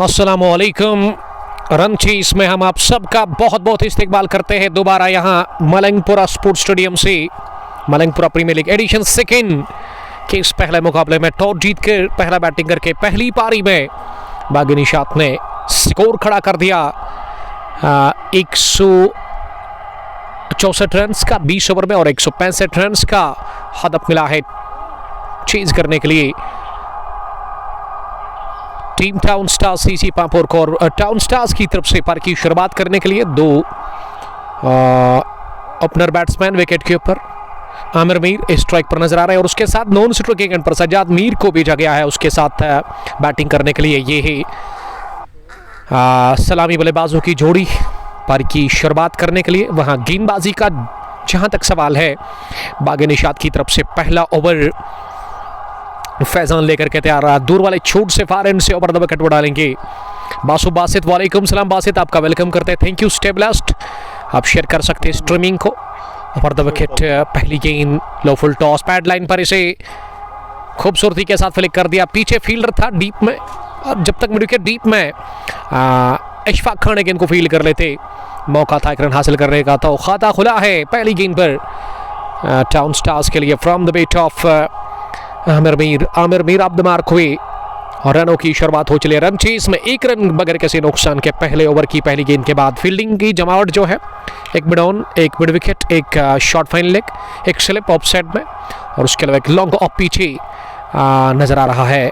अस्सलामुअलैकुम। रनचेस में हम आप सबका बहुत बहुत इस्तकबाल करते हैं दोबारा यहाँ मलंगपुरा स्पोर्ट्स स्टेडियम से। मलंगपुरा प्रीमियर लीग एडिशन सेकेंड के इस पहले मुकाबले में टॉस जीत कर पहला बैटिंग करके पहली पारी में बागी निशात ने स्कोर खड़ा कर दिया 164 रन का 20 ओवर में और 165 रन का हदफ मिला है चेज करने के लिए team town stars CC Pampore को। और टाउन स्टार्स की तरफ से पारी की शुरुआत करने के लिए दो ओपनर बैट्समैन विकेट के ऊपर आमिर मीर स्ट्राइक पर नजर आ रहे हैं और उसके साथ नॉन स्ट्राइकिंग एंड पर सज्जाद मीर को भेजा गया है उसके साथ बैटिंग करने के लिए। ये है सलामी बल्लेबाजों की जोड़ी पारी की शुरुआत करने के लिए। वहां गेंदबाजी का जहां तक सवाल है बागे निशात की तरफ से पहला ओवर फैजान लेकर के तैयार रहा। दूर वाले छूट से फार एंड से ओवर द विकेट वो डालेंगे बासु बासित। वालेकुम सलाम बासित, आपका वेलकम करते हैं। Thank you stay blessed. आप शेयर कर सकते हैं स्ट्रीमिंग को। ओवर द विकेट पहली गेंद लो फुल टॉस पैड लाइन पर इसे खूबसूरती के साथ फ्लिक कर दिया। पीछे फील्डर था डीप में और जब तक मिड विकेट डीप में इशफाक खान गेंद को फील्ड कर लेते मौका था एक रन हासिल करने का। तो खाता खुला है पहली गेंद पर टाउन स्टार्स के लिए from the bat of Aamir Mir off the mark हुए और रनों की शुरुआत हो चली है। रन चेस में एक रन बगैर किसी नुकसान के पहले ओवर की पहली गेंद के बाद फील्डिंग की जमावट जो है एक मिड ऑन, एक मिड विकेट, एक शॉर्ट फाइन लेग, एक स्लिप ऑफ साइड में और उसके अलावा एक लॉन्ग ऑफ पीछे नजर आ रहा है।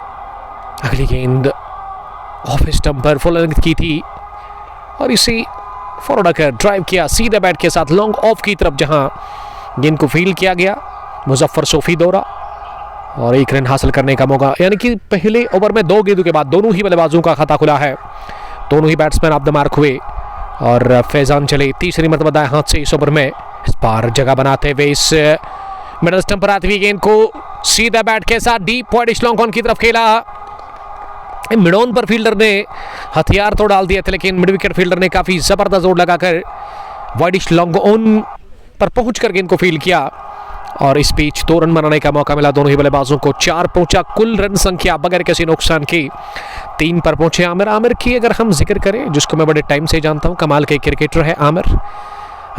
अगली गेंद ऑफ स्टंप पर फुल लेंथ की थी और इसे फॉरवर्ड कर ड्राइव किया सीधा बैट के साथ लॉन्ग ऑफ की तरफ जहां गेंद को फील्ड किया गया मुजफ्फर सोफी दौरा और एक रन हासिल करने का मौका। यानी कि पहले ओवर में दो गेंदों के बाद दोनों ही बल्लेबाजों का खाता खुला है। दोनों ही बैट्समैन ऑफ द मार्क हुए और फैजान चले तीसरी मरतबा दाएं हाथ से इस ओवर में। इस बार जगह बनाते हुए इस मिडल स्टंप पर आती हुई गेंद को सीधा बैट के साथ डीप वाइड लॉन्ग ऑन की तरफ खेला। मिड ऑन पर फील्डर ने हथियार तो डाल दिए थे लेकिन मिड विकेट फील्डर ने काफी जबरदस्त जोर लगाकर वाइड लॉन्ग ऑन पर पहुंचकर गेंद को फील्ड किया और इस बीच 2 रन बनाने का मौका मिला दोनों ही बल्लेबाजों को। 4 पहुंचा कुल रन संख्या बगैर किसी नुकसान की 3 पर पहुंचे आमिर की अगर हम जिक्र करें जिसको मैं बड़े टाइम से जानता हूं, कमाल के क्रिकेटर है आमिर,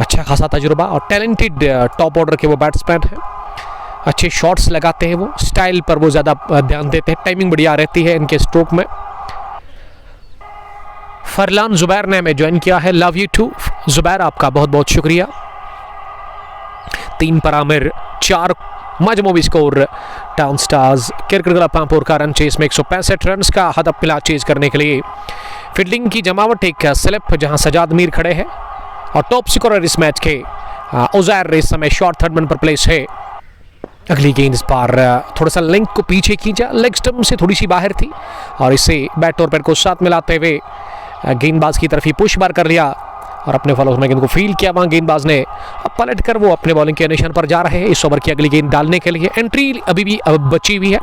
अच्छा खासा तजुर्बा और टैलेंटेड टॉप ऑर्डर के वो बैट्समैन है। अच्छे शॉट्स लगाते हैं वो, स्टाइल पर वो ज्यादा ध्यान देते हैं, टाइमिंग बढ़िया रहती है इनके स्ट्रोक में। फरलान जुबैर ने हमें ज्वाइन किया है, लव यू टू जुबैर, आपका बहुत बहुत शुक्रिया। 3 पर आमिर, 4 मजमूवी score town stars. Cricket club Pampore का रन चेस में 165 रन का हदफ मिला चेज करने के लिए। फील्डिंग की जमावट एक स्लिप जहां सजाद मीर खड़े हैं और टॉप स्कोरर इस मैच के उजैर इस समय शॉर्ट थर्ड मैन पर प्लेस है। अगली गेंद इस बार थोड़ा सा लिंक को पीछे खींचा, लेग स्टंप से थोड़ी सी बाहर थी और इसे बैट और पैड को साथ मिलाते हुए गेंदबाज की तरफ ही पुश बार कर लिया और अपने फॉलो में गेंद को फील्ड किया। वहां गेंदबाज ने अब पलट कर वो अपने बॉलिंग के निशान पर जा रहे हैं इस ओवर की अगली गेंद डालने के लिए। एंट्री अभी भी बची हुई है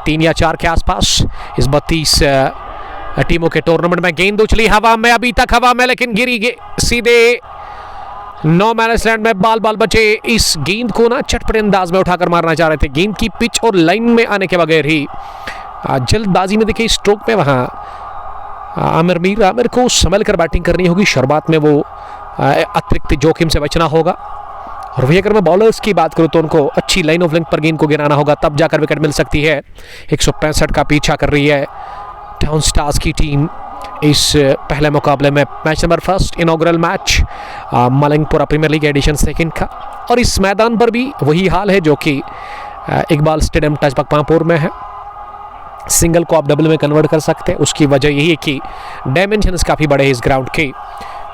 3 या 4 के आसपास इस 32 टीमों के टूर्नामेंट में। गेंद उछली हवा में, अभी तक हवा में लेकिन गिरी सीधे नो मैनेज लैंड में। बाल बचे। इस गेंद को ना चटपटे अंदाज में उठाकर मारना चाह रहे थे, गेंद की पिच और लाइन में आने के बगैर ही जल्दबाजी में देखिए स्ट्रोक में वहां आमिर को संभल कर बैटिंग करनी होगी। शुरुआत में वो अतिरिक्त जोखिम से बचना होगा और वही अगर मैं बॉलर्स की बात करूं तो उनको अच्छी लाइन ऑफ लिंक पर गेंद को गिराना होगा, तब जाकर विकेट मिल सकती है। 165 का पीछा कर रही है टाउन स्टार्स की टीम इस पहले मुकाबले में। Match number 1 inaugural match Malangpura premier league edition second का और इस मैदान पर भी वही हाल है जो कि इकबाल स्टेडियम टचबक पांपोर में है। सिंगल को आप डबल में कन्वर्ट कर सकते हैं, उसकी वजह यही है कि डायमेंशंस काफ़ी बड़े हैं इस ग्राउंड के।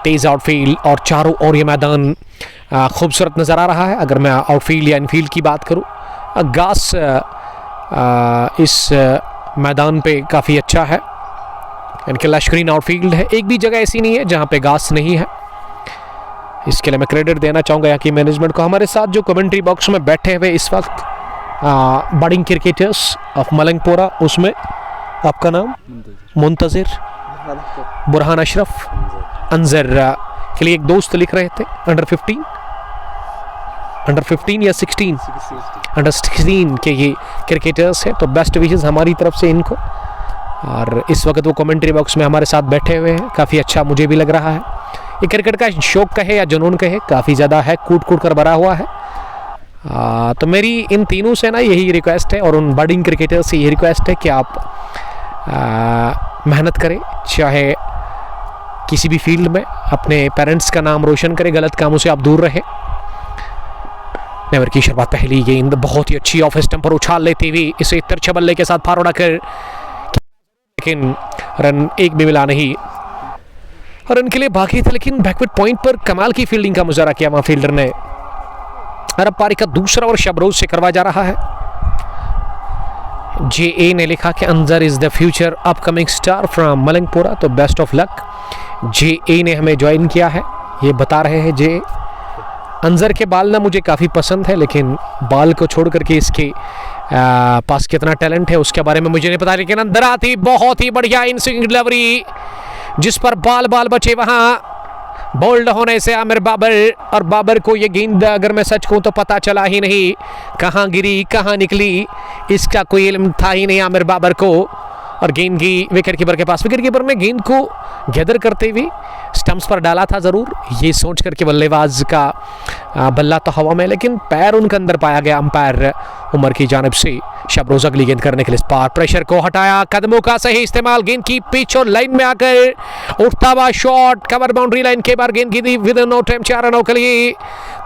तेज आउटफील्ड और चारों ओर ये मैदान खूबसूरत नज़र आ रहा है। अगर मैं आउटफील्ड या इनफील्ड की बात करूं, घास इस मैदान पे काफ़ी अच्छा है, इनके लश्करीन आउटफील्ड है। एक भी जगह ऐसी नहीं है जहां पे घास नहीं है। इसके लिए मैं क्रेडिट देना चाहूँगा यहाँ की मैनेजमेंट को। हमारे साथ जो कमेंट्री बॉक्स में बैठे हुए इस वक्त बडिंग क्रिकेटर्स ऑफ मलंगपुरा, उसमें आपका नाम मुंतजिर, बुरहान अशरफ, अंजर के लिए एक दोस्त लिख रहे थे अंडर 15 या 16 अंडर 16 के ये क्रिकेटर्स हैं, तो बेस्ट विशेस हमारी तरफ से इनको। और इस वक्त वो कमेंट्री बॉक्स में हमारे साथ बैठे हुए हैं। काफ़ी अच्छा मुझे भी लग रहा है। ये क्रिकेट का शौक कहे या जुनून कहे, काफ़ी ज़्यादा है, कूट कूट कर भरा हुआ है। तो मेरी इन तीनों से ना यही रिक्वेस्ट है और उन बडिंग क्रिकेटर से यही रिक्वेस्ट है कि आप मेहनत करें, चाहे किसी भी फील्ड में अपने पेरेंट्स का नाम रोशन करें, गलत कामों से आप दूर रहें। नेवर की शुरुआत, पहली गेंद बहुत ही अच्छी ऑफ स्टंप पर उछाल लेती हुई इसे तिरछे बल्ले के साथ फारवर्ड कर, लेकिन रन एक भी मिला नहीं। रन के लिए बाकी थे, लेकिन बैकवर्ड पॉइंट पर कमाल की फील्डिंग का मुजाहरा किया वहां फील्डर ने। अरब पारी का दूसरा ओवर शबरोज से करवाया जा रहा है। JA ने लिखा कि Anzar is the future upcoming star from Malangpura, तो बेस्ट ऑफ लक। JA ने हमें ज्वाइन किया है, ये बता रहे हैं JA। अंजर के बाल ना मुझे काफ़ी पसंद है, लेकिन बाल को छोड़ करके इसके पास कितना टैलेंट है उसके बारे में मुझे नहीं पता। लेकिन अंदर आती बहुत ही बढ़िया इन स्विंग डिलीवरी, जिस पर बाल बचे वहाँ बोल्ड होने से आमिर बाबर, और बाबर को ये गेंद अगर मैं सच कहूँ तो पता चला ही नहीं कहाँ गिरी कहाँ निकली, इसका कोई इल्म था ही नहीं आमिर बाबर को। और गेंद की विकेट कीपर के पास, विकेट कीपर ने गेंद को गैदर करते हुए स्टंप्स पर डाला था ज़रूर, ये सोच करके बल्लेबाज का बल्ला तो हवा में, लेकिन पैर उनके अंदर पाया गया अंपायर उमर की जानिब से। शबरोज अगली गेंद करने के लिए स्पार प्रेशर को हटाया, कदमों का सही इस्तेमाल, गेंद की पिच और लाइन में आकर उठता हुआ शॉट, कवर बाउंड्री लाइन के बाहर गेंद की विद नो टाइम 4 रनों के लिए।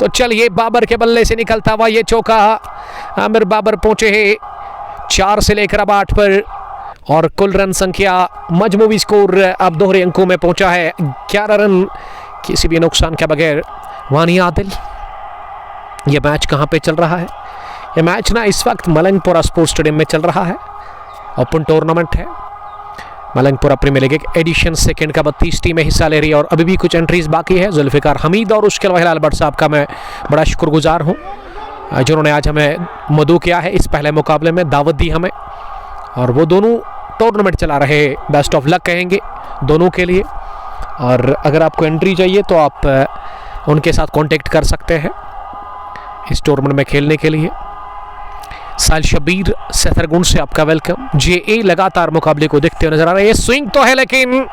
तो चलिए बाबर के बल्ले से निकलता हुआ ये चौका, आमिर बाबर पहुंचे हैं 4 से लेकर अब 8 पर, और कुल रन संख्या मजमूवी स्कोर अब दोहरे अंकों में पहुंचा है 11 रन किसी भी नुकसान के बगैर। वानी आदिल, यह मैच कहां पे चल रहा है? यह मैच ना इस वक्त मलंगपुरा स्पोर्ट्स स्टेडियम में चल रहा है, ओपन टूर्नामेंट है। मलंगपुरा प्रीमियर लीग एडिशन सेकंड का 32 टीमें हिस्सा ले रही है और अभी भी कुछ एंट्रीज बाकी है। जुल्फिकार हमीद और उसके अलावा हिलाल भट्ट साहब का मैं बड़ा शुक्रगुजार हूँ जिन्होंने आज हमें मदऊ किया है इस पहले मुकाबले में, दावत दी हमें, और वो दोनों टूर्नामेंट चला रहे। बेस्ट ऑफ लक कहेंगे दोनों के लिए, और अगर आपको एंट्री चाहिए तो आप उनके साथ कांटेक्ट कर सकते हैं इस टूर्नामेंट में खेलने के लिए। साल शबीर सहरगुन से आपका वेलकम। JA लगातार मुकाबले को देखते हुए नजर आ रहे हैं। स्विंग तो है लेकिन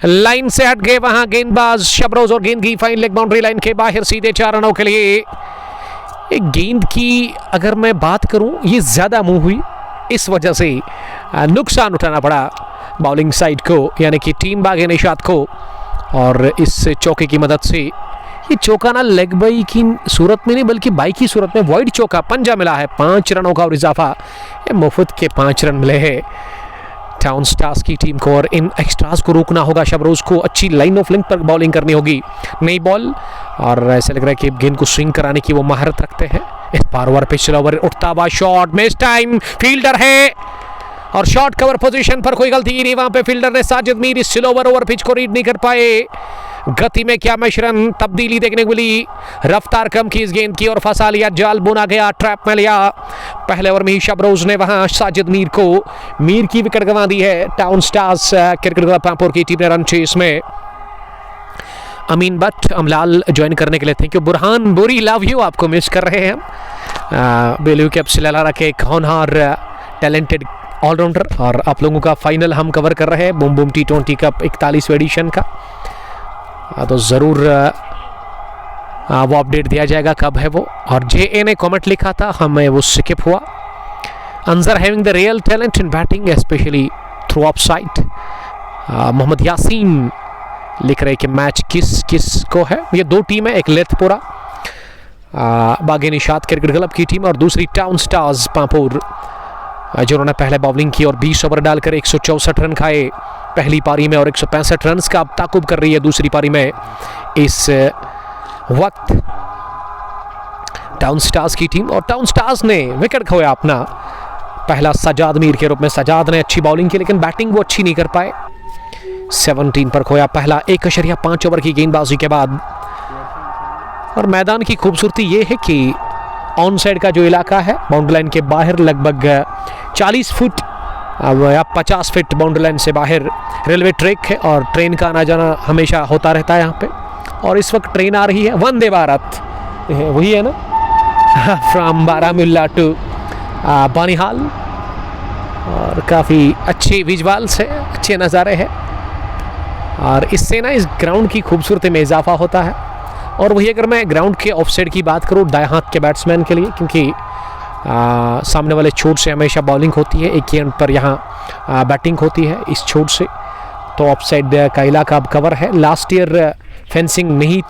लाइन से हट गए वहां गेंदबाज शबरोज, और गेंद की फाइन लेग बाउंड्री लाइन के बाहर सीधे 4 रनों के लिए। एक गेंद की अगर मैं बात करूं, ये ज्यादा मुंह हुई, इस वजह से नुकसान उठाना पड़ा बॉलिंग साइड को, यानी कि टीम बागे निशात को, और इस चौके की मदद से ये चौका ना लेग बाई की सूरत में नहीं बल्कि बाई की सूरत में वाइड चौका पंजा मिला है। 5 रनों का और इजाफा, ये मुफ्त के 5 रन मिले हैं टाउन स्टार्स की टीम को, और इन एक्स्ट्रास को रोकना होगा। शबरोज को अच्छी लाइन ऑफ लिंक पर बॉलिंग करनी होगी, नई बॉल, और ऐसा लग रहा है कि गेंद को स्विंग कराने की वो महारत रखते हैं। इस बार ओवर पिछला ओवर उठता हुआ शॉट, मिस टाइम, फील्डर है और शॉर्ट कवर पोजीशन पर कोई गलती नहीं वहां पे। फील्डर ने साजिद मीर इस स्लो ओवर पिच को रीड नहीं कर पाए। गति में क्या मिश्रण, तब्दीली देखने को मिली, रफ्तार कम की इस गेंद की और फंसा लिया, जाल बुना गया, ट्रैप में लिया। पहले ओवर में ही शबरोज ने वहां साजिद मीर को, मीर की विकेट गंवा दी है। Town stars cricket club Pampore की टीम ने रन चेस में। अमीन भट्ट अमलाल ज्वाइन करने के लिए थैंक यू। बुरहान बोरी लव यू, आपको मिस कर रहे हैं हम। बेलू कैप से लला रखे एक होनहार टैलेंटेड ऑलराउंडर, और आप लोगों का फाइनल हम कवर कर रहे हैं बूम बूम T20 कप 41वें एडिशन का। तो ज़रूर वो अपडेट दिया जाएगा कब है वो। और JA ने कमेंट लिखा था, हमें वो स्किप हुआ। Anjar having the real talent in batting specially through off side. Mohammad Yasin लिख रहे कि मैच किस किस को है। ये 2 टीम है, एक लेथपुरा बागे निशात क्रिकेट क्लब की टीम और दूसरी टाउन स्टार्स पांपोर, जिन्होंने पहले बॉलिंग की और 20 ओवर डालकर 164 रन खाए पहली पारी में, और 165 रन का अब ताकुब कर रही है दूसरी पारी में। इस वक्त टाउन स्टार्स की टीम, और टाउन स्टार्स ने विकेट खोया अपना पहला सजाद मीर के रूप में। सजाद ने अच्छी बॉलिंग की लेकिन बैटिंग वो अच्छी नहीं कर पाए। 17 पर खोया पहला 1.5 ओवर की गेंदबाजी के बाद। और मैदान की खूबसूरती ये है कि ऑन साइड का जो इलाका है बाउंड्री लाइन के बाहर लगभग 40 फुट या 50 फीट बाउंड्री लाइन से बाहर रेलवे ट्रैक है, और ट्रेन का आना जाना हमेशा होता रहता है यहाँ पे। और इस वक्त ट्रेन आ रही है वंदे भारत, वही है ना, फ्रॉम बारामुल्ला टू बानिहाल। और काफ़ी अच्छे विजुअल्स है, अच्छे नज़ारे हैं और इससे ना इस ग्राउंड की खूबसूरती में इजाफा होता है। और वही अगर मैं ग्राउंड के ऑफ साइड की बात करूँ दाएं हाथ के बैट्समैन के लिए, क्योंकि सामने वाले छोर से हमेशा बॉलिंग होती है, एक ही एंड पर यहाँ बैटिंग होती है इस छोर से, तो ऑफ साइड का इलाका अब कवर है। लास्ट ईयर फेंसिंग नहीं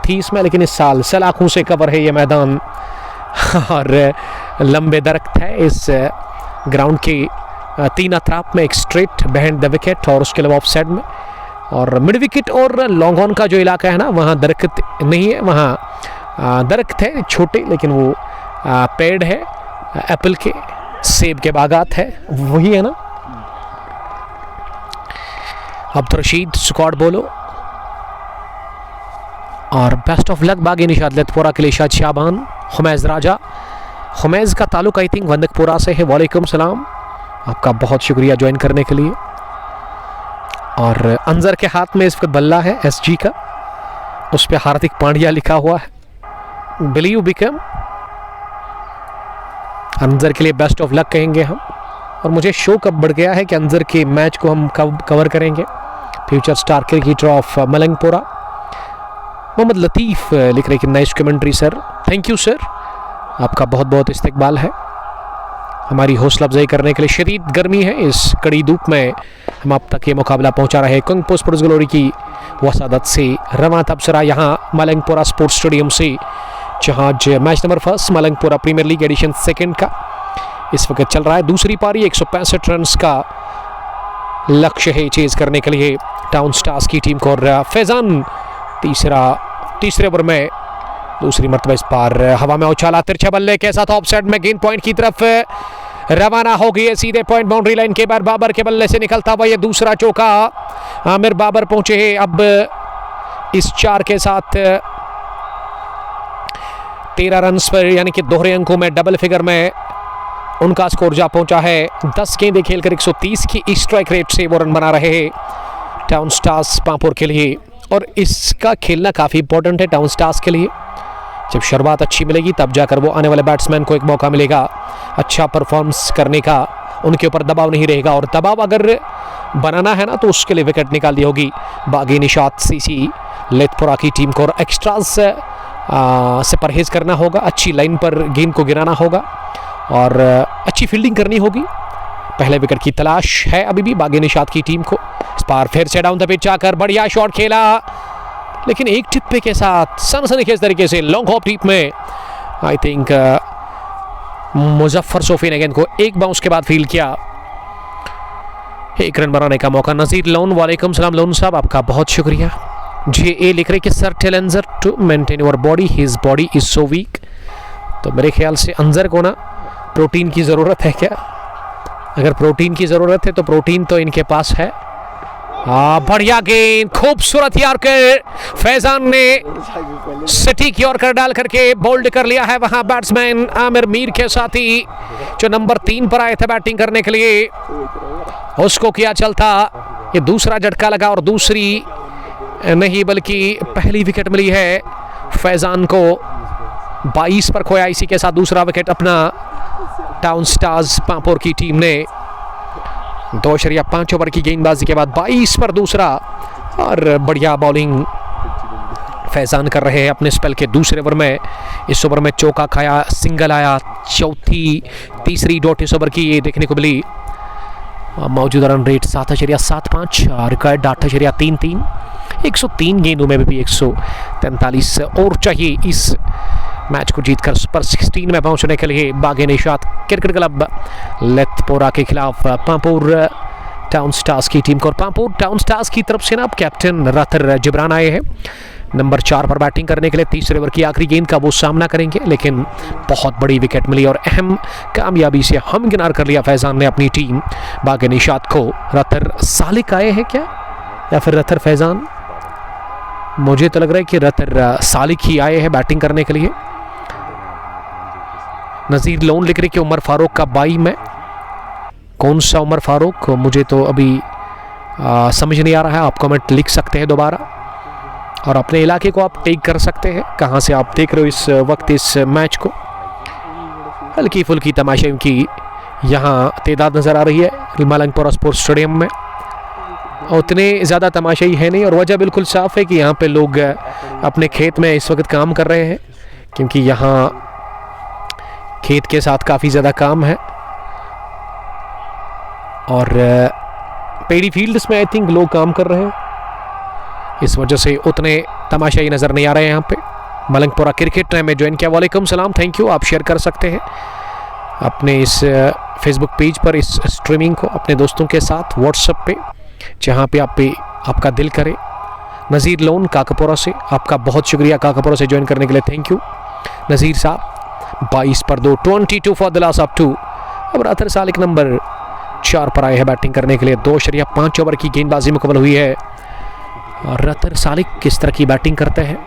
थी इसमें, लेकिन इस साल सलाखों से कवर है ये मैदान और लंबे दरख्त है इस ग्राउंड के तीन अतराफ में, एक स्ट्रेट बिहाइंड द विकेट और उसके अलावा ऑफ साइड में। और मिड विकेट और लॉन्ग ऑन का जो इलाका है ना, वहाँ दरख्त नहीं है, वहाँ दरख्त है छोटे, लेकिन वो पेड़ है एप्पल के, सेब के बागात है, वही है ना। अब्दुल रशीद स्क्वाड बोलो और बेस्ट ऑफ लक बागी निशाद लेथपोरा के लिए शाद शाबान। हुमैज़ राजा, हुमैज़ का ताल्लुक आई थिंक वंदकपुरा से है। वालेकुम सलाम, आपका बहुत शुक्रिया ज्वाइन करने के लिए। और अंजर के हाथ में इस वक्त बल्ला है एसजी का, उस पर हार्दिक पांड्या लिखा हुआ है। बिलीव बिकम, अंजर के लिए बेस्ट ऑफ लक कहेंगे हम। और मुझे शो कब बढ़ गया है कि अंजर के मैच को हम कब कवर करेंगे। Future star cricketer of Malangpura Mohammad Latif लिख रहे कि nice commentary sir, thank you sir, आपका बहुत बहुत इस्तकबाल है हमारी हौसला अफजाई करने के लिए। शदीद गर्मी है, इस कड़ी धूप में हम आप तक ये मुकाबला पहुंचा रहे हैं कुंग स्पोर्ट्स ग्लोरी की वसादत से। रवां तबसरा यहाँ मलंगपुरा स्पोर्ट्स स्टेडियम से, जहाँ आज match number 1 Malangpura premier league edition 2 का इस वक्त चल रहा है। दूसरी पारी 165 रन का लक्ष्य है चेज करने के लिए टाउन स्टार्स की टीम को। और फैजान तीसरे ओवर में दूसरी मरतबा इस पार हवा में उछाला, तिरछा बल्ले के साथ ऑफ साइड में गेंद पॉइंट की तरफ रवाना हो गई है। सीधे पॉइंट बाउंड्री लाइन के बाद बाबर के बल्ले से निकलता हुआ ये दूसरा चौका। आमिर बाबर पहुंचे हैं अब इस 4 के साथ 13 रन पर, यानी कि दोहरे अंकों में डबल फिगर में उनका स्कोर जा पहुंचा है। 10 गेंदें खेलकर 130 की स्ट्राइक रेट से वो रन बना रहे हैं टाउन स्टार्स पांपोर के लिए। और इसका खेलना काफ़ी इंपॉर्टेंट है टाउन स्टार्स के लिए। जब शुरुआत अच्छी मिलेगी तब जाकर वो आने वाले बैट्समैन को एक मौका मिलेगा अच्छा परफॉर्मेंस करने का, उनके ऊपर दबाव नहीं रहेगा। और दबाव अगर बनाना है ना तो उसके लिए विकेट निकालनी होगी बागी निशाद सीसी लेथपुरा की टीम को। और एक्स्ट्रास से परहेज करना होगा, अच्छी लाइन पर गेंद को गिराना होगा और अच्छी फील्डिंग करनी होगी। पहले विकेट की तलाश है अभी भी बागी निशाद की टीम को। इस बार फिर से डाउन द पिच आकर बढ़िया शॉट खेला, लेकिन एक टिप्पे के साथ सनसनीखेज तरीके से लॉन्ग हॉप टीप में आई थिंक मुजफ्फर सोफी ने गेंद को एक बाउंस के बाद फील्ड किया। 1 रन बनाने का मौका नज़ीर लोन। वालेकुम सलाम लोन साहब, आपका बहुत शुक्रिया। JA लिख रहे कि sir tell Anjar to maintain your body, his body is so weak. तो मेरे ख्याल से अंजर को ना प्रोटीन की ज़रूरत है क्या? अगर प्रोटीन की ज़रूरत है तो प्रोटीन तो इनके पास है। बढ़िया गेंद, खूबसूरत यॉर्कर, फैजान ने सिटी की यॉर्कर डाल करके बोल्ड कर लिया है वहां बैट्समैन आमिर मीर के साथी, जो नंबर 3 पर आए थे बैटिंग करने के लिए, उसको किया चलता। ये दूसरा झटका लगा और दूसरी नहीं बल्कि पहली विकेट मिली है फैजान को। 22 पर खोया, इसी के साथ दूसरा विकेट अपना टाउन स्टार्स पांपोर की टीम ने। 2.5 ओवर की गेंदबाजी के बाद 22 पर दूसरा, और बढ़िया बॉलिंग फैजान कर रहे हैं अपने स्पेल के दूसरे ओवर में। इस ओवर में चौका खाया, सिंगल आया, तीसरी डॉट इस ओवर की ये देखने को मिली। मौजूदा रन रेट 7.75, रिकॉर्ड 8.33। 103 गेंदों में भी 143 और चाहिए इस मैच को जीतकर सुपर 16 में पहुंचने के लिए बागी निशाद क्रिकेट क्लब लेथपोरा के खिलाफ पांपोर टाउन स्टार्स की टीम को। और पांपोर टाउन स्टार्स की तरफ से ना कैप्टन रतर जिब्रान आए हैं नंबर 4 पर बैटिंग करने के लिए। तीसरे ओवर की आखिरी गेंद का वो सामना करेंगे, लेकिन बहुत बड़ी विकेट मिली और अहम कामयाबी से हमकिनार कर लिया फैजान ने अपनी टीम बागी निशाद को। रतर सालिक आए हैं क्या, या फिर रतर फैजान? मुझे तो लग रहा है कि रतर सालिक ही आए हैं बैटिंग करने के लिए। नज़ीर लोन लिख रहे कि उमर फारूक का 22 में, कौन सा उमर फारूक मुझे तो अभी समझ नहीं आ रहा है। आप कमेंट लिख सकते हैं दोबारा और अपने इलाके को आप टेक कर सकते हैं, कहाँ से आप देख रहे हो इस वक्त इस मैच को। हल्की फुल्की तमाशे की यहाँ तादाद नज़र आ रही है मलंगपुरा स्पोर्ट्स स्टेडियम में। उतने ज़्यादा तमाशाई है नहीं और वजह बिल्कुल साफ़ है कि यहाँ पे लोग अपने खेत में इस वक्त काम कर रहे हैं, क्योंकि यहाँ खेत के साथ काफ़ी ज़्यादा काम है। और पेडी फील्ड्स में आई थिंक लोग काम कर रहे हैं, इस वजह से उतने तमाशाई नज़र नहीं आ रहे हैं यहाँ पे। मलंगपुरा क्रिकेट ने हमें ज्वाइन किया, वालेकुम सलाम, थैंक यू। आप शेयर कर सकते हैं अपने इस फेसबुक पेज पर इस स्ट्रीमिंग को अपने दोस्तों के साथ, व्हाट्सएप पे, जहाँ पे आपका दिल करे। नज़ीर लोन काकापुरा से, आपका बहुत शुक्रिया काकापुरा से ज्वाइन करने के लिए, थैंक यू नज़ीर साहब। 22 पर 2, 22 फॉर द लास्ट ऑफ 2। अब रातर सालिक नंबर 4 पर आए हैं बैटिंग करने के लिए। 2.5 ओवर की गेंदबाजी मुकम्मल हुई है और रातर सालिक किस तरह की बैटिंग करते हैं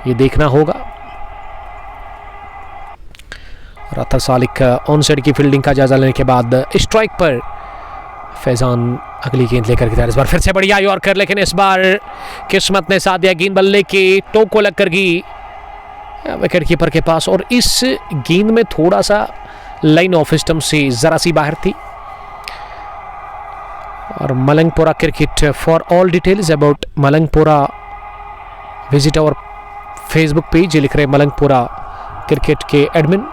ये देखना होगा। रातर सालिक ऑन साइड की फील्डिंग का जायजा लेने के बाद स्ट्राइक पर फैजान अगली गेंद लेकर के इस बार फिर से बढ़िया यॉर्कर, लेकिन इस बार किस्मत ने साथ दिया। गेंद बल्ले के टो को लग कर गई विकेट कीपर के पास और इस गेंद में थोड़ा सा लाइन ऑफ स्टंप से जरा सी बाहर थी। और Malangpura cricket, for all details about Malangpura visit our Facebook page, लिख रहे मलंगपुरा क्रिकेट के admin.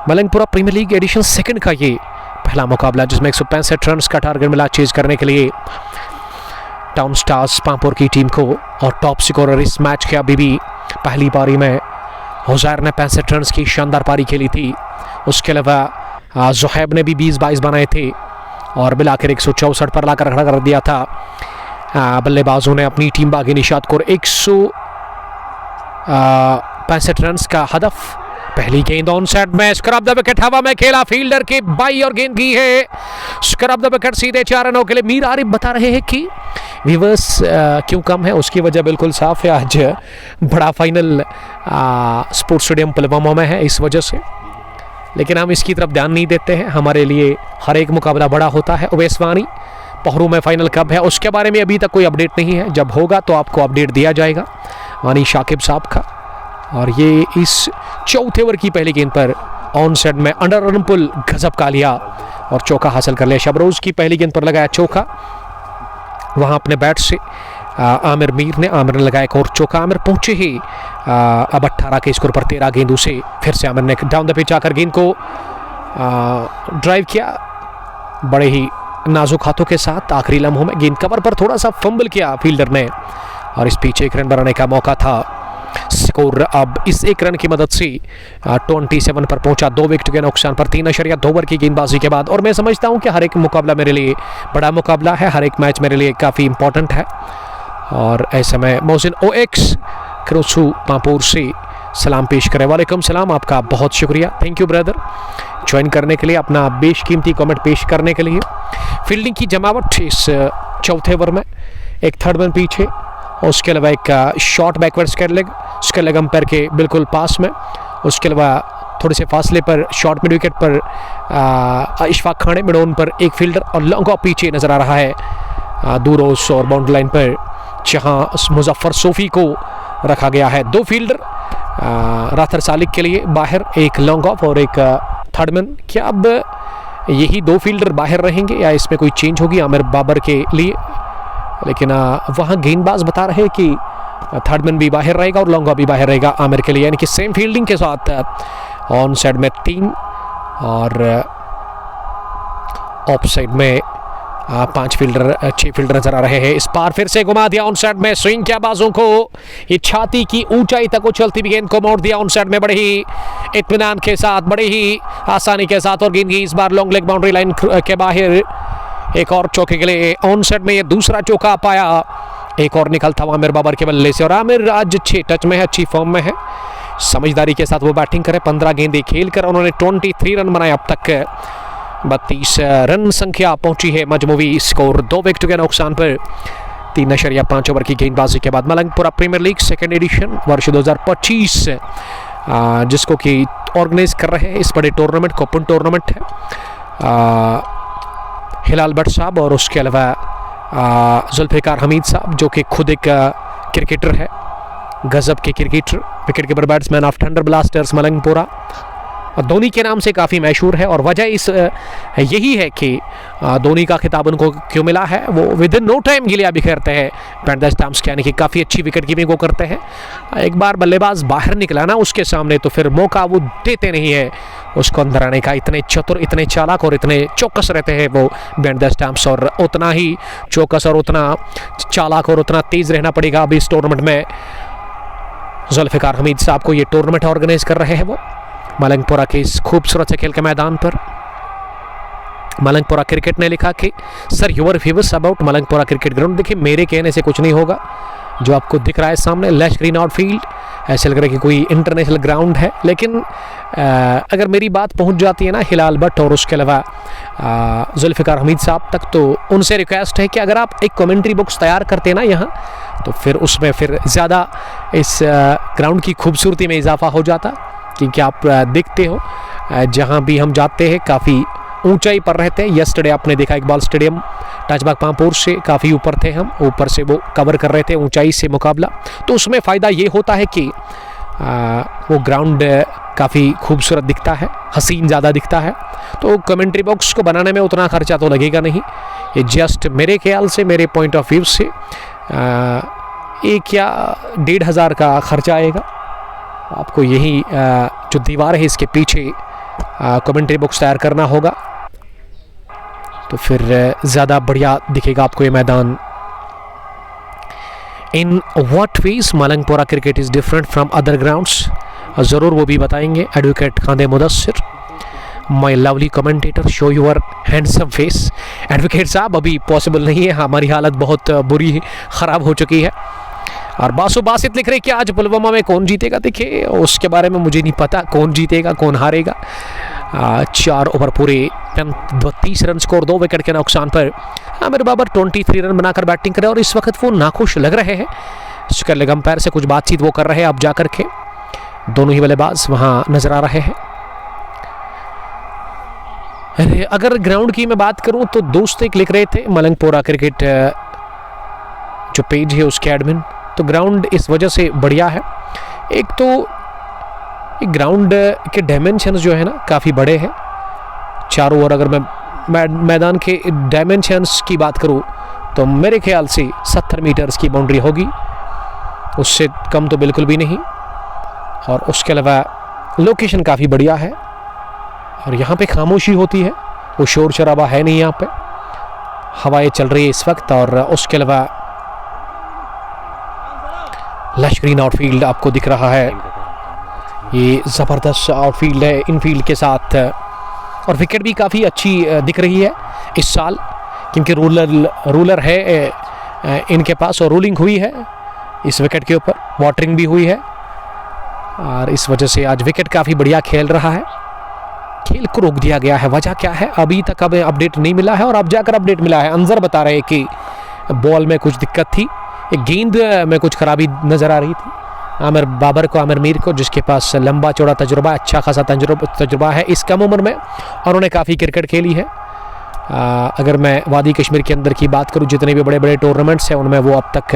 Malangpura premier league edition 2 का ये पहला मुकाबला, जिसमें 165 रन का टारगेट मिला चेज करने के लिए टाउन स्टार्स पांपोर की टीम को। और टॉप स्कोरर इस मैच के अभी भी पहली पारी में हुजैर ने 65 रन की शानदार पारी खेली थी। उसके अलावा ज़ुहैब ने भी 20-22 बनाए थे और मिलाकर 164 पर लाकर खड़ा कर दिया था। बल्लेबाजों ने अपनी टीम बागी निशात को 165 रन का हदफ। पहली गेंद ऑन साइड में, स्क्रब द विकेट हवा में खेला, फील्डर की बाई और गेंद की है, स्क्रब द विकेट, सीधे 4 रनों के लिए। मीर आरिफ बता रहे हैं कि व्यूवर्स क्यों कम है, उसकी वजह बिल्कुल साफ है, आज बड़ा फाइनल स्पोर्ट्स स्टेडियम पुलवामा में है इस वजह से, लेकिन हम इसकी तरफ ध्यान नहीं देते हैं। हमारे लिए हर एक मुकाबला बड़ा होता है। ओवैसवानी पहरू में फाइनल कब है उसके बारे में अभी तक कोई अपडेट नहीं है, जब होगा तो आपको अपडेट दिया जाएगा वानी शाकिब साहब का। और ये इस चौथे ओवर की पहली गेंद पर ऑन साइड में अंडर रन पुल गजब का लिया और चौका हासिल कर लिया। शबरोज की पहली गेंद पर लगाया चौका, वहाँ अपने बैट से आमिर मीर ने लगाया एक और चौका। आमिर पहुंचे ही अब 18 के स्कोर पर 13 गेंदों से फिर से आमिर ने डाउन द पिच आकर गेंद को ड्राइव किया बड़े ही नाजुक हाथों के साथ। आखिरी लम्हों में गेंद कवर पर थोड़ा सा फंबल किया फील्डर ने और इस पीछे 1 रन बनाने का मौका था। स्कोर अब इस 1 रन की मदद से 27 पर पहुंचा, 2 विकेट के नुकसान पर 3.2 ओवर की गेंदबाजी के बाद। और मैं समझता हूं कि हर एक मुकाबला मेरे लिए बड़ा मुकाबला है, हर एक मैच मेरे लिए काफ़ी इंपॉर्टेंट है। और ऐसे में मोहसिन OX क्रोसू पांपोर से सलाम पेश करें। वालेकुम सलाम, आपका बहुत शुक्रिया, थैंक यू ब्रदर ज्वाइन करने के लिए, अपना बेशकीमती कमेंट पेश करने के लिए। फील्डिंग की जमावट इस चौथे ओवर में, एक थर्ड मैन पीछे, उसके अलावा एक short backward square leg umpire के बिल्कुल पास में, उसके अलावा थोड़े से फासले पर शॉर्ट मिड विकेट पर इशफाक खाने मिडोन पर एक फील्डर और लॉन्ग ऑफ पीछे नज़र आ रहा है दूरोस और बाउंड्री लाइन पर, जहां मुजफ्फर सोफी को रखा गया है। 2 फील्डर रातर सालिक के लिए बाहर, एक लॉन्ग ऑफ और एक थर्ड मैन। क्या अब यही 2 फील्डर बाहर रहेंगे या इसमें कोई चेंज होगी आमिर बाबर के लिए? लेकिन वहाँ गेंदबाज बता रहे हैं कि थर्ड मैन भी बाहर रहेगा और लॉन्ग ऑफ भी बाहर रहेगा आमिर के लिए, यानी कि सेम फील्डिंग के साथ ऑन साइड में 3 और ऑफ साइड में 5 फील्डर 6 फील्डर नजर आ रहे हैं। इस बार फिर से घुमा दिया ऑन साइड में, स्विंग किया बाजों को, ये छाती की ऊंचाई तक उछलती हुई गेंद को मोड़ दिया ऑन साइड में बड़े ही इत्मीनान के साथ, बड़े ही आसानी के साथ। और गेंद की इस बार लॉन्ग लेग बाउंड्री लाइन के बाहर, एक और चौके के लिए ऑन साइड में ये दूसरा चौका पाया, एक और निकलता हुआ आमिर बाबर के बल्ले से। और आमिर आज अच्छे टच में है, अच्छी फॉर्म में है, समझदारी के साथ वो बैटिंग करे। 15 गेंदें खेल कर उन्होंने 23 रन बनाए अब तक। 32 रन संख्या पहुंची है मजमूवी स्कोर 2 विकेट के नुकसान पर 3.5 ओवर की गेंदबाजी के बाद। मलंगपुरा प्रीमियर लीग 2nd एडिशन वर्ष 2025 जिसको कि ऑर्गेनाइज कर रहे हैं इस बड़े टूर्नामेंट को, ओपन टूर्नामेंट है। हिलाल भट्ट साहब और उसके अलावा जुल्फ़िकार हमीद साहब जो कि खुद एक क्रिकेटर है, गजब के cricketer, wicket keeper batsman of thunder blasters Malangpura. और धोनी के नाम से काफ़ी मशहूर है। और वजह इस यही है कि धोनी का खिताब उनको क्यों मिला है, वो विद इन नो टाइम गिलिया बिखेरते हैं बैंड द स्टंप्स के, यानी कि काफ़ी अच्छी विकेट कीपिंग को करते हैं। एक बार बल्लेबाज बाहर निकला ना उसके सामने तो फिर मौका वो देते नहीं है उसको अंदर आने का। इतने चतुर, इतने चालाक और इतने चौकस रहते हैं वो बैंड द स्टंप्स, और उतना ही चौकस और उतना चालाक और उतना तेज़ रहना पड़ेगा अभी इस टूर्नामेंट में। जुल्फ़िकार हमीद साहब को ये टूर्नामेंट ऑर्गेनाइज कर रहे हैं वो मलंगपुरा के इस खूबसूरत से खेल के मैदान पर। मलंगपुरा क्रिकेट ने लिखा कि sir your views about Malangpura cricket ground. देखिए मेरे कहने से कुछ नहीं होगा, जो आपको दिख रहा है सामने लैश ग्रीन आउटफील्ड, ऐसे लग रहा है कि कोई इंटरनेशनल ग्राउंड है। लेकिन अगर मेरी बात पहुंच जाती है ना हिलाल भट्ट और उसके अलावा जुल्फ़िकार हमीद साहब तक, तो उनसे रिक्वेस्ट है कि अगर आप एक कमेंट्री बॉक्स तैयार करते हैं ना यहाँ, तो फिर उसमें फिर ज़्यादा इस ग्राउंड की खूबसूरती में इजाफा हो जाता। क्योंकि आप देखते हो जहाँ भी हम जाते हैं काफ़ी ऊंचाई पर रहते हैं। यस्टरडे आपने देखा इकबाल स्टेडियम ताजबाग पामपुर से काफ़ी ऊपर थे हम, ऊपर से वो कवर कर रहे थे ऊंचाई से मुकाबला। तो उसमें फ़ायदा ये होता है कि वो ग्राउंड काफ़ी खूबसूरत दिखता है, हसीन ज़्यादा दिखता है। तो कमेंट्री बॉक्स को बनाने में उतना खर्चा तो लगेगा नहीं, ये जस्ट मेरे ख्याल से, मेरे पॉइंट ऑफ व्यू से 1 या 1.5 हज़ार का खर्चा आएगा। आपको यही जो दीवार है इसके पीछे कमेंट्री बॉक्स तैयार करना होगा, तो फिर ज़्यादा बढ़िया दिखेगा आपको ये मैदान। In what ways Malangpura cricket is different from other grounds, ज़रूर वो भी बताएंगे advocate Khande Mudassir. My lovely commentator show your handsome face. Advocate साहब अभी पॉसिबल नहीं है, हमारी हालत बहुत बुरी ख़राब हो चुकी है। और बासु बासित लिख रहे कि आज पुलवामा में कौन जीतेगा। देखिए उसके बारे में मुझे नहीं पता कौन जीतेगा कौन हारेगा। 4 ओवर पूरे 30 रन स्कोर, 2 विकेट के नुकसान पर आमिर बाबर 23 रन बनाकर बैटिंग करे और इस वक्त वो नाखुश लग रहे हैं। स्कर लेग अंपायर से कुछ बातचीत वो कर रहे हैं अब जा करके, दोनों ही बल्लेबाज वहाँ नजर आ रहे हैं। अगर ग्राउंड की मैं बात करूं तो दोस्त एक लिख रहे थे मलंगपुरा क्रिकेट जो पेज है उसके एडमिन, तो ग्राउंड इस वजह से बढ़िया है। एक तो ग्राउंड के डायमेंशंस जो है ना काफ़ी बड़े हैं चारों ओर। अगर मैं मैदान के डायमेंशंस की बात करूं तो मेरे ख्याल से 70 मीटर्स की बाउंड्री होगी, उससे कम तो बिल्कुल भी नहीं। और उसके अलावा लोकेशन काफ़ी बढ़िया है और यहाँ पे खामोशी होती है, वो शोर शराबा है नहीं यहाँ पे, हवाएं चल रही है इस वक्त। और उसके अलावा लश ग्रीन आउटफील्ड आपको दिख रहा है, ये ज़बरदस्त आउटफील्ड है इनफील्ड के साथ। और विकेट भी काफ़ी अच्छी दिख रही है इस साल, क्योंकि रूलर है इनके पास और रूलिंग हुई है इस विकेट के ऊपर, वाटरिंग भी हुई है और इस वजह से आज विकेट काफ़ी बढ़िया खेल रहा है। खेल को रोक दिया गया है, वजह क्या है अभी तक हमें अपडेट नहीं मिला है और अब जाकर अपडेट मिला है। अंजर बता रहे हैं कि बॉल में कुछ दिक्कत थी, एक गेंद में कुछ खराबी नज़र आ रही थी। आमिर बाबर को, आमिर मीर को, जिसके पास लंबा चौड़ा तजुर्बा, अच्छा खासा तजुर्बा है इस कम उम्र में और उन्होंने काफ़ी क्रिकेट खेली है। अगर मैं वादी कश्मीर के अंदर की बात करूं, जितने भी बड़े बड़े टूर्नामेंट्स हैं उनमें वो अब तक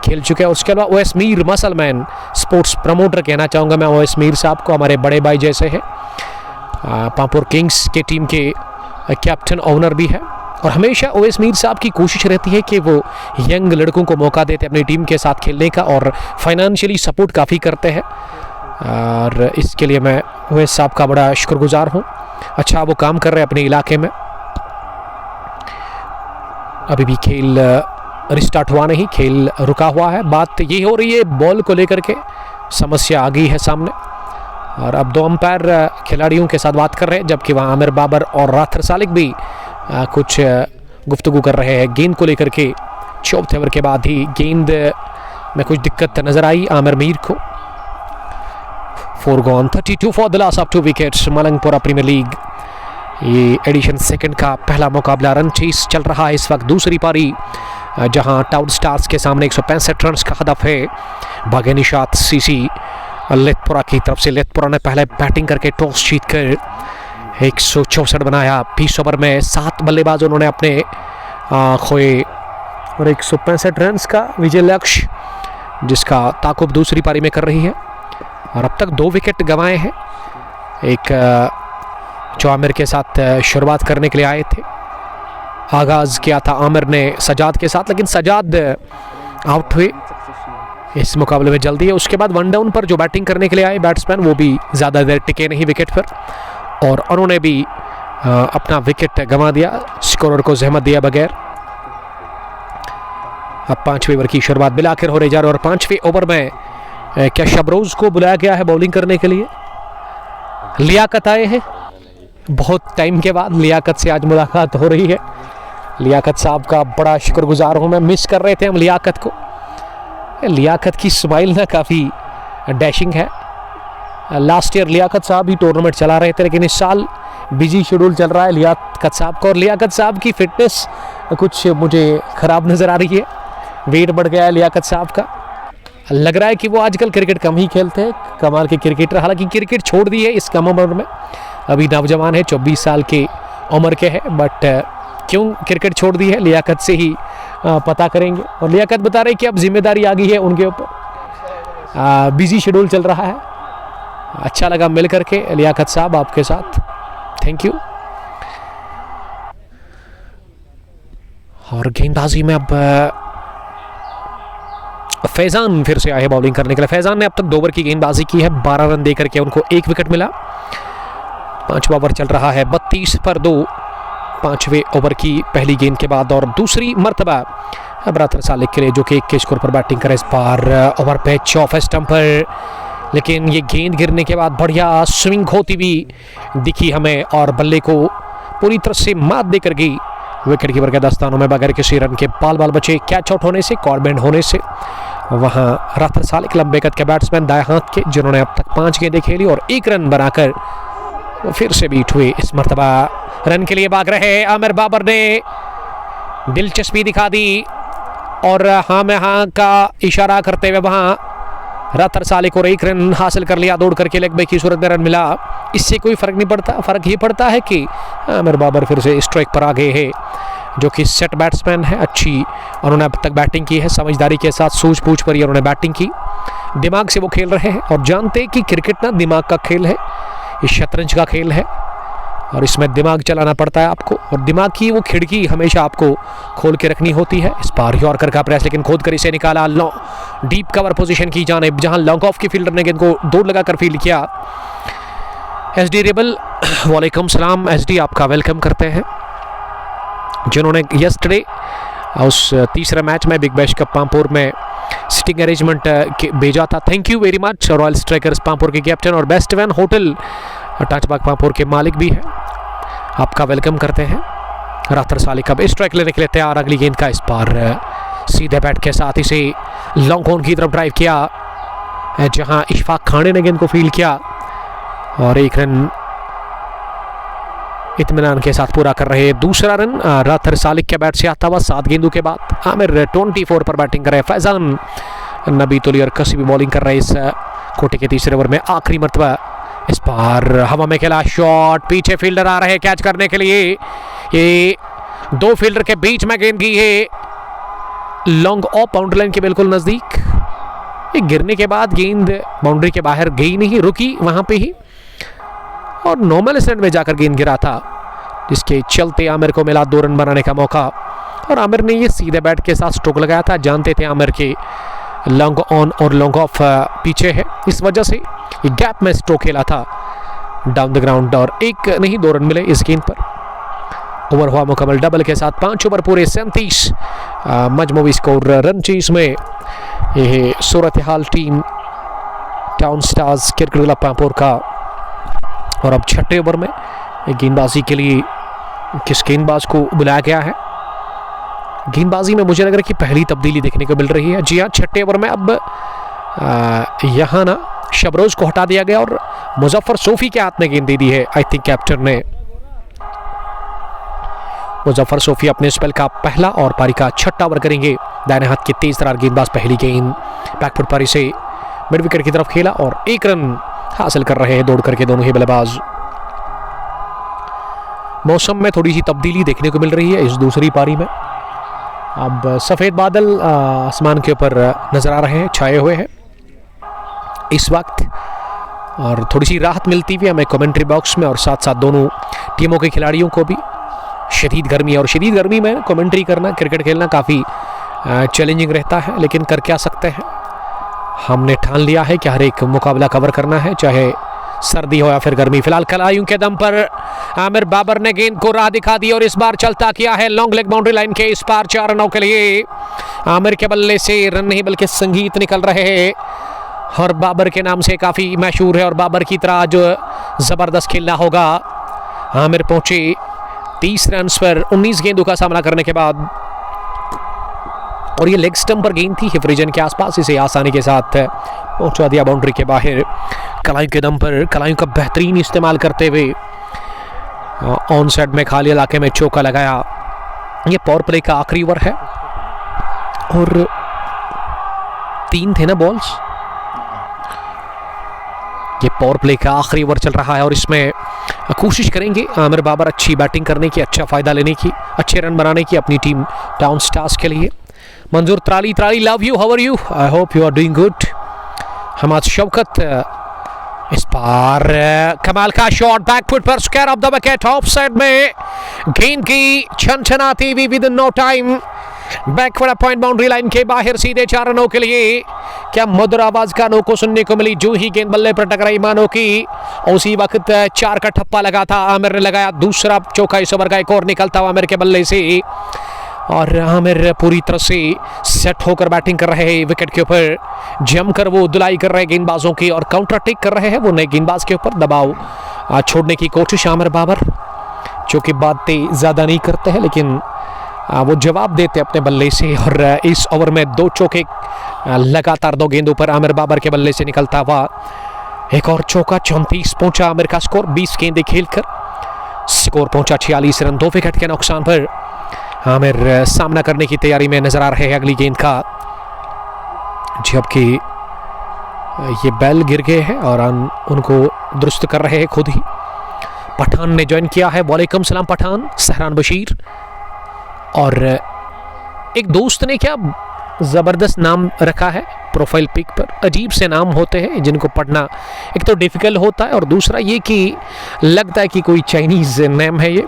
खेल चुके हैं। उसके अलावा OS Mir muscleman sports promoter कहना चाहूँगा मैं ओएस मीर साहब को, हमारे बड़े भाई जैसे हैं। पामपुर किंग्स के टीम के कैप्टन ओनर भी है और हमेशा ओएस मीर साहब की कोशिश रहती है कि वो यंग लड़कों को मौका देते अपनी टीम के साथ खेलने का और फाइनेंशियली सपोर्ट काफ़ी करते हैं और इसके लिए मैं ओएस साहब का बड़ा शुक्रगुजार हूँ। अच्छा वो काम कर रहे हैं अपने इलाके में। अभी भी खेल रिस्टार्ट हुआ नहीं, खेल रुका हुआ है। बात ये हो रही है बॉल को लेकर के, समस्या आ गई है सामने और अब 2 अंपायर खिलाड़ियों के साथ बात कर रहे हैं, जबकि वहाँ आमिर बाबर और राथर सालिक भी कुछ गुफ्तगू कर रहे हैं गेंद को लेकर के। 4 ओवर के बाद ही गेंद में कुछ दिक्कत नजर आई आमिर मीर को। 4 gone, 32 for the loss of 2 wickets. Malangpura premier league ये एडिशन 2 का पहला मुकाबला रन चेस चल रहा है इस वक्त। दूसरी पारी जहां टाउन स्टार्स के सामने 165 रन का हदफ है। भागे निशात सीसी लेथपुरा की तरफ से। लेथपुरा ने पहले बैटिंग करके टॉस जीतकर 164 बनाया। 20 ओवर में 7 बल्लेबाज उन्होंने अपने खोए और 165 रन का विजय लक्ष्य जिसका ताकुब दूसरी पारी में कर रही है और अब तक 2 विकेट गंवाए हैं। एक जो आमिर के साथ शुरुआत करने के लिए आए थे। आगाज़ किया था आमिर ने सजाद के साथ, लेकिन सजाद आउट हुए इस मुकाबले में जल्दी है। उसके बाद वन डाउन पर जो बैटिंग करने के लिए आए बैट्समैन वो भी ज़्यादा देर टिके नहीं विकेट पर, और उन्होंने भी अपना विकेट गंवा दिया, स्कोरर को जहमत दिया बगैर। अब 5वें ओवर की शुरुआत बिलाखिर हो रही जा रही है, और 5वें ओवर में क्या शबरोज को बुलाया गया है बॉलिंग करने के लिए। लियाकत आए हैं, बहुत टाइम के बाद लियाकत से आज मुलाकात हो रही है। लियाकत साहब का बड़ा शुक्रगुजार हूँ मैं, मिस कर रहे थे हम लियाकत को। लियाकत की स्माइल ना काफ़ी डैशिंग है। लास्ट ईयर लियाकत साहब ही टूर्नामेंट चला रहे थे, लेकिन इस साल बिजी शेड्यूल चल रहा है लियाकत साहब का। और लियाकत साहब की फिटनेस कुछ मुझे ख़राब नज़र आ रही है, वेट बढ़ गया है लियाकत साहब का। लग रहा है कि वो आजकल क्रिकेट कम ही खेलते हैं, कमाल के क्रिकेटर। हालांकि क्रिकेट छोड़ दी है इस कम उम्र में, अभी नौजवान है, 24 साल की उम्र के है, बट क्यों क्रिकेट छोड़ दी है लियाकत से ही पता करेंगे। और लियाकत बता रहे कि अब जिम्मेदारी आ गई है उनके ऊपर, बिजी शेड्यूल चल रहा है। अच्छा लगा मिल करके लियाकत साहब आपके साथ, थैंक यू। और गेंदबाजी में अब फैजान फिर से आए हैं बॉलिंग करने के लिए। फैजान ने अब तक 2 ओवर की गेंदबाजी की है, 12 रन देकर के उनको 1 विकेट मिला। 5वां ओवर चल रहा है 32 पर 2, 5वें ओवर की पहली गेंद के बाद, और दूसरी मर्तबा रातर सालिक के लिए जो कि 1 के स्कोर पर बैटिंग करे। इस बार ओवर पिच ऑफ स्टंप पर, लेकिन ये गेंद गिरने के बाद बढ़िया स्विंग होती हुई दिखी हमें, और बल्ले को पूरी तरह से मात देकर गई। विकेट कीपर के दस्तानों में बगैर किसी रन के बाल बचे, कैच आउट होने से, कॉर्बेंड होने से। वहाँ रातर सालिक लंबे कद के बैट्समैन दाएं हाथ के, जिन्होंने अब तक 5 गेंदें खेली और 1 रन बनाकर वो फिर से बीट हुए। इस मर्तबा रन के लिए भाग रहे आमिर बाबर ने दिलचस्पी दिखा दी, और हाँ में हाँ का इशारा करते हुए वहाँ रातर सालिक को 1 रन हासिल कर लिया दौड़ करके। लेग ब्रेक की सूरत में रन मिला, इससे कोई फ़र्क नहीं पड़ता। फ़र्क ये पड़ता है कि आमिर बाबर फिर से स्ट्राइक पर आ गए हैं, जो कि सेट बैट्समैन है, अच्छी उन्होंने अब तक बैटिंग की है, समझदारी के साथ सूझबूझ पर ही उन्होंने बैटिंग की। दिमाग से वो खेल रहे हैं, और जानते हैं कि क्रिकेट ना दिमाग का खेल है, ये शतरंज का खेल है, और इसमें दिमाग चलाना पड़ता है आपको, और दिमाग की वो खिड़की हमेशा आपको खोल के रखनी होती है। इस बार यॉर्कर का प्रयास, लेकिन खोद कर इसे निकाला डीप कवर पोजीशन की जानिब, जहां लॉन्ग ऑफ की फील्डर ने गेंद को दौड़ लगाकर फील्ड किया। एसडी रेबल, वालेकुम सलाम एसडी, आपका वेलकम करते हैं, जिन्होंने यस्टरडे उस तीसरे मैच में बिग बैश कप पामपुर में सिटिंग अरेंजमेंट भेजा था। Thank you very much. Royal strikers Pampore के कैप्टन और बेस्ट वैन होटल टाचबाग पामपुर के मालिक भी हैं, आपका वेलकम करते हैं। रातर सालिक अब स्ट्राइक लेने के लिए तैयार, अगली गेंद का इस बार सीधे बैट के साथ इसे लॉन्ग ऑन की तरफ ड्राइव किया, जहां इशफाक खाने ने गेंद को फील्ड किया, और 1 रन इत्मीनान के साथ पूरा कर रहे। दूसरा रन रातर सालिक के बैट से आता हुआ 7 गेंदों के बाद। आमिर 24 पर बैटिंग कर रहे। फैजान नबी तोली और कसी भी बॉलिंग कर रहे इस कोटे के तीसरे ओवर में। आखिरी मरतबा इस बार हवा में खेला शॉट, पीछे फील्डर आ रहे हैं कैच करने के लिए। ये 2 फील्डर के बीच में गेंद गई है लॉन्ग ऑफ बाउंड्री लाइन के बिल्कुल नजदीक। ये गिरने के बाद गेंद बाउंड्री के बाहर गई नहीं, रुकी वहां पे ही, और नॉर्मल स्टैंड में जाकर गेंद गिरा था, जिसके चलते आमिर को मिला 2 रन बनाने का मौका। और आमिर ने ये सीधे बैट के साथ स्ट्रोक लगाया था, जानते थे आमिर के लॉन्ग ऑन और लॉन्ग ऑफ पीछे है, इस वजह से ये गैप में स्ट्रोक खेला था डाउन द ग्राउंड, और 1 नहीं 2 रन मिले इस गेंद पर। ओवर हुआ मुकम्मल डबल के साथ। 5 ओवर पूरे 37 मजमूई स्कोर रन चेस में। यह सूरत हाल team town stars cricket club Pampore का। और अब 6ठे ओवर में गेंदबाजी के लिए किस गेंदबाज को बुलाया गया है। गेंदबाजी में मुझे लग रहा है कि पहली तब्दीली देखने को मिल रही है। जी हाँ, 6ठे ओवर में अब यहाँ ना शबरोज को हटा दिया गया और मुजफ्फर सोफी के हाथ में गेंद दे दी है। आई थिंक कैप्टन ने। मुजफ्फर सोफी अपने स्पेल का पहला और पारी का 6ठा ओवर करेंगे। दाहिने हाथ के तेज तरार गेंदबाज पहली गेंद बैकफुट पर इसे मिड विकेट की तरफ खेला और 1 रन हासिल कर रहे हैं दौड़ करके दोनों ही बल्लेबाज। मौसम में थोड़ी सी तब्दीली देखने को मिल रही है इस दूसरी पारी में। अब सफ़ेद बादल आसमान के ऊपर नजर आ रहे हैं, छाए हुए हैं इस वक्त, और थोड़ी सी राहत मिलती हुई हमें कमेंट्री बॉक्स में और साथ साथ दोनों टीमों के खिलाड़ियों को भी। शदीद गर्मी, और शदीद गर्मी में कमेंट्री करना, क्रिकेट खेलना काफ़ी चैलेंजिंग रहता है, लेकिन कर क्या सकते हैं। हमने ठान लिया है कि हर एक मुकाबला कवर करना है, चाहे सर्दी हो या फिर गर्मी। फिलहाल कलाइयों के दम पर आमिर बाबर ने गेंद को राह दिखा दी और इस बार चलता किया है लॉन्ग लेग बाउंड्री लाइन के इस पार 4 रनों के लिए। आमिर के बल्ले से रन नहीं बल्कि संगीत निकल रहे हैं और बाबर के नाम से काफ़ी मशहूर है और बाबर की तरह जो ज़बरदस्त खेलना होगा। आमिर पहुंचे 30 रन पर 19 गेंदों का सामना करने के बाद और ये लेग स्टंप पर गेंद थी हिफ रीजन के आसपास, इसे आसानी के साथ पहुंचा दिया बाउंड्री के बाहर। कलाइयों के दम पर कलाइयों का बेहतरीन इस्तेमाल करते हुए ऑन साइड में खाली इलाके में चौका लगाया। ये पावर प्ले का आखिरी ओवर है और 3 थे ना बॉल्स। ये पावर प्ले का आखिरी ओवर चल रहा है और इसमें कोशिश करेंगे आमिर बाबर अच्छी बैटिंग करने की, अच्छा फायदा लेने की, अच्छे रन बनाने की अपनी टीम टाउन स्टार्स के लिए। Manzoor Trali love you, how are you, I hope you are doing good. Hammad Shaukat इस पार कमाल का शॉट बैकफुट पर square off the wicket, off side में गेंद की छनछनाती हुई within no time backward point boundary line के बाहर सीधे 4 रनों के लिए। क्या मधुर आवाज कानों को सुनने को मिली जो ही गेंद बल्ले पर टकराई मानो की उसी वक्त 4 का ठप्पा लगा था। आमिर ने लगाया दूसरा चौका इस ओवर का, एक और निकलता हुआ आमिर के बल्ले से और आमिर पूरी तरह से सेट होकर बैटिंग कर रहे हैं। विकेट के ऊपर जमकर वो धुलाई कर रहे हैं गेंदबाजों की और काउंटर अटैक कर रहे हैं वो नए गेंदबाज के ऊपर। दबाव छोड़ने की कोशिश आमिर बाबर, जो कि बातें ज़्यादा नहीं करते हैं लेकिन वो जवाब देते अपने बल्ले से। और इस ओवर में 2 चौके लगातार 2 गेंदों पर आमिर बाबर के बल्ले से निकलता हुआ एक और चौका। 34 पहुंचा आमिर का स्कोर, 20 गेंदें खेलकर स्कोर पहुंचा 46 रन। 2 विकेट के नुकसान पर आमिर सामना करने की तैयारी में नजर आ रहे हैं अगली गेंद का, जबकि ये बैल गिर गए हैं और उनको दुरुस्त कर रहे हैं खुद ही। पठान ने ज्वाइन किया है, वालेकुम सलाम पठान, सहरान बशीर। और एक दोस्त ने क्या ज़बरदस्त नाम रखा है प्रोफाइल पिक पर, अजीब से नाम होते हैं जिनको पढ़ना एक तो डिफ़िकल्ट होता है और दूसरा ये कि लगता है कि कोई चाइनीज़ नेम है ये।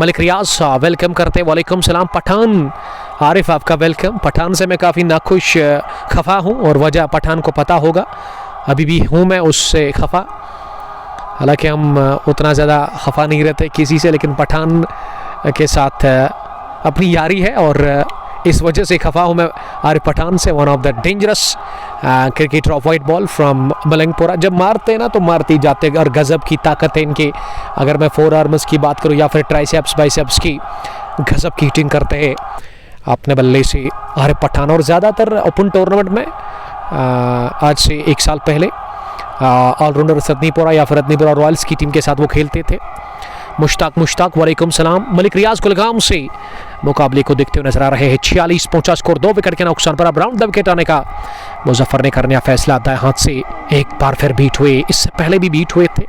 मलिक रियाज वेलकम करते हैं, वालेकुम सलाम पठान। आरिफ आपका वेलकम। पठान से मैं काफ़ी नाखुश खफा हूँ और वजह पठान को पता होगा, अभी भी हूँ मैं उससे खफा। हालांकि हम उतना ज़्यादा खफा नहीं रहते किसी से, लेकिन पठान के साथ अपनी यारी है और इस वजह से खफा हूँ मैं आरिफ पठान से। One of the dangerous cricketer of white ball from Malangpura. जब मारते हैं ना तो मारते ही जाते और गज़ब की ताकत है इनके। अगर मैं 4 आर्म्स की बात करूँ या फिर ट्राइसेप्स बाइसेप्स की, गज़ब की हिटिंग करते हैं अपने बल्ले से आरिफ पठान। और ज़्यादातर ओपन टूर्नामेंट में आज से 1 साल पहले ऑलराउंडर रत्नीपुरा या फिर रत्नीपुरा रॉयल्स की टीम के साथ वो खेलते थे। मुश्ताक वालेकुम सलाम। मलिक रियाज कुलगाम से मुकाबले को देखते हुए नजर आ रहे हैं। 46 पहुंचा स्कोर, 2 विकेट के नुकसान पर। अब राउंड द विकेट आने का मुजफ्फर ने करने का फैसला, दाएं हाथ से एक बार फिर बीट हुए, इससे पहले भी बीट हुए थे।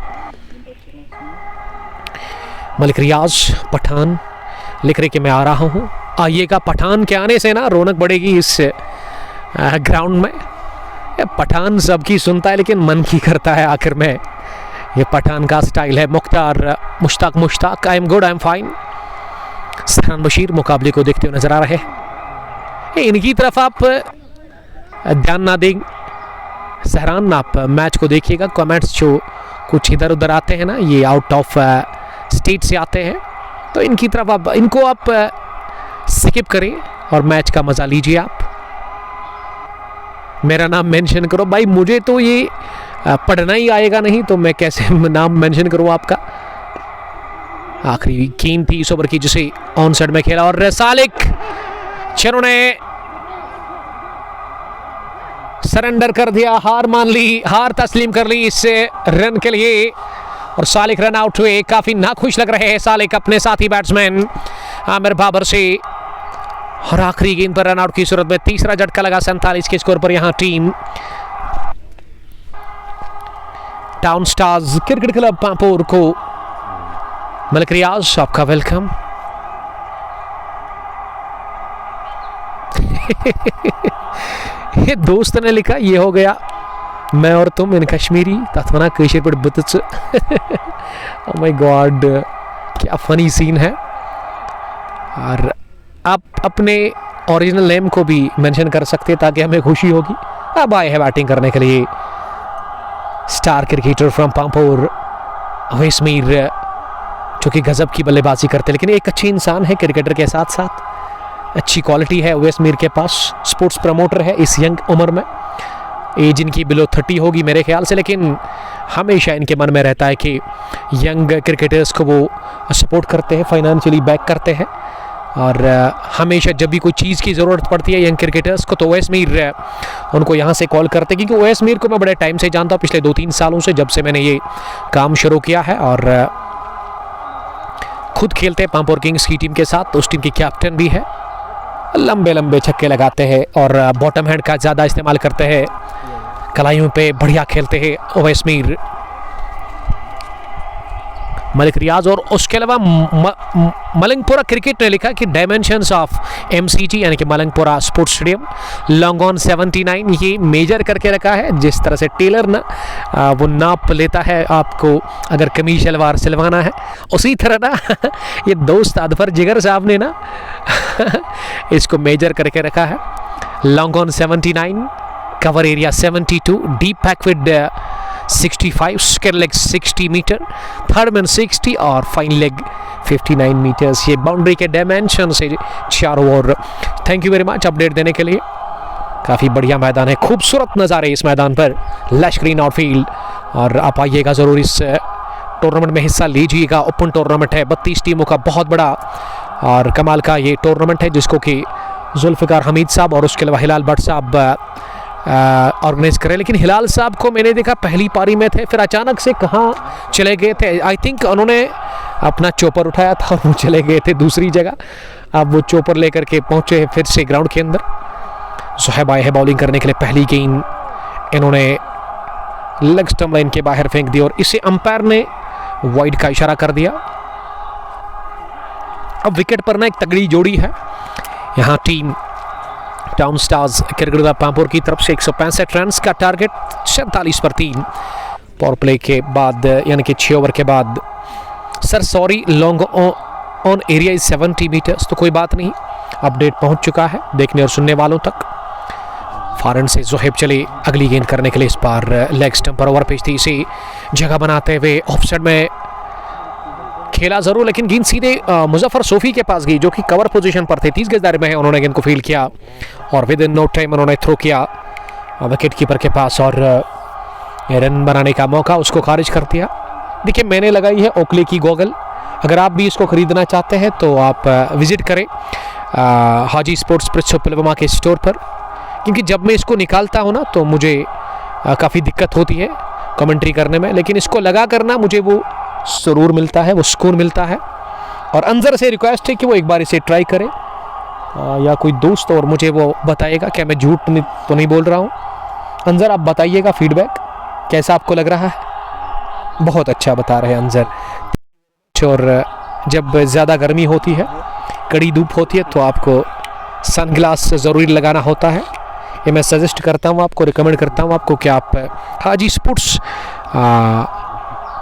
मलिक रियाज पठान लिख रहे कि मैं आ रहा हूँ, आइएगा। पठान के आने से ना रौनक बढ़ेगी इस ग्राउंड में। पठान सबकी सुनता है लेकिन मन की करता है आखिर में, ये पठान का स्टाइल है। Mukhtar Mushtaq I am good, I am fine. Sahran Bashir मुकाबले को देखते हुए नजर आ रहे हैं। इनकी तरफ आप ध्यान ना दें सहरान, आप मैच को देखिएगा। कमेंट्स जो कुछ इधर उधर आते हैं ना, ये आउट ऑफ स्टेट से आते हैं, तो इनकी तरफ आप इनको आप स्किप करें और मैच का मजा लीजिए। आप मेरा नाम मेंशन करो भाई, मुझे तो ये पढ़ना ही आएगा नहीं तो मैं कैसे नाम मेंशन करूं आपका। आखिरी गेंद थी इस ओवर की जिसे ऑन साइड में खेला और सालिक चेरों ने सरेंडर कर दिया, हार मान ली, हार तस्लीम कर ली इस रन के लिए और सालिक रन आउट हुए। काफी नाखुश लग रहे हैं सालिक अपने साथी बैट्समैन आमिर बाबर से और आखिरी गेंद पर रन आउट की सूरत में तीसरा झटका लगा 47 के स्कोर पर। यहां team town stars cricket club Pampore को मलिक रियाज आपका वेलकम। ये दोस्त ने लिखा ये हो गया मैं और तुम इन कश्मीरी तथ वना कशीर पे बुत ओह माय गॉड, क्या फनी सीन है। और आप अपने ओरिजिनल नेम को भी मेंशन कर सकते ताकि हमें खुशी होगी। अब आए हैं बैटिंग करने के लिए star cricketer from Pampore Awais Mir, जो कि गजब की बल्लेबाजी करते, लेकिन एक अच्छे इंसान है क्रिकेटर के साथ साथ, अच्छी क्वालिटी है अवैस मीर के पास। स्पोर्ट्स प्रमोटर है इस यंग उम्र में, एज इनकी बिलो 30 होगी मेरे ख्याल से, लेकिन हमेशा इनके मन में रहता है कि यंग क्रिकेटर्स को वो सपोर्ट करते हैं, फाइनेंशियली बैक करते हैं। और हमेशा जब भी कोई चीज़ की ज़रूरत पड़ती है यंग क्रिकेटर्स को तो अवैस मीर उनको यहाँ से कॉल करते हैं, क्योंकि अवैस मीर को मैं बड़े टाइम से जानता हूँ, पिछले 2-3 सालों से, जब से मैंने ये काम शुरू किया है। और खुद खेलते हैं पांपोर किंग्स की टीम के साथ, उस टीम की कैप्टन भी है। लंबे लंबे छक्के लगाते हैं और बॉटम हैंड का ज़्यादा इस्तेमाल करते हैं, कलाइयों पे बढ़िया खेलते हैं अवैस मीर। मलिक रियाज और उसके अलावा मलंगपुरा क्रिकेट ने लिखा कि डायमेंशंस ऑफ एमसीजी यानी कि मलंगपुरा स्पोर्ट्स स्टेडियम लॉन्ग ऑन 79, ये मेजर करके रखा है। जिस तरह से टेलर ना वो नाप लेता है आपको अगर कमीज शलवार सिलवाना है, उसी तरह ना ये दोस्त अदफर जिगर साहब ने ना इसको मेजर करके रखा है। Long on 79, cover area 72, deep पैकविड 65, square leg 60 metre, third man 60 और फाइन लेग 59 मीटर्स। ये बाउंड्री के डायमेंशन से चारों ओर। Thank you very much update देने के लिए। काफ़ी बढ़िया मैदान है, खूबसूरत नज़ारे इस मैदान पर, लश ग्रीन आउटफील्ड। और आप आइएगा ज़रूर, इस टूर्नामेंट में हिस्सा लीजिएगा। ओपन टूर्नामेंट है, 32 टीमों का बहुत बड़ा और कमाल का ये टूर्नामेंट है, जिसको कि जुल्फ़िकार हमीद साहब और उसके अलावा हिलाल भट्ट साहब ऑर्गेनाइज करें। लेकिन हिलाल साहब को मैंने देखा पहली पारी में थे, फिर अचानक से कहाँ चले गए थे। आई थिंक उन्होंने अपना चोपर उठाया था और वो चले गए थे दूसरी जगह। अब वो चोपर लेकर के पहुँचे फिर से ग्राउंड के अंदर। सुहैब आए हैं बॉलिंग करने के लिए। पहली गेंद इन्होंने लेग स्टंप लाइन के बाहर फेंक दी और इसे अंपायर ने वाइड का इशारा कर दिया। अब विकेट पर ना एक तगड़ी जोड़ी है यहाँ team town stars cricket club Pampore की तरफ से। 165 रन का टारगेट, 47 पर 3 पावर प्ले के बाद, यानी कि 6 ओवर के बाद। Sir sorry, long on area is 70 metres, तो कोई बात नहीं, अपडेट पहुंच चुका है देखने और सुनने वालों तक। फॉरन से जोहेब चले अगली गेंद करने के लिए। इस बार लेग स्टंप पर ओवर पेश थी, इसे जगह बनाते हुए ऑफ साइड में खेला जरूर, लेकिन गेंद सीधे मुजफ्फर सोफी के पास गई, जो कि कवर पोजीशन पर थे। 30 गज दायरे में है, उन्होंने गेंद को फील्ड किया और विद इन नो टाइम उन्होंने थ्रो किया विकेट कीपर के पास और रन बनाने का मौका उसको खारिज कर दिया। देखिए, मैंने लगाई है ओकले की गॉगल, अगर आप भी इसको खरीदना चाहते हैं तो आप विजिट करें हाजी स्पोर्ट्स प्रिंसिपल पुलवामा के स्टोर पर, क्योंकि जब मैं इसको निकालता हूँ ना तो मुझे काफ़ी दिक्कत होती है कमेंट्री करने में, लेकिन इसको लगा करना मुझे वो सुरूर मिलता है, वो सुकून मिलता है। और अंजर से रिक्वेस्ट है कि वो एक बार इसे ट्राई करे या कोई दोस्त, और मुझे वो बताइएगा, क्या मैं झूठ तो नहीं बोल रहा हूँ। अंजर, आप बताइएगा फीडबैक कैसा आपको लग रहा है। बहुत अच्छा बता रहे हैं अंजर। और जब ज़्यादा गर्मी होती है, कड़ी धूप होती है, तो आपको सनग्लास ज़रूरी लगाना होता है। ये मैं सजेस्ट करता हूँ आपको, रिकमेंड करता हूँ आपको कि आप हाजी स्पोर्ट्स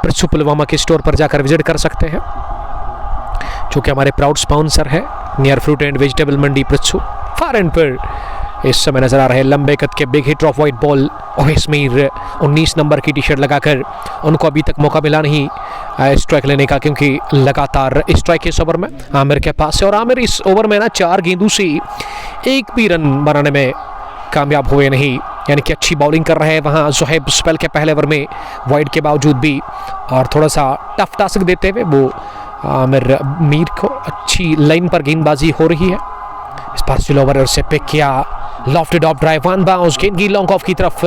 प्रिंसिपल पुलवामा के स्टोर पर जाकर विजिट कर सकते हैं, जो कि हमारे प्राउड स्पॉन्सर है near fruit and vegetable mandi principal. Far end पर इस समय नजर आ रहे हैं लंबे कद के big hit of white ball. Awais Mir 19 number की टी शर्ट लगाकर, उनको अभी तक मौका मिला नहीं स्ट्राइक लेने का, क्योंकि लगातार स्ट्राइक इस ओवर में आमिर के पास है। और आमिर इस ओवर में ना 4 गेंदों से एक भी रन बनाने में कामयाब हुए नहीं, यानी कि अच्छी बॉलिंग कर रहे हैं वहाँ जोहेब स्पेल के पहले ओवर में वाइड के बावजूद भी, और थोड़ा सा टफ टास्क देते हुए वो आमिर मीर को अच्छी लाइन पर गेंदबाजी हो रही है। इस बार स्लो ओवर से पिक किया, lofted of drive, one bounce, गेंद की लॉन्ग ऑफ की तरफ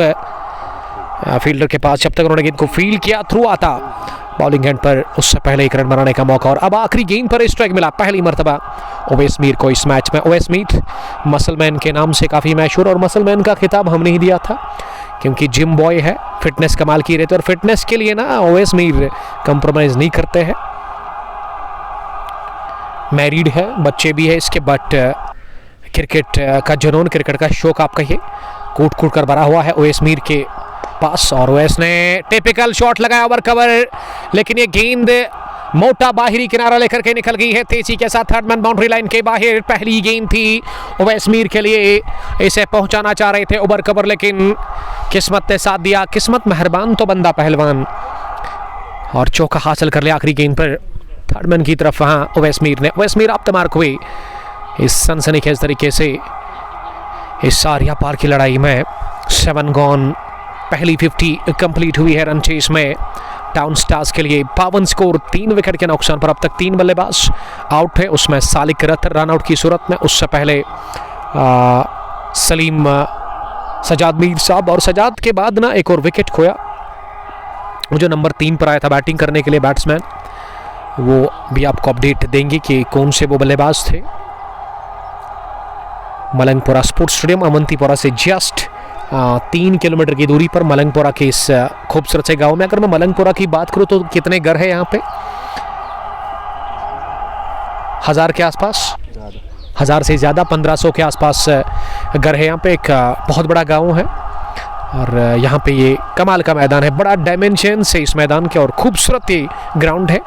फील्डर के पास। जब तक उन्होंने गेंद को फील्ड किया, थ्रू आता बॉलिंग हैंड पर, उससे पहले एक रन बनाने का मौका। और अब आखिरी गेंद पर स्ट्राइक मिला पहली मरतबा अवैस मीर को इस मैच में। अवैस मीर मसलमैन के नाम से काफ़ी मशहूर, और मसलमैन का खिताब हमने ही दिया था क्योंकि जिम बॉय है, फिटनेस कमाल की रहती है, और फिटनेस के लिए ना अवैस मीर कंप्रोमाइज़ नहीं करते हैं। मैरिड है, बच्चे भी है इसके, बट क्रिकेट का जुनून, क्रिकेट का शौक आप कहिए, कूट कूट कर भरा हुआ है अवैस मीर के पास और ओवैस ने टिपिकल शॉट लगाया ओवर कवर, लेकिन ये गेंद मोटा बाहरी किनारा लेकर के निकल गई है तेजी के साथ थर्ड मैन बाउंड्री लाइन के बाहर। पहली गेंद थी ओवैस मीर के लिए, इसे पहुंचाना चाह रहे थे ओवर कवर, लेकिन किस्मत ने साथ दिया। किस्मत मेहरबान तो बंदा पहलवान, और चौका हासिल कर लिया आखिरी गेंद पर थर्ड मैन की तरफ। वहां ओवैस मीर ने, ओवैस मीर आप तमार्क हुए इस सनसनीखेज तरीके से इस सारिया पार की लड़ाई में। 7 गॉन, पहली 50 कंप्लीट हुई है रन चेस में टाउन स्टार्स के लिए। 52 स्कोर, 3 विकेट के नुकसान पर अब तक 3 बल्लेबाज आउट है, उसमें सालिक रथ रन आउट की सूरत में, उससे पहले सलीम सजाद मीर साहब, और सजाद के बाद ना एक और विकेट खोया जो नंबर 3 पर आया था बैटिंग करने के लिए बैट्समैन, वो भी आपको अपडेट देंगे कि कौन से वो बल्लेबाज थे। मलंगपुरा स्पोर्ट्स स्टेडियम अवंतीपुरा से जस्ट 3 किलोमीटर की दूरी पर मलंगपुरा के इस खूबसूरत से गांव में। अगर मैं मलंगपुरा की बात करूं तो कितने घर है यहाँ पे? 1000 के आसपास, 1000 से ज़्यादा, 1500 के आसपास घर है यहाँ पे। एक बहुत बड़ा गांव है और यहाँ पे ये कमाल का मैदान है, बड़ा डायमेंशन से इस मैदान के, और खूबसूरत ये ग्राउंड है।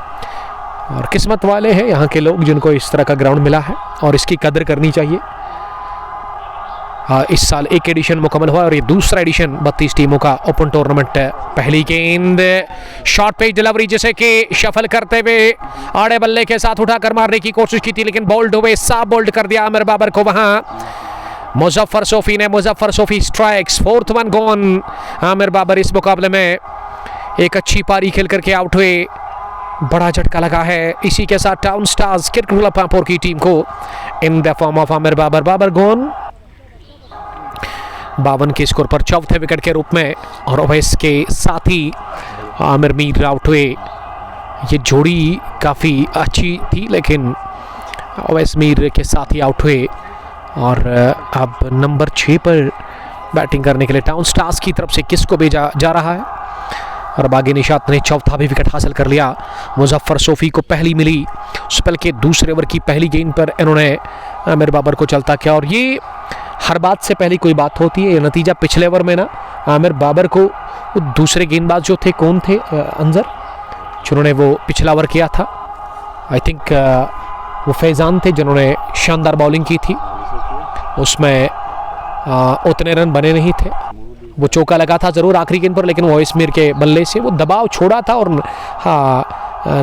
और किस्मत वाले हैं यहाँ के लोग जिनको इस तरह का ग्राउंड मिला है, और इसकी कदर करनी चाहिए। इस साल एक एडिशन मुकम्मल हुआ और ये दूसरा एडिशन 32 टीमों का ओपन टूर्नामेंट। पहली गेंद शॉर्ट पेज डिलीवरी जिसे कि शफल करते हुए आड़े बल्ले के साथ उठाकर मारने की कोशिश की थी, लेकिन बोल्ड हुए, साफ बोल्ड कर दिया आमिर बाबर को। वहां मुजफ्फर सोफी ने, Muzaffar Sofi strikes, 4th 1 gone. Aamir Babar इस मुकाबले में एक अच्छी पारी खेल करके आउट हुए, बड़ा झटका लगा है। इसी के साथ town stars cricket club Pampore की टीम को in the form of Aamir Babar, Babar gone 52 के स्कोर पर 4थे विकेट के रूप में, और ओवैस के साथ ही आमिर मीर आउट हुए। ये जोड़ी काफ़ी अच्छी थी, लेकिन ओवैस मीर के साथ ही आउट हुए। और अब नंबर 6 पर बैटिंग करने के लिए टाउन स्टार्स की तरफ से किसको भेजा जा रहा है, और बागी निशात ने 4था भी विकेट हासिल कर लिया। मुजफ्फर सोफी को पहली मिली स्पेल के दूसरे ओवर की पहली गेंद पर, इन्होंने आमिर बाबर को चलता किया। और ये हर बात से पहले कोई बात होती है, ये नतीजा पिछले ओवर में ना आमिर बाबर को दूसरे गेंदबाज जो थे, कौन थे, अंजर, जिन्होंने वो पिछला ओवर किया था, आई थिंक वो फैजान थे जिन्होंने शानदार बॉलिंग की थी, उसमें उतने रन बने नहीं थे। वो चौका लगा था ज़रूर आखिरी गेंद पर, लेकिन ओवैस मीर के बल्ले से वो दबाव छोड़ा था, और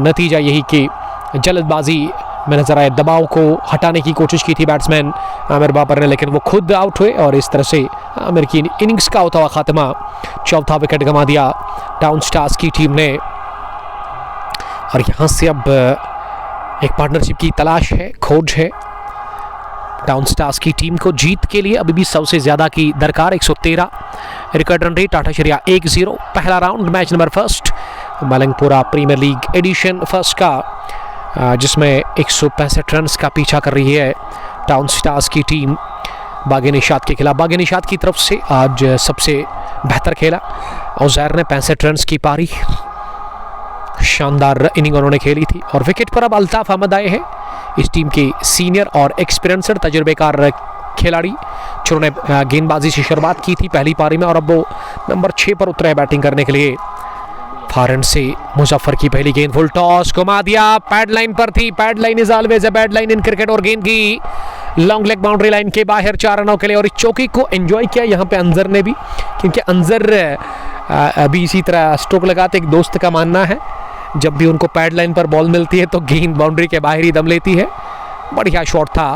नतीजा यही कि जल्दबाजी में नजर आए, दबाव को हटाने की कोशिश की थी बैट्समैन आमिर बाबर ने, लेकिन वो खुद आउट हुए, और इस तरह से आमिर की इनिंग्स का होता हुआ खात्मा। 4था विकेट गंवा दिया टाउन स्टार्स की टीम ने, और यहाँ से अब एक पार्टनरशिप की तलाश है, खोज है टाउन स्टार्स की टीम को। जीत के लिए अभी भी सबसे ज़्यादा की दरकार, 113 रिकॉर्ड रन रेट, 8.10। पहला round match number 1 Malangpura premier league edition 1 का, जिसमें 165 रन का पीछा कर रही है टाउन स्टार्स की टीम बागी निशात के खिलाफ। बागी निशात की तरफ से आज सबसे बेहतर खेला औज़ैर ने, 65 रन की पारी, शानदार इनिंग उन्होंने खेली थी। और विकेट पर अब अल्ताफ अहमद आए हैं, इस टीम के सीनियर और एक्सपीरियंसड तजुर्बेकार खिलाड़ी, जिन्होंने गेंदबाजी से शुरुआत की थी पहली पारी में, और अब वो नंबर 6 पर उतरे बैटिंग करने के लिए। फारन से मुजफ्फर की पहली गेंद, फुल टॉस, घुमा दिया, पैड लाइन पर थी, pad line is always a bad line in cricket, और गेंद की लॉन्ग लेग बाउंड्री लाइन के बाहर 4 रनों के लिए। और इस चौकी को एंजॉय किया यहाँ पे अंजर ने भी, क्योंकि अंजर अभी इसी तरह स्ट्रोक लगाते, एक दोस्त का मानना है जब भी उनको पैड लाइन पर बॉल मिलती है तो गेंद बाउंड्री के बाहर ही दम लेती है। बढ़िया शॉट था,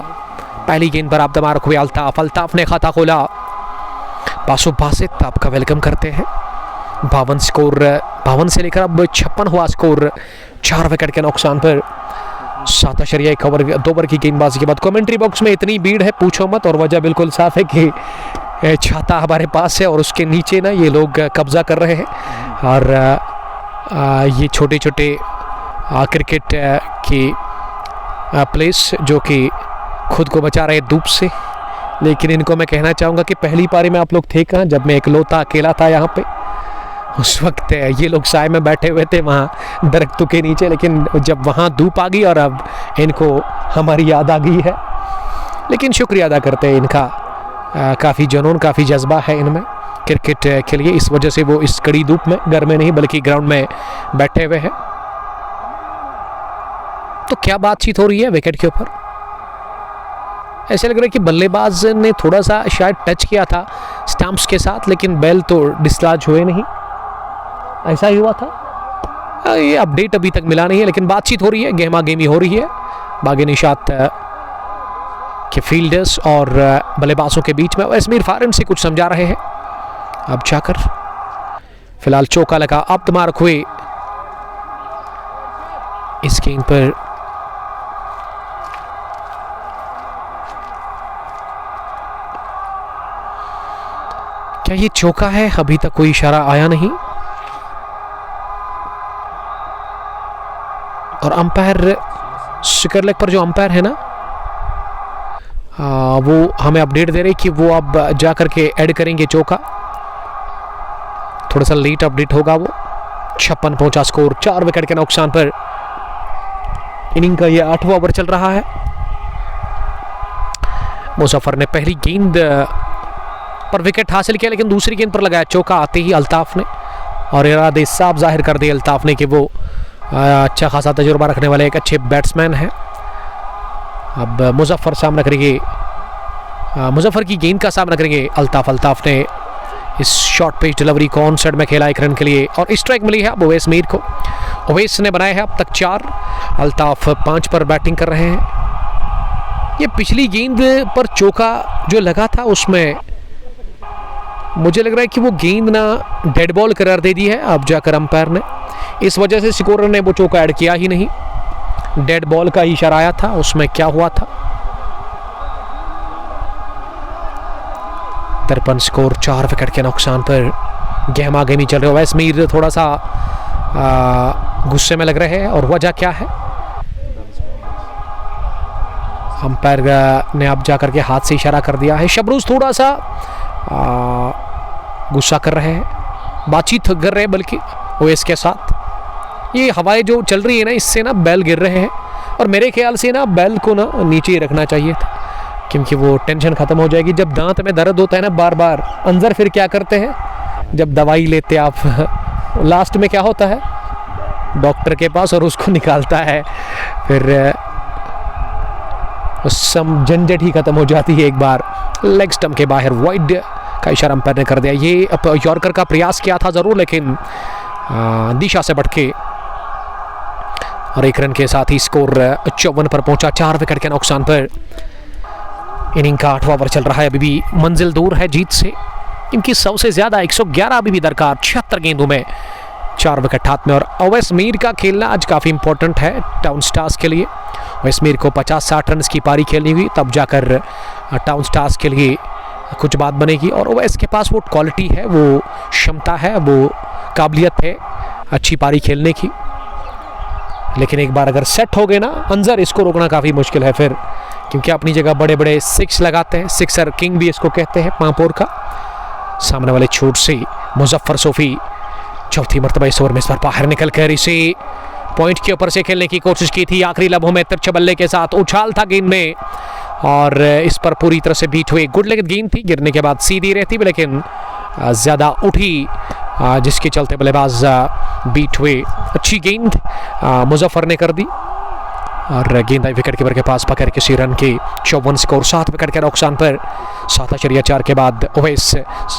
पहली गेंद पर आप दमारक हुए अल्ताफ, अल्ताफ ने खाता खोला। बासु बासित आपका वेलकम करते हैं। 52 स्कोर, 52 से लेकर अब 56 हुआ स्कोर, 4 विकेट के नुकसान पर। 7.1 ओवर, 2 ओवर की गेंदबाजी के बाद कमेंट्री बॉक्स में इतनी भीड़ है पूछो मत, और वजह बिल्कुल साफ है कि छाता हमारे पास है और उसके नीचे ना ये लोग कब्जा कर रहे हैं, और ये छोटे छोटे क्रिकेट की प्लेस जो कि खुद को बचा रहे धूप से। लेकिन इनको मैं कहना चाहूँगा कि पहली पारी में आप लोग थे कहाँ, जब मैं इकलौता अकेला था यहाँ पे, उस वक्त ये लोग साए में बैठे हुए थे वहाँ दरख्तों के नीचे, लेकिन जब वहाँ धूप आ गई और अब इनको हमारी याद आ गई है। लेकिन शुक्रिया अदा करते हैं इनका, काफ़ी जुनून, काफ़ी जज्बा है इनमें, क्रिकेट के लिए, इस वजह से वो इस कड़ी धूप में, घर में नहीं बल्कि ग्राउंड में बैठे हुए हैं। तो क्या बातचीत हो रही है विकेट के ऊपर? ऐसे लग रहा है कि बल्लेबाज ने थोड़ा सा शायद टच किया था स्टंप्स के साथ, लेकिन बैल तो डिस्चार्ज हुए नहीं, ऐसा ही हुआ था। ये अपडेट अभी तक मिला नहीं है, लेकिन बातचीत हो रही है, गहमा गहमी हो रही है बागे निशात के फील्डर्स और बल्लेबाजों के बीच में। एसमीर फारन से कुछ समझा रहे हैं। अब जाकर फिलहाल चौका लगा, अब मार्क हुए इस गेंद पर। क्या ये चौका है? अभी तक कोई इशारा आया नहीं और अंपायर शिखर लेग पर जो अंपायर है ना, वो हमें अपडेट दे रहे कि वो अब जा करके ऐड करेंगे चौका। थोड़ा सा लेट अपडेट होगा वो। 56 पहुंचा स्कोर, 4 विकेट के नुकसान पर। इनिंग का ये 8वां ओवर चल रहा है। मुजफ्फर ने पहली गेंद पर विकेट हासिल किया, लेकिन दूसरी गेंद पर लगाया चौका आते ही अल्ताफ ने, और इरादे साफ जाहिर कर दिए अल्ताफ ने कि वो अच्छा खासा तजुर्बा रखने वाले एक अच्छे बैट्समैन हैं। अब मुजफ्फर सामना करेंगे, मुजफ्फर की गेंद का सामना करेंगे अल्ताफ। अल्ताफ ने इस शॉर्ट पिच डिलीवरी को ऑन साइड में खेला 1 रन के लिए, और स्ट्राइक मिली है अब ओवैस मीर को। ओवैस ने बनाए हैं अब तक 4, अल्ताफ 5 पर बैटिंग कर रहे हैं। ये पिछली गेंद पर चौका जो लगा था उसमें मुझे लग रहा है कि वो गेंद ना डेड बॉल करार दे दी है अब जाकर अंपायर ने, इस वजह से स्कोरर ने वो चौका ऐड किया ही नहीं। डेड बॉल का ही इशारा आया था, उसमें क्या हुआ था। 53 स्कोर, 4 विकेट के नुकसान पर गहमा गहमी चल रहे हो। ओवैस मीर थोड़ा सा गुस्से में लग रहे हैं, और वजह क्या है? अंपायर ने अब जाकर के हाथ से इशारा कर दिया है। शबरूज थोड़ा सा गुस्सा कर रहे हैं, बातचीत कर रहे हैं बल्कि ओवैस के साथ। ये हवाएं जो चल रही है ना, इससे ना बैल गिर रहे हैं, और मेरे ख्याल से ना बैल को ना नीचे ही रखना चाहिए था, क्योंकि वो टेंशन खत्म हो जाएगी। जब दांत में दर्द होता है ना बार बार, अंदर फिर क्या करते हैं, जब दवाई लेते आप लास्ट में क्या होता है, डॉक्टर के पास, और उसको निकालता है, फिर सब झंझट ही खत्म हो जाती है एक बार। लेग स्टंप के बाहर वाइड का इशारा अंपायर ने कर दिया। ये अब यॉर्कर का प्रयास किया था जरूर, लेकिन दिशा से भटके, और 1 रन के साथ ही स्कोर 54 पर पहुंचा, 4 विकेट के नुकसान पर। इनिंग का 8वां ओवर चल रहा है, अभी भी मंजिल दूर है जीत से। इनकी सबसे ज्यादा 111 अभी भी दरकार, 76 गेंदों में 4 विकेट हाथ में। और ओवैस मीर का खेलना आज काफ़ी इंपॉर्टेंट है टाउन स्टार्स के लिए। ओवैस मीर को 50-60 रन की पारी खेलनी हुई, तब जाकर टाउन स्टार्स के लिए कुछ बात बनेगी। और ओवैस के पास वो क्वालिटी है, वो क्षमता है, वो काबिलियत है अच्छी पारी खेलने की, लेकिन एक बार अगर सेट हो गए ना अंजर, इसको रोकना काफ़ी मुश्किल है फिर, क्योंकि अपनी जगह बड़े बड़े 6 लगाते हैं, सिक्सर किंग भी इसको कहते हैं पांपोर का। सामने वाले छूट से मुजफ्फर सोफी चौथी मरतबा इस ओवर में इस बार बाहर निकल कर इसे पॉइंट के ऊपर से खेलने की कोशिश की थी। आखिरी लम्हों में तिरछे बल्ले के साथ उछाल था गेंद में, और इस पर पूरी तरह से बीट हुई। गुड लेग गेंद थी, गिरने के बाद सीधी रहती, लेकिन ज़्यादा उठी, जिसके चलते बल्लेबाज बीट हुए। अच्छी गेंद मुजफ्फर ने कर दी, और गेंद आई विकेट कीपर के पास पकड़ किसी रन के 54 स्कोर, 7 विकेट के नुकसान पर। 7.4 के बाद ओवैस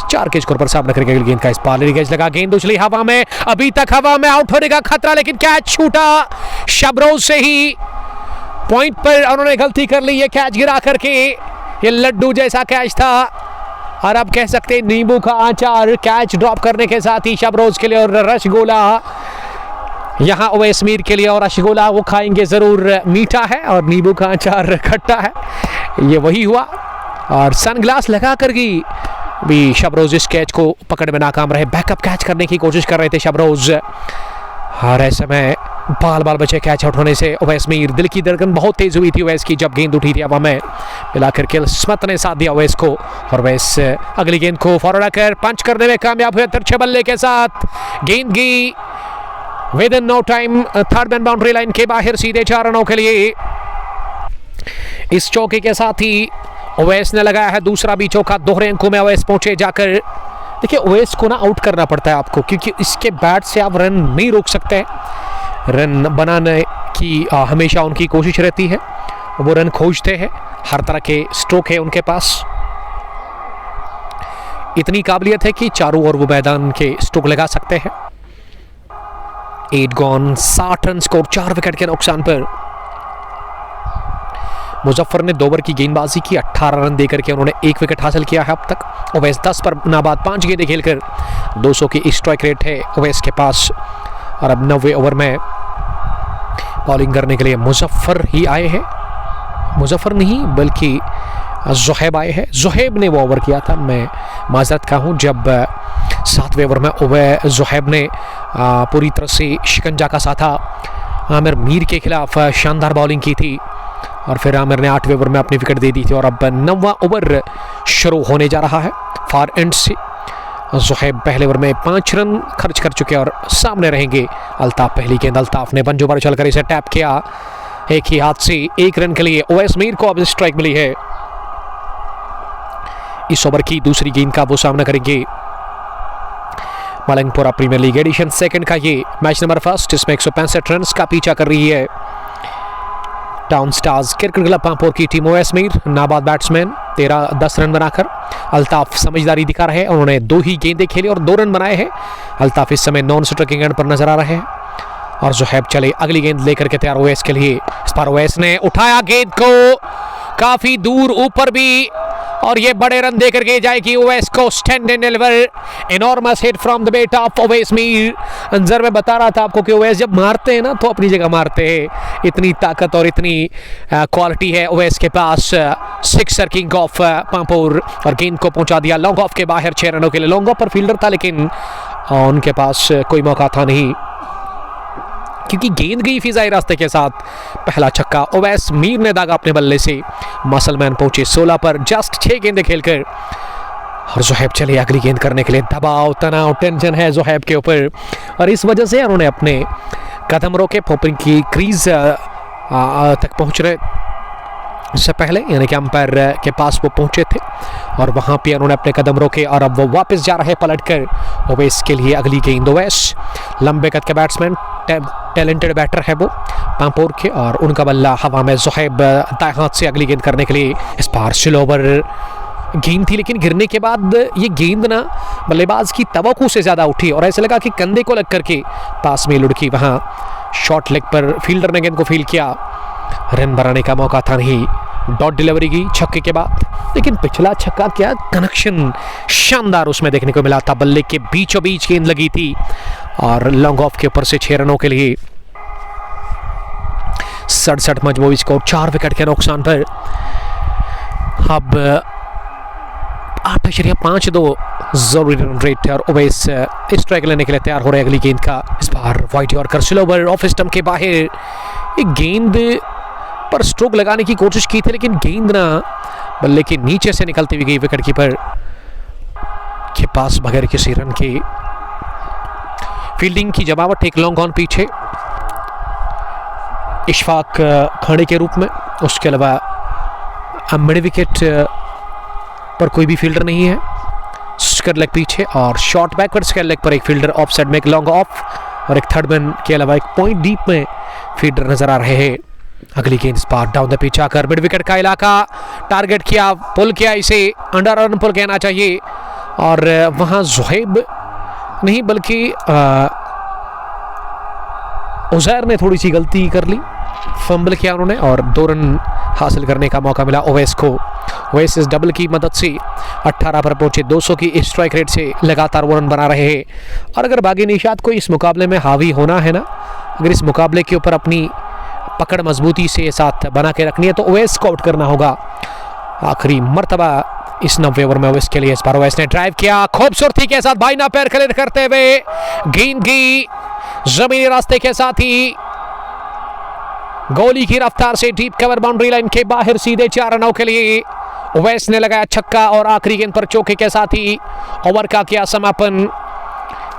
4 के स्कोर पर सामना करेगा। गेंद का इस पार गैज लगा, गेंद उछली हवा में, अभी तक हवा में, आउट होने का खतरा, लेकिन कैच छूटा शबरोज से ही। पॉइंट पर उन्होंने गलती कर ली, ये कैच गिरा करके, ये लड्डू जैसा कैच था, और अब कह सकते नींबू का आचार कैच ड्रॉप करने के साथ ही शबरोज के लिए। और रसगोला यहाँ ओवैस मीर के लिए, और रसगोला वो खाएंगे ज़रूर, मीठा है और नींबू का अचार खट्टा है, ये वही हुआ। और सनग्लास लगा कर भी शबरोज इस कैच को पकड़ में नाकाम रहे। बैकअप कैच करने की कोशिश कर रहे थे शबरोज, और ऐसे में बाल बचे कैच आउट होने से ओवैस मीर। दिल की धड़कन बहुत तेज हुई थी ओवैस की जब गेंद उठी थी हवा में, मिलाकर किस्मत ने साथ दिया ओवैस को, और ओवैस अगली गेंद को फॉरवर्ड कर पंच करने में कामयाब हुए तिरछे बल्ले के साथ। गेंद गई within no time third man boundary line के बाहर, सीधे 4 रनों के लिए। इस चौके के साथ ही ओवैस ने लगाया है दूसरा भी चौका, दोहरे अंकों में ओवैस पहुंचे जाकर। देखिए ओवेस को ना आउट करना पड़ता है आपको, क्योंकि इसके बैट से आप रन नहीं रोक सकते हैं। रन बनाने की हमेशा उनकी कोशिश रहती है, वो रन खोजते हैं, हर तरह के स्ट्रोक है उनके पास। इतनी काबिलियत है कि चारों ओर वो मैदान के स्ट्रोक लगा सकते हैं। 8 गॉन, 60 रन स्कोर, 4 विकेट के नुकसान पर। मुजफ्फर ने 2 ओवर की गेंदबाजी की, 18 रन देकर के उन्होंने 1 विकेट हासिल किया है अब तक। ओवैस 10 पर नाबाद 5 गेंदें खेलकर 200 की स्ट्राइक रेट है ओवैस के पास। और अब 90 ओवर में बॉलिंग करने के लिए मुजफ्फर ही आए हैं। मुजफ्फर नहीं बल्कि ज़ुहैब आए हैं। ज़ुहैब ने वो ओवर किया था, मैं माजरत का हूँ, जब 7वें ओवर में ज़ुहैब ने पूरी तरह से शिकंजा का साथा आमिर मीर के खिलाफ शानदार बॉलिंग की थी, और फिर आमिर ने 8वें ओवर में अपनी विकेट दे दी थी। और अब 9वां ओवर शुरू होने जा रहा है फार एंड से। ज़ुहैब पहले ओवर में 5 रन खर्च कर चुके और सामने रहेंगे अल्ताफ। पहली गेंद अल्ताफ ने पंजों पर चलकर इसे टैप किया, एक ही हाथ से 1 रन के लिए ओवैस मीर को अब स्ट्राइक मिली है। इस ओवर की दूसरी गेंद का वो सामना करेंगे मलंगपुरा प्रीमियर लीग एडिशन 2 का ये मैच नंबर 1, जिसमें 165 रन का पीछा कर रही है town stars cricket club Pampore की टीम। ओवैस मीर नाबाद बैट्समैन, 10 रन बनाकर। अल्ताफ समझदारी दिखा रहे हैं, उन्होंने 2 ही गेंदें खेली और 2 रन बनाए हैं। अल्ताफ इस समय नॉन स्ट्राइकिंग एंड पर नजर आ रहे हैं। और ज़ुहैब चले अगली गेंद लेकर के तैयार ओवैस के लिए। इस पर ओवैस ने उठाया गेंद को काफी दूर ऊपर भी, और ये बड़े रन देकर के जाएगी ओवैस को। Stand and deliver, enormous hit from the bat of Owais Mir. Anjar में बता रहा था आपको कि ओवैस जब मारते हैं ना तो अपनी जगह मारते हैं, इतनी ताकत और इतनी क्वालिटी है ओवैस के पास। सिक्सर किंग ऑफ पांपोर, और गेंद को पहुंचा दिया लॉन्ग ऑफ के बाहर 6 रनों के लिए। लॉन्ग ऑफ पर फील्डर था, लेकिन उनके पास कोई मौका था नहीं, क्योंकि गेंद गई फिजाई रास्ते के साथ। पहला छक्का ओवैस मीर ने दागा अपने बल्ले से। मसलमैन पहुंचे 16 पर जस्ट 6 गेंदें खेलकर। और ज़ुहैब चले अगली गेंद करने के लिए। दबाव, तनाव, टेंशन है ज़ुहैब के ऊपर, और इस वजह से उन्होंने अपने कदम रोके पोपिंग की क्रीज तक पहुंचने से पहले, यानी कि अंपायर के पास वो पहुंचे थे, और वहां पे उन्होंने अपने कदम रोके, और अब वो वापस जा रहे पलटकर। ओवैस के लिए अगली गेंद। ओवैस लंबे कद के बैट्समैन, टैलेंटेड बैटर है वो पांपोर के, और उनका बल्ला हवा में। ज़ुहैब दाएं हाथ से अगली गेंद करने के लिए। इस बार स्लो ओवर गेंद थी, लेकिन गिरने के बाद ये गेंद ना बल्लेबाज की तवक्कुओं से ज़्यादा उठी, और ऐसे लगा कि कंधे को लग करके पास में लुढ़की। वहाँ शॉर्ट लेग पर फील्डर ने गेंद को फील किया, रन बनाने का मौका था नहीं। डॉट डिलीवरी की छक्के के बाद, लेकिन पिछला छक्का क्या कनेक्शन शानदार उसमें देखने को मिला था। बल्ले के बीचों बीच गेंद लगी थी, और लॉन्ग ऑफ के ऊपर से 6 रनों के लिए 67 मजमूई स्कोर, 4 विकेट के नुकसान पर। अब 8.52 जरूरी रन रेट है, और ओवैस स्ट्राइक लेने के लिए तैयार हो रहे अगली गेंद का। इस बार wide yorker slow over off stump के बाहर। एक गेंद पर स्ट्रोक लगाने की कोशिश की थी, लेकिन गेंद ना बल्ले के नीचे से निकलती हुई गई विकेट कीपर के पास बगैर किसी रन के। फील्डिंग की जमावट, एक लॉन्ग ऑन पीछे इशफाक खाने के रूप में, उसके अलावा मिड विकेट पर कोई भी फील्डर नहीं है। स्क्वायर लेग पीछे, और शॉर्ट बैकवर्ड स्क्वायर लेग पर एक फील्डर, ऑफ साइड में एक लॉन्ग ऑफ, और एक थर्ड मैन के अलावा एक पॉइंट डीप में फील्डर नजर आ रहे हैं। अगली गेंद इस बार डाउन द पिच आकर मिड विकेट का इलाका टारगेट किया, पुल किया, इसे अंडर रन पुल कहना चाहिए। और वहां ज़ुहैब नहीं बल्कि उज़ैर ने थोड़ी सी गलती कर ली, फंबल किया उन्होंने, और 2 रन हासिल करने का मौका मिला ओवैस को। ओवैस इस डबल की मदद से 18 पर पहुंचे, 200 की स्ट्राइक रेट से लगातार 2 रन बना रहे हैं। और अगर बागी निशात को इस मुकाबले में हावी होना है ना, अगर इस मुकाबले के ऊपर अपनी पकड़ मजबूती से साथ बना के रखनी है, तो ओवैस को आउट करना होगा आखिरी मर्तबा इस 90 ओवर में। ओवैस के लिए इस बार ओवैस ने ड्राइव किया खूबसूरती के साथ, बाइना पैर क्लियर करते हुए गेंद की जमीनी रास्ते के साथ ही गोली की रफ्तार से डीप कवर बाउंड्री लाइन के बाहर सीधे 4 रनों के लिए ओवैस ने लगाया छक्का, और आखिरी गेंद पर चौके के साथ ही ओवर का किया समापन।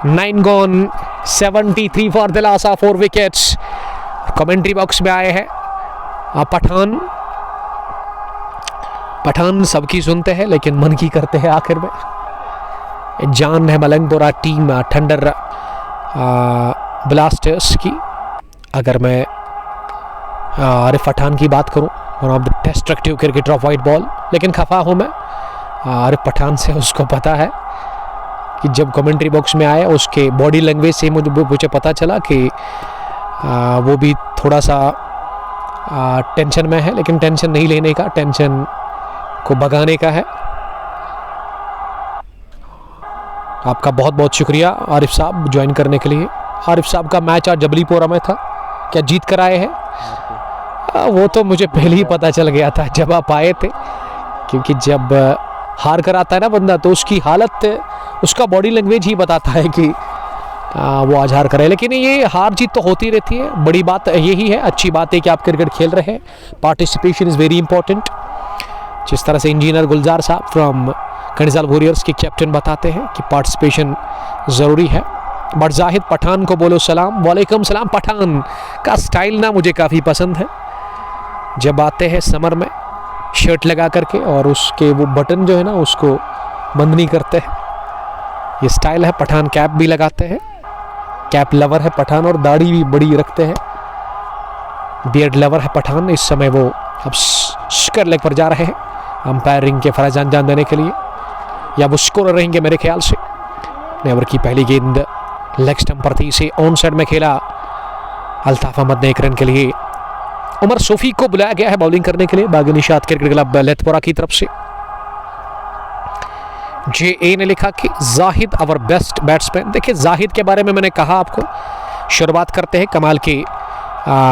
9 gone, 73 for the loss of 4 wickets. Commentary box में आए हैं पठान सबकी सुनते हैं, लेकिन मन की करते हैं आखिर में। जान है मलंगपुरा टीम थंडर ब्लास्टर्स की। अगर मैं आरिफ पठान की बात करूं, one of the destructive cricketer of white ball, लेकिन खफा हूं मैं आरिफ पठान से। उसको पता है कि जब कमेंट्री बॉक्स में आए उसके बॉडी लैंग्वेज से मुझे पता चला कि वो भी थोड़ा सा टेंशन में है, लेकिन टेंशन नहीं लेने का, टेंशन को भगाने का है। आपका बहुत बहुत शुक्रिया आरिफ साहब ज्वाइन करने के लिए। आरिफ साहब का मैच आज जबलीपोरा में था, क्या जीत कर आए हैं? वो तो मुझे पहले ही पता चल गया था जब आप आए थे, क्योंकि जब हार कर आता है ना बंदा तो उसकी हालत, उसका बॉडी लैंग्वेज ही बताता है कि वो आज हार कर है। लेकिन ये हार जीत तो होती रहती है, बड़ी बात यही है, अच्छी बात है कि आप क्रिकेट खेल रहे हैं। Participation is very important. जिस तरह से इंजीनियर गुलजार साहब फ्रॉम कनिजाल वॉरियर्स के कैप्टन बताते हैं कि पार्टिसिपेशन ज़रूरी है। बट जाहिद पठान को बोलो सलाम। वालेकुम सलाम। पठान का स्टाइल ना मुझे काफ़ी पसंद है, जब आते हैं समर में शर्ट लगा करके और उसके वो बटन जो है ना उसको बंद नहीं करते हैं, ये स्टाइल है। पठान कैप भी लगाते हैं, कैप लवर है पठान, और दाढ़ी भी बड़ी रखते हैं, बियर्ड लवर है पठान। इस समय वो अब स्क्वायर लेग पर जा रहे हैं अंपायरिंग के फराज अंजाम देने के लिए, या वो स्कोर रहेंगे मेरे ख्याल से। नेवर की पहली गेंद लेग स्टंप पर थी, इसे ऑन साइड में खेला अल्ताफ अहमद ने 1 रन के लिए। उमर सोफी को बुलाया गया है बॉलिंग करने के लिए बागी निशात क्रिकेट क्लब लेथपोरा की तरफ से। JA ने लिखा कि जाहिद आवर बेस्ट बैट्समैन। देखिए जाहिद के बारे में मैंने कहा आपको, शुरुआत करते हैं, कमाल के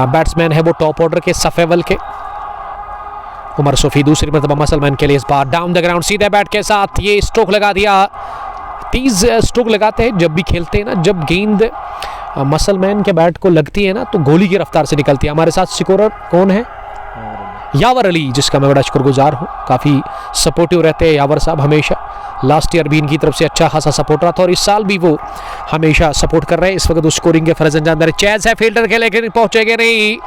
बैट्समैन है वो, टॉप ऑर्डर के सफेवल के। उमर सोफी दूसरी मरतबा मसलमैन के लिए इस बार डाउन द ग्राउंड सीधे बैट के साथ ये स्ट्रोक लगा दिया। 30 स्ट्रोक लगाते हैं जब भी खेलते हैं ना, जब गेंद मसलमैन के बैट को लगती है ना तो गोली की रफ्तार से निकलती है। हमारे साथ स्कोरर कौन है? यावर अली, जिसका मैं बड़ा शुक्रगुजार हूँ। काफ़ी सपोर्टिव रहते हैं यावर साहब हमेशा। लास्ट ईयर भी इनकी तरफ से अच्छा खासा सपोर्ट रहा था और इस साल भी वो हमेशा सपोर्ट कर रहे हैं। इस वक्त वो स्कोरिंग के फर्ज अंजाम दे रहे। चैज है फील्डर के, लेकिन पहुंचेंगे नहीं।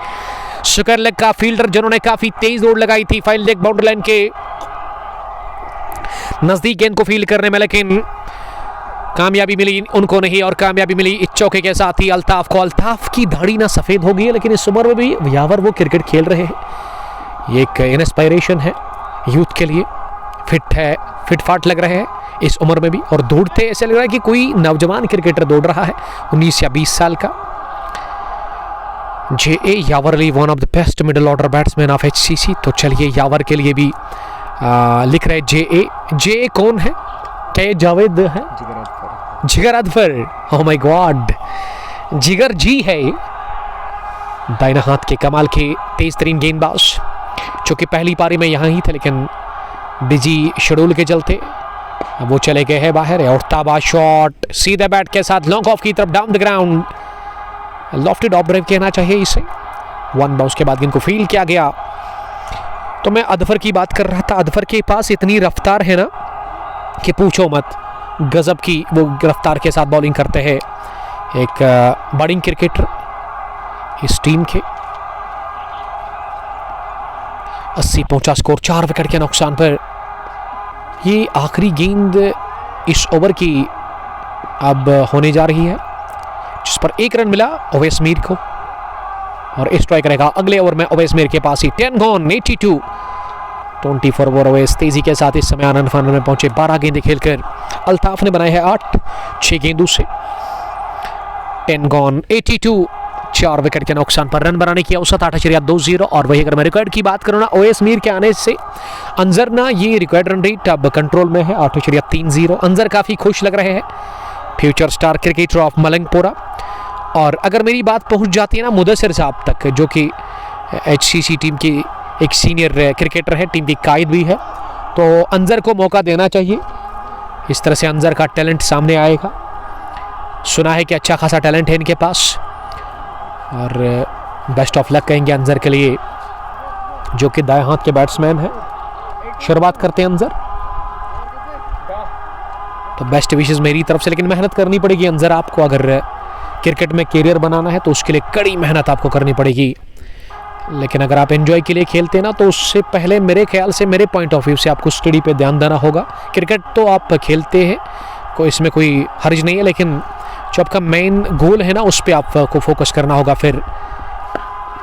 स्क्वायर लेग का फील्डर जिन्होंने काफ़ी तेज दौड़ लगाई थी फाइल लेग बाउंड्री लाइन के नज़दीक गेंद को फील्ड करने में, लेकिन कामयाबी मिली उनको नहीं, और कामयाबी मिली इस चौके के साथ ही अल्ताफ को। अल्ताफ की दाढ़ी ना सफ़ेद हो गई है, लेकिन इस उम्र में भी यावर वो क्रिकेट खेल रहे हैं। ये एक इंस्पायरेशन है यूथ के लिए। फिट है, फिट फाट लग रहे हैं इस उम्र में भी, और दौड़ते ऐसे लग रहा है कि कोई नौजवान क्रिकेटर दौड़ रहा है, 19 या 20 साल का। JA Yavar Ali, one of the best middle order batsman of HCC। तो चलिए यावर के लिए भी लिख रहे JA कौन है? क्या ये जावेद है? जिगर अदफर। ओह माय गॉड, जिगर जी है दाहिना हाथ के कमाल के तेज तरीन गेंदबाज, जो कि पहली पारी में यहाँ ही थे, लेकिन बिजी शेड्यूल के चलते वो चले गए हैं बाहर। और ताबा शॉट सीधे बैट के साथ लॉन्ग ऑफ की तरफ down the ground, lofted of brave कहना चाहिए इसे। 1 बाउंस के बाद इनको फील्ड किया गया। तो मैं अदफर की बात कर रहा था, अदफर के पास इतनी रफ्तार है ना कि पूछो मत, गजब की वो रफ्तार के साथ बॉलिंग करते हैं। एक बॉलिंग क्रिकेटर इस टीम के। 80 पहुंचा स्कोर, 4 विकेट के नुकसान पर। ये आखिरी गेंद इस ओवर की अब होने जा रही है, जिस पर 1 रन मिला ओवैस मीर को, और स्ट्राइक रहेगा अगले ओवर में ओवैस मीर के पास ही। 10 गॉन, 82, 24 ओवर ओवैस तेजी के साथ इस समय आनंद फानन में पहुंचे। 12 गेंदें खेलकर अल्ताफ ने बनाए हैं 8, 6 गेंदों से। 10 गॉन, 82, 4 विकेट के नुकसान पर। रन बनाने की औसत 8.20। और वही अगर मैं रिकॉर्ड की बात करूँ ना, ओवैस मीर के आने से अंजर ना ये रिकॉर्ड रन रेट अब कंट्रोल में है, 8.30। अंजर काफ़ी खुश लग रहे हैं, फ्यूचर स्टार क्रिकेटर ऑफ मलंगपुरा। और अगर मेरी बात पहुंच जाती है ना मुदस्सिर साहब तक, जो कि HCC टीम की एक सीनियर क्रिकेटर है, टीम की कायद भी है, तो अंजर को मौका देना चाहिए। इस तरह से अंजर का टैलेंट सामने आएगा। सुना है कि अच्छा खासा टैलेंट है इनके पास, और बेस्ट ऑफ लक कहेंगे अंजर के लिए, जो कि दाएं हाथ के बैट्समैन हैं। शुरुआत करते हैं अंजर, तो बेस्ट विशेस मेरी तरफ से। लेकिन मेहनत करनी पड़ेगी अंजर आपको, अगर क्रिकेट में कैरियर बनाना है तो उसके लिए कड़ी मेहनत आपको करनी पड़ेगी। लेकिन अगर आप एंजॉय के लिए खेलते हैं ना, तो उससे पहले मेरे ख्याल से, मेरे पॉइंट ऑफ व्यू से, आपको स्टडी पे ध्यान देना होगा। क्रिकेट तो आप खेलते हैं, इसमें कोई हर्ज नहीं है, लेकिन जो आपका मेन गोल है ना उस पर आपको फोकस करना होगा। फिर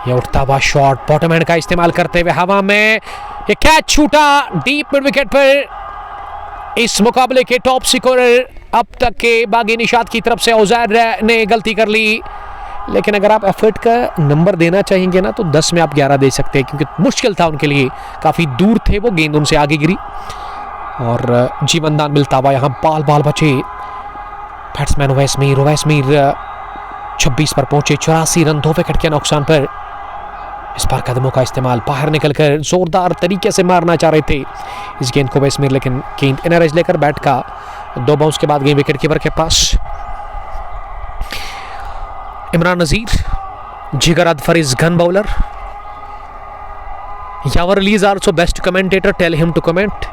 ये उठता हुआ शॉट बॉटम हैंड का इस्तेमाल करते हुए हवा में ये कैच छूटा डीप मिड विकेट पर। इस मुकाबले के टॉप स्कोरर अब तक के बागी निशात की तरफ से उज़ैर ने गलती कर ली, लेकिन अगर आप एफर्ट का नंबर देना चाहेंगे ना तो 10 में आप 11 दे सकते हैं, क्योंकि मुश्किल था उनके लिए, काफ़ी दूर थे वो, गेंद उनसे आगे गिरी और जीवनदान मिलता हुआ यहाँ बाल बचे। बैट्समैन उवैस मीर 26 पर पहुंचे, 84 रन 2 विकेट के नुकसान पर। इस बार कदमों का इस्तेमाल बाहर निकलकर जोरदार तरीके से मारना चाह रहे थे इस गेंद को उवैस मीर, लेकिन गेंद इन एज लेकर बैट का 2 बाउंस के बाद गेंद विकेट कीपर के पास। Imran Nazir, Jigar Adfar is gun bowler. Yawar Ali is also best commentator, tell him to comment.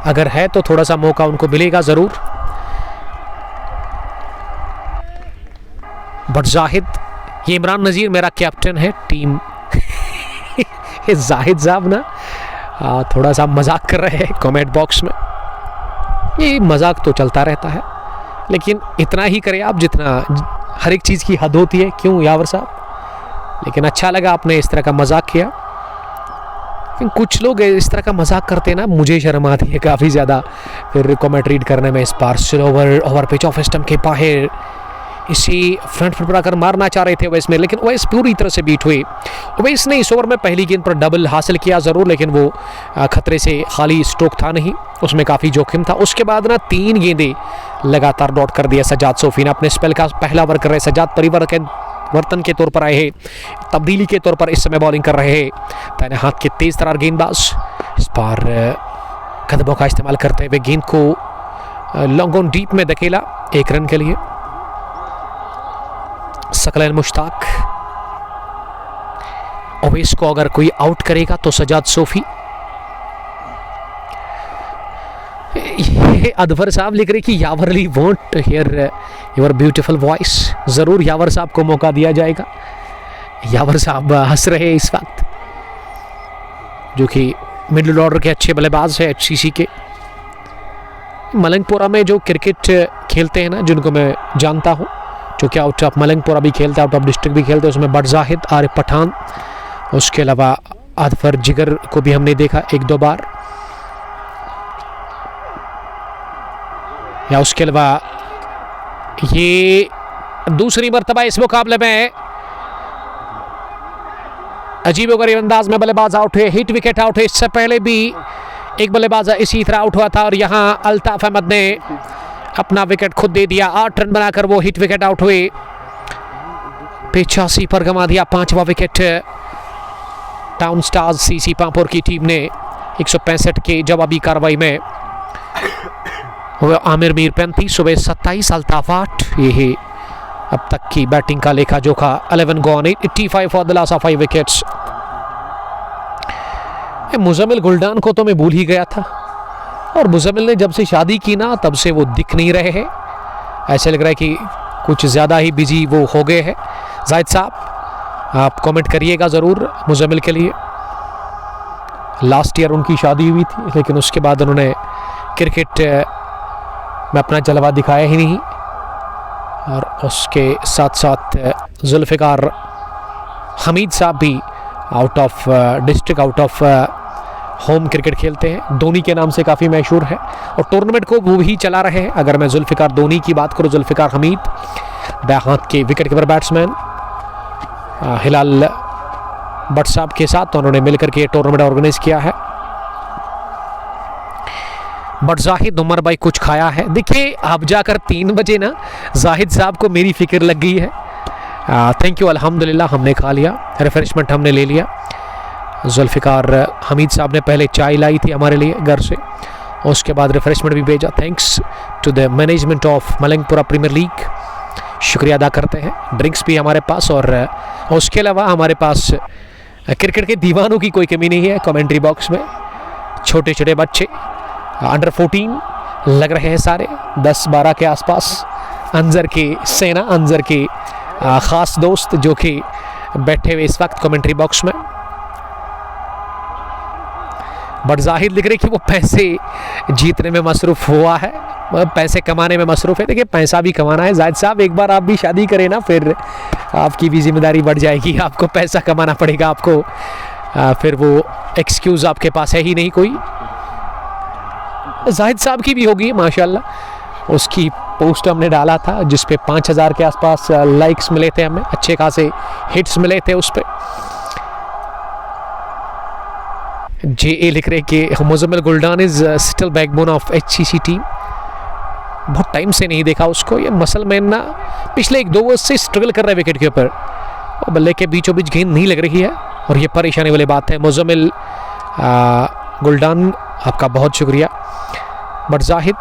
अगर है तो थोड़ा सा मौका उनको मिलेगा जरूर। बट जाहिद, ये इमरान नजीर मेरा कैप्टन है टीम जाहिद साहब ना थोड़ा सा मजाक कर रहे हैं कमेंट बॉक्स में। ये मजाक तो चलता रहता है, लेकिन इतना ही करें आप जितना हर एक चीज़ की हद होती है, क्यों यावर साहब? लेकिन अच्छा लगा आपने इस तरह का मजाक किया। कुछ लोग इस तरह का मजाक करते हैं ना, मुझे शर्म आती है काफ़ी ज़्यादा फिर कमेंट रीड करने में। इस बार slower over pitch off stump के बाहर इसी फ्रंट फुट पर आकर मारना चाह रहे थे ओवैस में, लेकिन ओवैस पूरी तरह से बीट हुए। ओवैस ने इस ओवर में पहली गेंद पर डबल हासिल किया ज़रूर, लेकिन वो खतरे से खाली स्ट्रोक था नहीं, उसमें काफ़ी जोखिम था। उसके बाद ना 3 गेंदें लगातार डॉट कर दिया सजाद सोफी ने। अपने स्पेल का पहला ओवर कर रहे सजाद, परिवर्तन के तौर पर आए हैं, तब्दीली के तौर पर इस समय बॉलिंग कर रहे हैं। दाहिने हाथ के तेज तरार गेंदबाज इस बार कदमों का इस्तेमाल करते हुए गेंद को लॉन्ग ऑन डीप में धकेला 1 रन के लिए। सकलैन मुश्ताक, ओवैस को अगर कोई आउट करेगा तो सजाद सोफी। ये अदवर साहब लिख रहे कि Yawar Ali want hear your beautiful voice. जरूर यावर साहब को मौका दिया जाएगा। यावर साहब हंस रहे हैं इस वक्त, जो कि मिडिल ऑर्डर के अच्छे बल्लेबाज है HCC के। मलंगपुरा में जो क्रिकेट खेलते हैं ना, जिनको मैं जानता हूँ, जो कि आउट ऑफ मलंगपुरा भी खेलते हैं, आउट ऑफ डिस्ट्रिक्ट भी खेलते हैं, उसमें बट जाहिद, आरिफ पठान, उसके अलावा अदफर जिगर को भी हमने देखा 1-2 बार, या उसके अलावा ये दूसरी मर्तबा इस मुकाबले में अजीबोगरीब अंदाज में बल्लेबाज आउट हुए, हिट विकेट आउट हुए। इससे पहले भी एक बल्लेबाज इसी तरह आउट हुआ था और यहाँ अल्ताफ अहमद ने अपना विकेट खुद दे दिया। 8 रन बनाकर वो हिट विकेट आउट हुए। 85 पर गंवा दिया 5वां wicket town stars CC Pampore की टीम ने 165 के जवाबी कार्रवाई में। आमिर मीर 35, सुबह 27, अल्ताफ 8। ये है अब तक की बैटिंग का लेखा जोखा। 11 gone, 85 for the loss of 5 wickets. Muzammil Guldan को तो मैं भूल ही गया था, और मुजम्मिल ने जब से शादी की ना तब से वो दिख नहीं रहे हैं। ऐसे लग रहा है कि कुछ ज़्यादा ही बिजी वो हो गए हैं। जाहिद साहब आप कमेंट करिएगा ज़रूर मुजम्मिल के लिए। लास्ट ईयर उनकी शादी हुई थी, लेकिन उसके बाद उन्होंने क्रिकेट में अपना जलवा दिखाया ही नहीं। और उसके साथ साथ जुल्फ़िकार हमीद साहब भी out of district, out of home cricket खेलते हैं, धोनी के नाम से काफ़ी मशहूर है, और टूर्नामेंट को वो ही चला रहे हैं। अगर मैं जुल्फ़िकार धोनी की बात करूँ, जुल्फ़िकार हमीद बाएं हाथ के विकेट कीपर बैट्समैन हिलाल भट्ट साहब के साथ तो उन्होंने मिलकर के टूर्नामेंट ऑर्गेनाइज किया है। बट जाहिद उमर भाई कुछ खाया है, देखिए अब जाकर 3 बजे ना जाहिद साहब को मेरी फिक्र लग गई है। थैंक यू, अल्हम्दुलिल्लाह हमने खा लिया, रिफ्रेशमेंट हमने ले लिया। जुल्फ़िकार हमीद साहब ने पहले चाय लाई थी हमारे लिए घर से, और उसके बाद रिफ्रेशमेंट भी भेजा। Thanks to the management of Malangpura premier league, शुक्रिया अदा करते हैं। ड्रिंक्स भी हमारे पास, और उसके अलावा हमारे पास क्रिकेट के दीवानों की कोई कमी नहीं है कमेंट्री बॉक्स में। छोटे छोटे बच्चे अंडर 14 लग रहे हैं सारे, 10-12 के आसपास। अंजर की सेना, अंजर की ख़ास दोस्त जो कि बैठे हुए इस वक्त कमेंट्री बॉक्स में। बट जाहिद लिख रहे कि वो पैसे जीतने में मसरूफ़ हुआ है। पैसे कमाने में मसरूफ़ है। देखिए पैसा भी कमाना है जाहिद साहब, एक बार आप भी शादी करें ना, फिर आपकी भी जिम्मेदारी बढ़ जाएगी, आपको पैसा कमाना पड़ेगा आपको, फिर वो एक्सक्यूज़ आपके पास है ही नहीं कोई। जाहिद साहब की भी होगी माशाल्लाह, उसकी पोस्ट हमने डाला था जिस पे 5000 के आसपास लाइक्स मिले थे, हमें अच्छे खासे हिट्स मिले थे उस पर। JA लिख रहे कि Muzammil Guldan is still backbone of HCC team. बहुत टाइम से नहीं देखा उसको, ये मसल मैन ना पिछले 1-2 वर्ष से स्ट्रगल कर रहे हैं विकेट के ऊपर, और बल्ले के बीचों बीच गेंद नहीं लग रही है, और ये परेशानी वाली बात है। मुज़म्मिल गुलडान आपका बहुत शुक्रिया। बट जाहिद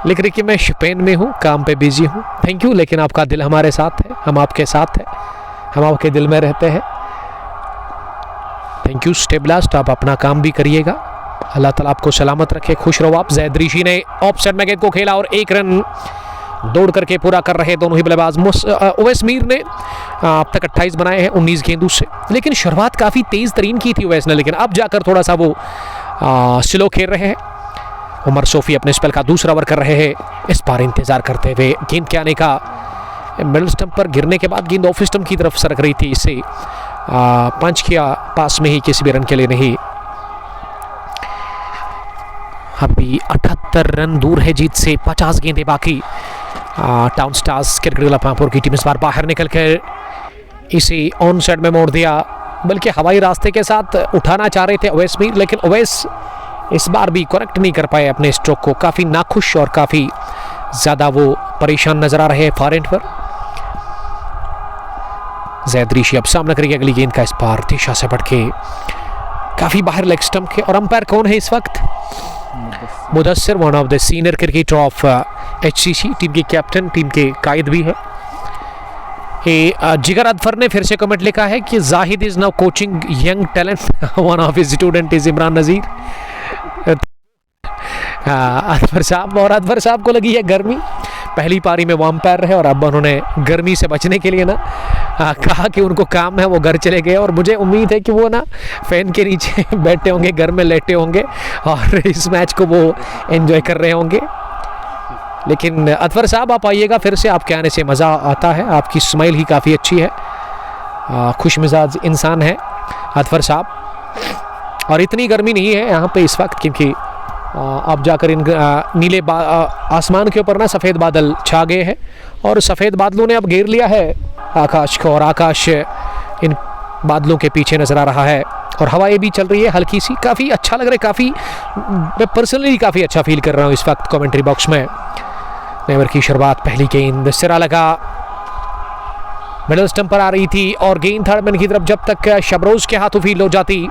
लिख रही कि मैं शपेन में हूँ, काम पे बिजी हूँ। थैंक यू, लेकिन आपका दिल हमारे साथ है, हम आपके साथ हैं, हम आपके दिल में रहते हैं। थैंक यू स्टेबलास्ट, आप अपना काम भी करिएगा, अल्लाह ताला आपको सलामत रखे, खुश रहो आप। जैद ऋषि ने ऑफ साइड में गेंद को खेला और 1 रन दौड़ करके पूरा कर रहे दोनों ही बल्लेबाज। उवैस मीर ने अब तक 28 बनाए हैं 19 गेंदों से, लेकिन शुरुआत काफ़ी तेज़ तरीन की थी उवैस ने, लेकिन अब जाकर थोड़ा सा वो स्लो खेल रहे हैं। उमर सोफी अपने स्पेल का दूसरा ओवर कर रहे हैं, इस बार इंतजार करते हुए गेंद के आने का। मिडल स्टंप पर गिरने के बाद गेंद ऑफ स्टंप की तरफ सरक रही थी, इसे पंच किया पास में ही, किसी भी रन के लिए नहीं। अभी 78 रन दूर है जीत से, 50 गेंदें बाकी। Town stars cricket club Pampore की टीम इस बार बाहर निकलकर इसे ऑन साइड में मोड़ दिया, बल्कि हवाई रास्ते के साथ उठाना चाह रहे थे उवैस मीर, लेकिन उवैस इस बार भी करेक्ट नहीं कर पाए अपने स्ट्रोक को। काफ़ी नाखुश और काफ़ी ज़्यादा वो परेशान नजर आ रहे हैं फॉर एंड पर। जैद ऋषि अब सामना करेंगे अगली गेंद का, इस बार दिशा से बढ़ के काफ़ी बाहर लेग स्टंप के। और अंपायर कौन है इस वक्त? Mudassir, one of the senior cricketer of HCC, team के कैप्टन, टीम के कायद भी है। जिगर अदफर ने फिर से कमेंट लिखा है कि Zahid is now coaching young talent, one of his student is Imran Nazir. Adfar साहब, और अदफर साहब को लगी है गर्मी, पहली पारी में वो अंपायर रहे और अब उन्होंने गर्मी से बचने के लिए ना कहा कि उनको काम है, वो घर चले गए। और मुझे उम्मीद है कि वो ना फैन के नीचे बैठे होंगे, घर में लेटे होंगे और इस मैच को वो एंजॉय कर रहे होंगे। लेकिन अदफर साहब आप आइएगा फिर से, आपके आने से मज़ा आता है, आपकी स्माइल ही काफ़ी अच्छी है, खुश मिजाज इंसान है अदफर साहब। और इतनी गर्मी नहीं है यहाँ पे इस वक्त, क्योंकि आप जाकर इन नीले आसमान के ऊपर ना सफ़ेद बादल छा गए हैं, और सफ़ेद बादलों ने अब घेर लिया है आकाश को, और आकाश इन बादलों के पीछे नज़र आ रहा है, और हवाएं भी चल रही है हल्की सी। काफ़ी अच्छा लग रहा है, काफ़ी, मैं पर्सनली काफ़ी अच्छा फील कर रहा हूँ इस वक्त कमेंट्री बॉक्स में। नेवर की शुरुआत, पहली गेंद सिरा लगा, मिडल स्टंप पर आ रही थी और गेंद थर्ड मैन की तरफ जब तक शबरोज के हाथों फील हो जाती,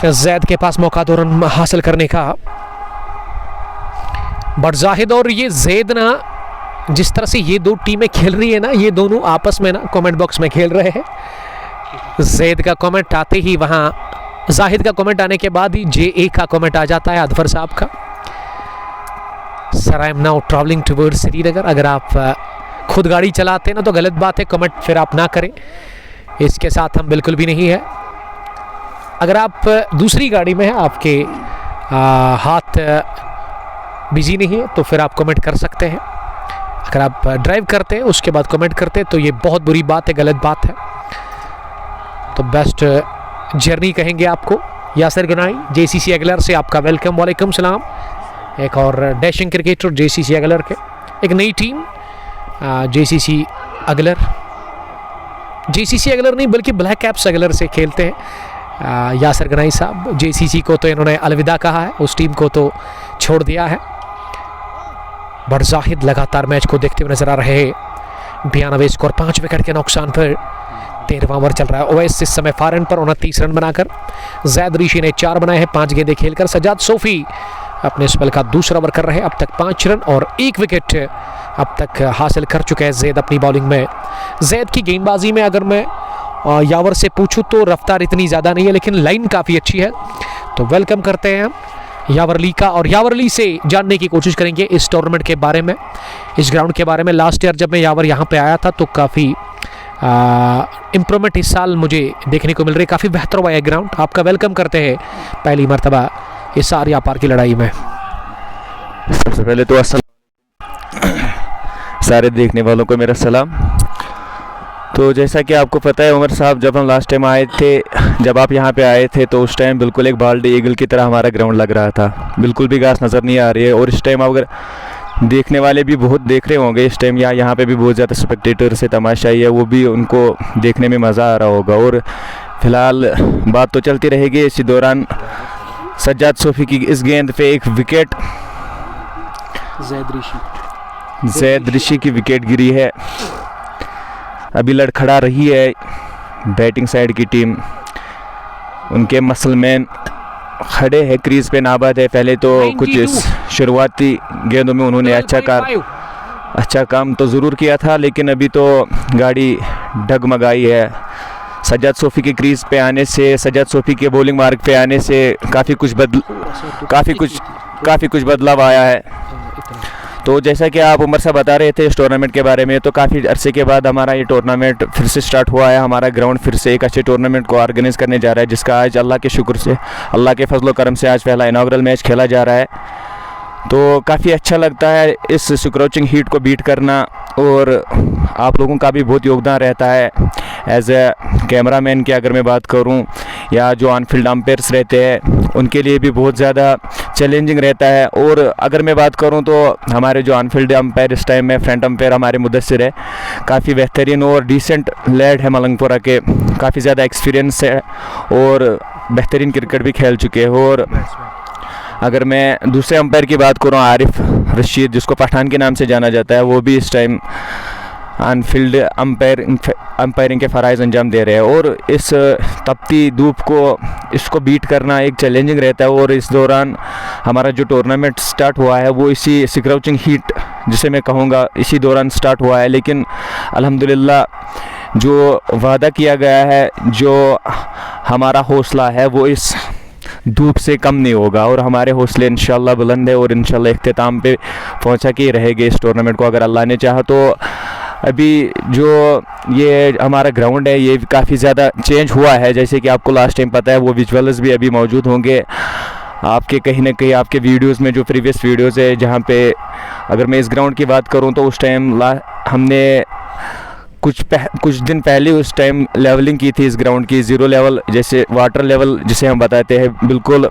जैद के पास मौका 2 रन हासिल करने का। बट जाहिद और ये जैद ना, जिस तरह से ये 2 टीमें खेल रही है ना, ये दोनों आपस में ना कमेंट बॉक्स में खेल रहे हैं। जैद का कमेंट आते ही वहाँ जाहिद का कमेंट आने के बाद ही JA का कमेंट आ जाता है अदफर साहब का। Sir I am now travelling towards Srinagar. अगर आप खुद गाड़ी चलाते हैं ना तो गलत बात है, कमेंट फिर आप ना करें, इसके साथ हम बिल्कुल भी नहीं है। अगर आप दूसरी गाड़ी में हैं, आपके हाथ बिजी नहीं है, तो फिर आप कमेंट कर सकते हैं। अगर आप ड्राइव करते हैं उसके बाद कमेंट करते हैं तो ये बहुत बुरी बात है, गलत बात है। तो बेस्ट जर्नी कहेंगे आपको। यासिर गनाई JCC अगलर से आपका वेलकम, वालेकुम सलाम। एक और डैशिंग क्रिकेटर JCC अगलर के, एक नई team JCC Aglar, JCC Aglar नहीं बल्कि ब्लैक कैप्स अगलर से खेलते हैं यासिर गनाई साहब। JCC को तो इन्होंने अलविदा कहा है, उस टीम को तो छोड़ दिया है। बट जाहिद लगातार मैच को देखते हुए नजर आ रहे हैं। 92 स्कोर, 5 विकेट के नुकसान पर 13वां ओवर चल रहा है। ओवैस इस समय फार एंड पर 29 रन बनाकर, जैद ऋषि ने 4 बनाए हैं 5 गेंदें खेलकर। सजाद सोफी अपने स्पेल का दूसरा ओवर कर रहे हैं, अब तक 5 रन और 1 विकेट अब तक हासिल कर चुके हैं जैद अपनी बॉलिंग में। जैद की गेंदबाजी में अगर मैं यावर से पूछूं तो रफ्तार इतनी ज़्यादा नहीं है, लेकिन लाइन काफ़ी अच्छी है। तो वेलकम करते हैं हम यावरली का, और यावरली से जानने की कोशिश करेंगे इस टूर्नामेंट के बारे में, इस ग्राउंड के बारे में। लास्ट ईयर जब मैं यावर यहाँ पे आया था तो काफ़ी इम्प्रूवमेंट इस साल मुझे देखने को मिल रही है, काफ़ी बेहतर हुआ है ग्राउंड। आपका वेलकम करते हैं पहली मरतबा इस आर या पार की लड़ाई में। सबसे पहले तो सारे देखने वालों को मेरा सलाम। तो जैसा कि आपको पता है उमर साहब, जब हम लास्ट टाइम आए थे, जब आप यहाँ पे आए थे तो उस टाइम बिल्कुल एक बाल्ड ईगल की तरह हमारा ग्राउंड लग रहा था, बिल्कुल भी घास नज़र नहीं आ रही है। और इस टाइम अगर देखने वाले भी बहुत देख रहे होंगे, इस टाइम यहाँ पे भी बहुत ज़्यादा स्पेक्टेटर्स है, तमाशाई है, वो भी उनको देखने में मज़ा आ रहा होगा। और फिलहाल बात तो चलती रहेगी। इसी दौरान सज्जाद सोफी की इस गेंद पे एक विकेट, जैद ऋषि की विकेट गिरी है। अभी लड़खड़ा रही है बैटिंग साइड की टीम, उनके मसलमैन खड़े हैं क्रीज पे नाबाद है। पहले तो कुछ इस शुरुआती गेंदों में उन्होंने अच्छा काम तो ज़रूर किया था, लेकिन अभी तो गाड़ी डगमगाई है। सज्जाद सोफी के क्रीज पे आने से, सज्जाद सोफी के बॉलिंग मार्ग पे आने से काफ़ी कुछ बदलाव आया है। तो जैसा कि आप उमर साहब बता रहे थे इस टूर्नामेंट के बारे में, तो काफ़ी अरसे के बाद हमारा ये टूर्नामेंट फिर से स्टार्ट हुआ है। हमारा ग्राउंड फिर से एक अच्छे टूर्नामेंट को ऑर्गेनाइज़ करने जा रहा है, जिसका आज अल्लाह के शुक्र से, अल्लाह के फजल करम से आज पहला इनाग्रल मैच खेला जा रहा है। तो काफ़ी अच्छा लगता है इस स्क्रोचिंग हीट को बीट करना, और आप लोगों का भी बहुत योगदान रहता है। एज ए कैमरामैन की अगर मैं बात करूं, या जो ऑन फील्ड अंपायर्स रहते हैं, उनके लिए भी बहुत ज़्यादा चैलेंजिंग रहता है। और अगर मैं बात करूं तो हमारे जो ऑन फील्ड अंपायर इस टाइम में फ्रंट अंपायर हमारे मुदस्सिर है, काफ़ी बेहतरीन और डिसेंट लैड है, मलंगपुरा के, काफ़ी ज़्यादा एक्सपीरियंस है और बेहतरीन क्रिकेट भी खेल चुके हैं। और अगर मैं दूसरे अंपायर की बात करूं, आरिफ रशीद, जिसको पठान के नाम से जाना जाता है, वो भी इस टाइम ऑन फील्ड अंपायरिंग के फ़राइज़ अंजाम दे रहे हैं। और इस तपती धूप को, इसको बीट करना एक चैलेंजिंग रहता है। और इस दौरान हमारा जो टूर्नामेंट स्टार्ट हुआ है वो इसी स्क्रोचिंग हीट, जिसे मैं कहूँगा, इसी दौरान स्टार्ट हुआ है। लेकिन अल्हम्दुलिल्लाह जो वादा किया गया है, जो हमारा हौसला है, वो इस धूप से कम नहीं होगा। और हमारे हौसले इंशाल्लाह बुलंद है, और इंशाल्लाह इख्तिताम पे पहुंचा के ही रहेंगे इस टूर्नामेंट को, अगर अल्लाह ने चाहा तो। अभी जो ये हमारा ग्राउंड है ये काफ़ी ज़्यादा चेंज हुआ है, जैसे कि आपको लास्ट टाइम पता है, वो विजुअल्स भी अभी मौजूद होंगे आपके कहीं ना कहीं आपके वीडियोस में, जो प्रीवियस वीडियोस है, जहाँ पे अगर मैं इस ग्राउंड की बात करूँ तो उस टाइम हमने कुछ दिन पहले उस टाइम लेवलिंग की थी इस ग्राउंड की, ज़ीरो लेवल, जैसे वाटर लेवल जिसे हम बताते हैं, बिल्कुल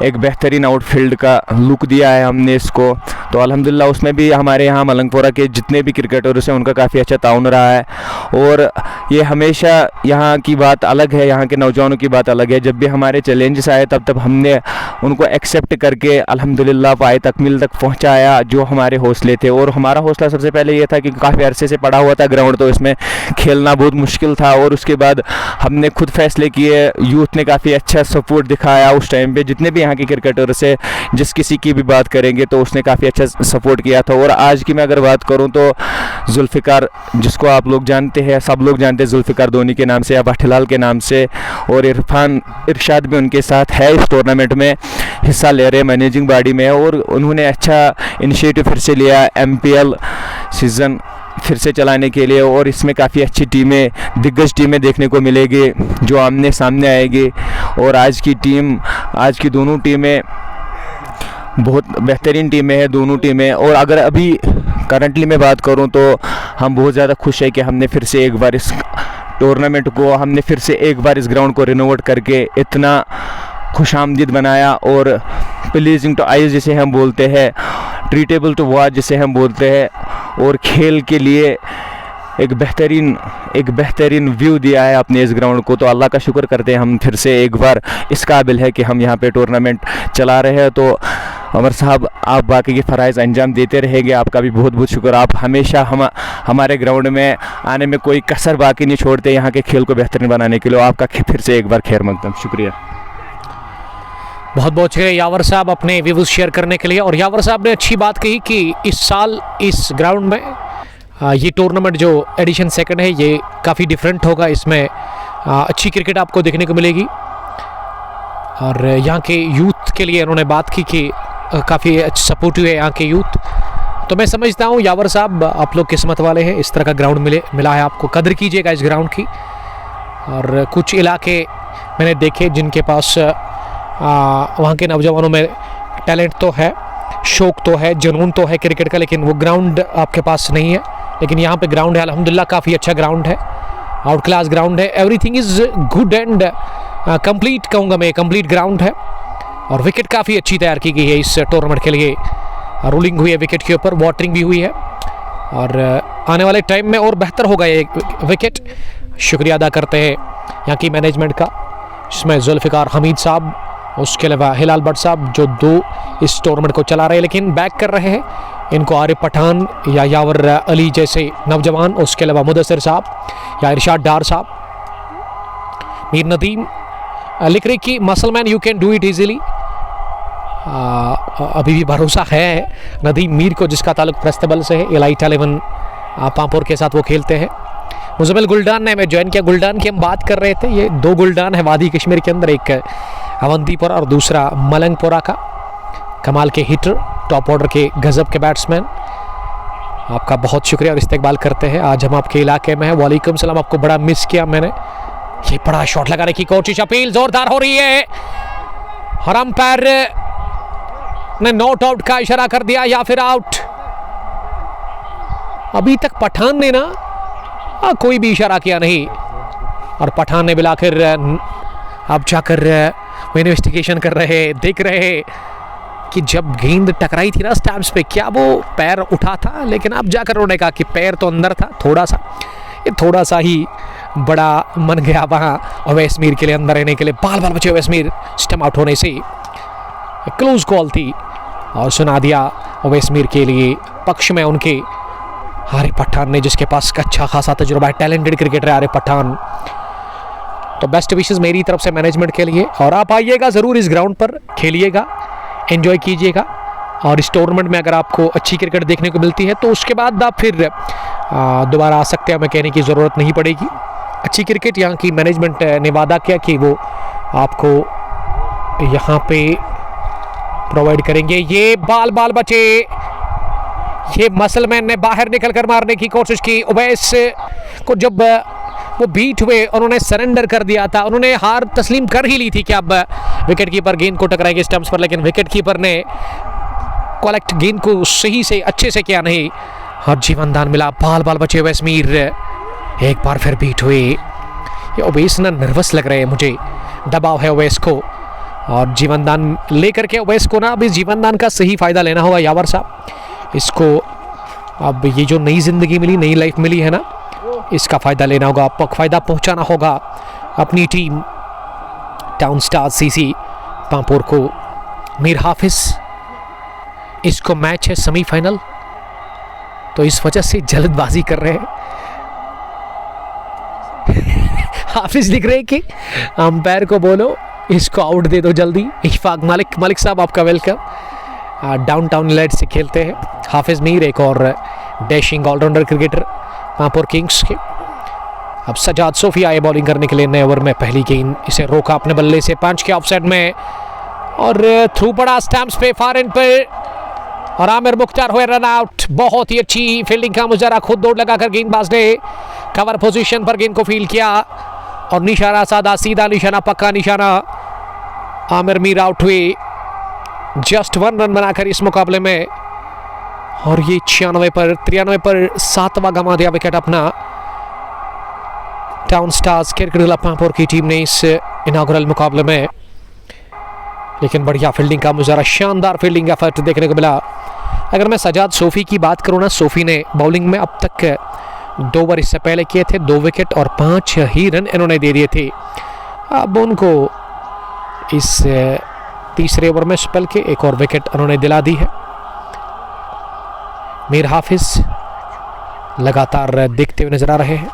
एक बेहतरीन आउटफील्ड का लुक दिया है हमने इसको। तो अल्हम्दुलिल्लाह उसमें भी हमारे यहाँ मलंगपुरा के जितने भी क्रिकेटर्स हैं उनका काफ़ी अच्छा ताउन रहा है। और ये हमेशा यहाँ की बात अलग है, यहाँ के नौजवानों की बात अलग है। जब भी हमारे चैलेंजेस आए तब हमने उनको एक्सेप्ट करके अल्हम्दुलिल्लाह पाए तकमील तक पहुँचाया जो हमारे हौसले थे। और हमारा हौसला सबसे पहले ये था कि काफ़ी अरसे से पड़ा हुआ था ग्राउंड, तो इसमें खेलना बहुत मुश्किल था। और उसके बाद हमने खुद फैसले किए, यूथ ने काफ़ी अच्छा सपोर्ट दिखाया उस टाइम पे, जितने भी यहाँ के क्रिकेटर से जिस किसी की भी बात करेंगे तो उसने काफ़ी अच्छा सपोर्ट किया था। और आज की मैं अगर बात करूं तो जुल्फ़िकार, जिसको आप लोग जानते हैं, सब लोग जानते हैं जुल्फ़िकार धोनी के नाम से या भट्टीलाल के नाम से, और इरफान इरशाद भी उनके साथ है, इस टूर्नामेंट में हिस्सा ले रहे मैनेजिंग बॉडी में। और उन्होंने अच्छा इनिशिएटिव फिर से लिया MPL सीज़न फिर से चलाने के लिए, और इसमें काफ़ी अच्छी टीमें, दिग्गज टीमें देखने को मिलेगी जो आमने सामने आएगी। और आज की दोनों टीमें बहुत बेहतरीन टीमें हैं, दोनों टीमें। और अगर अभी करंटली मैं बात करूं तो हम बहुत ज़्यादा खुश हैं कि हमने फिर से एक बार इस टूर्नामेंट को, हमने फिर से एक बार इस ग्राउंड को रिनोवेट करके इतना खुशामदीद बनाया, और प्लीजिंग टू आइज़ जिसे हम बोलते हैं, ट्रीटेबल टू वॉच जिसे हम बोलते हैं, और खेल के लिए एक बेहतरीन व्यू दिया है अपने इस ग्राउंड को। तो अल्लाह का शुक्र करते हैं हम फिर से एक बार इस काबिल है कि हम यहाँ पे टूर्नामेंट चला रहे हैं। तो अमर साहब, आप बाकी के फ़राइज़ अंजाम देते रहेंगे, आपका भी बहुत बहुत शुक्र। आप हमेशा हमारे ग्राउंड में आने में कोई कसर बाकी नहीं छोड़ते यहाँ के खेल को बेहतरीन बनाने के लिए। आपका फिर से एक बार खैर मकदम शुक्रिया। बहुत बहुत शुक्रिया यावर साहब अपने व्यूज़ शेयर करने के लिए। और यावर साहब ने अच्छी बात कही कि इस साल इस ग्राउंड में ये टूर्नामेंट जो एडिशन सेकंड है ये काफ़ी डिफरेंट होगा, इसमें अच्छी क्रिकेट आपको देखने को मिलेगी। और यहाँ के यूथ के लिए उन्होंने बात की कि काफ़ी सपोर्टिव है यहाँ के यूथ। तो मैं समझता हूँ यावर साहब आप लोग किस्मत वाले हैं, इस तरह का ग्राउंड मिला है आपको, कदर कीजिएगा इस ग्राउंड की। और कुछ इलाके मैंने देखे जिनके पास वहाँ के नौजवानों में टैलेंट तो है, शौक तो है, जुनून तो है क्रिकेट का, लेकिन वो ग्राउंड आपके पास नहीं है। लेकिन यहाँ पे ग्राउंड है अल्हम्दुलिल्लाह, काफ़ी अच्छा ग्राउंड है, आउट क्लास ग्राउंड है, everything is good and complete कहूँगा मैं, कंप्लीट ग्राउंड है। और विकेट काफ़ी अच्छी तैयार की गई है इस टूर्नामेंट के लिए, रोलिंग हुई है विकेट के ऊपर, वाटरिंग भी हुई है और आने वाले टाइम में और बेहतर होगा ये विकेट। शुक्रिया अदा करते हैं यहाँ की मैनेजमेंट का, जिसमें जुल्फ़िकार हमीद साहब, उसके अलावा हिलाल भट्ट साहब जो 2 इस टूर्नामेंट को चला रहे हैं, लेकिन बैक कर रहे हैं इनको आरिफ पठान या यावर अली जैसे नौजवान, उसके अलावा मुदस्सिर साहब या इरशाद डार साहब। मीर नदीम लिख रहे कि muscleman you can do it easily. अभी भी भरोसा है नदीम मीर को, जिसका ताल्लुक प्रस्तबल से है, एलाइट 11 पामपुर के साथ वो खेलते हैं। मुजम्मिल गुलडान ने हमें ज्वाइन किया। गुलडान की हम बात कर रहे थे, ये 2 गुलडान है वादी कश्मीर के अंदर, एक अवंतीपुरा और दूसरा मलंगपुरा का। कमाल के हिटर, टॉप ऑर्डर के गजब के बैट्समैन। आपका बहुत शुक्रिया और इस्तकबाल करते हैं। आज हम आपके इलाके में हैं। वालेकुम सलाम। आपको बड़ा मिस किया मैंने। ये बड़ा शॉट लगाने की कोशिश, अपील जोरदार हो रही है, और अंपायर ने नॉट आउट का इशारा कर दिया या फिर आउट। अभी तक पठान ने ना कोई भी इशारा किया नहीं, और पठान ने बिलाकर अब जाकर वो इन्वेस्टिगेशन कर रहे, देख रहे कि जब गेंद टकराई थी ना स्टैम्प्स पे, क्या वो पैर उठा था, लेकिन अब जाकर उन्होंने कहा कि पैर तो अंदर था, थोड़ा सा ही बड़ा मन गया वहाँ अवैस मीर के लिए अंदर रहने के लिए। बाल बचे अवैस मीर स्टम्प आउट होने से, क्लोज कॉल थी और सुना दिया अवैस मीर के लिए पक्ष में उनके आरिफ पठान ने, जिसके पास अच्छा खासा तजुर्बा है, टैलेंटेड क्रिकेटर है आरिफ पठान। तो बेस्ट विशेस मेरी तरफ से मैनेजमेंट के लिए, और आप आइएगा ज़रूर इस ग्राउंड पर, खेलिएगा, एंजॉय कीजिएगा। और इस टूर्नामेंट में अगर आपको अच्छी क्रिकेट देखने को मिलती है तो उसके बाद आप फिर दोबारा आ सकते हैं, हमें कहने की ज़रूरत नहीं पड़ेगी। अच्छी क्रिकेट यहाँ की मैनेजमेंट ने वादा किया कि वो आपको यहाँ पे प्रोवाइड करेंगे। ये बाल बचे, ये मसलमैन ने बाहर निकल कर मारने की कोशिश की। उवैस को जब वो बीट हुए, उन्होंने सरेंडर कर दिया था, उन्होंने हार तस्लीम कर ही ली थी कि अब विकेट कीपर गेंद को टकराएंगे स्टंप्स पर, लेकिन विकेट कीपर ने कलेक्ट गेंद को सही से अच्छे से किया नहीं और जीवन दान मिला। बाल बचे उवैस मीर एक बार फिर बीट हुए। ये उवैस ना नर्वस लग रहे हैं मुझे, दबाव है उवैस को, और जीवन दान लेकर के उवैस को ना अभी जीवन दान का सही फ़ायदा लेना होगा। यावर साहब, इसको अब ये जो नई ज़िंदगी मिली, नई लाइफ मिली है ना, इसका फ़ायदा लेना होगा, फ़ायदा पहुंचाना होगा अपनी team town stars CC Pampore को। मीर हाफिज, इसको मैच है सेमीफाइनल, तो इस वजह से जल्दबाजी कर रहे हैं। हाफिज लिख रहे हैं कि अंपायर को बोलो इसको आउट दे दो जल्दी। इशफाक मलिक साहब, आपका वेलकम। डाउनटाउन लेड से खेलते हैं हाफिज मीर, एक और dashing allrounder cricketer Pampore kings के। अब सजाद सोफी आए बॉलिंग करने के लिए नए ओवर में। पहली गेंद, इसे रोका अपने बल्ले से, पंच के ऑफसाइड में, और थ्रू पड़ा स्टैम्प्स पे, फार एंड पे, और आमिर मुख्तार हुए रन आउट। बहुत ही अच्छी फील्डिंग का मुजाहरा, खुद दौड़ लगाकर गेंदबाज ने कवर पोजीशन पर गेंद को फील्ड किया, और निशाना साधा, सीधा निशाना, पक्का निशाना। आमिर मीर आउट हुए जस्ट 1 रन बनाकर इस मुकाबले में, और ये 93 पर 7वां गंवा दिया विकेट अपना town stars cricket club Pampore की टीम ने इस इनागुरल मुकाबले में। लेकिन बढ़िया फील्डिंग का मुजाहरा, शानदार फील्डिंग का एफर्ट देखने को मिला। अगर मैं सजाद सोफी की बात करूँ ना, सोफी ने बॉलिंग में अब तक 2 ओवर इससे पहले किए थे, 2 विकेट और 5 ही रन इन्होंने दे दिए थे। अब उनको इस तीसरे ओवर में स्पेल के एक और विकेट उन्होंने दिला दी है। मीर हाफिज लगातार देखते हुए नजर आ रहे हैं।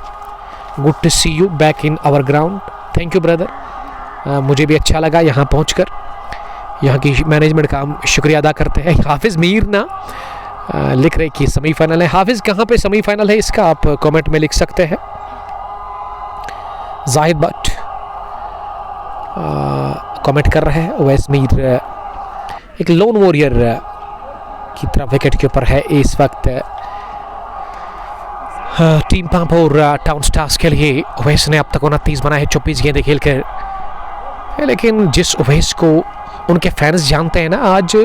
Good to see you back in our ground. Thank you brother, मुझे भी अच्छा लगा यहाँ पहुँचकर। यहाँ की मैनेजमेंट का हम शुक्रिया अदा करते हैं। हाफिज़ मीर ना लिख रहे कि सेमीफाइनल है। हाफिज़ कहाँ पे सेमीफाइनल है इसका आप कमेंट में लिख सकते हैं। जाहिद भट्ट कमेंट कर रहे हैं। उवैस मीर एक लोन वॉरियर की तरफ विकेट के ऊपर है इस वक्त टीम पामपुर टाउन स्टार्स के लिए। उवैस ने अब तक 29 बनाए हैं 24 गेंदें खेलकर। लेकिन जिस ओवैस को उनके फैंस जानते हैं ना, आज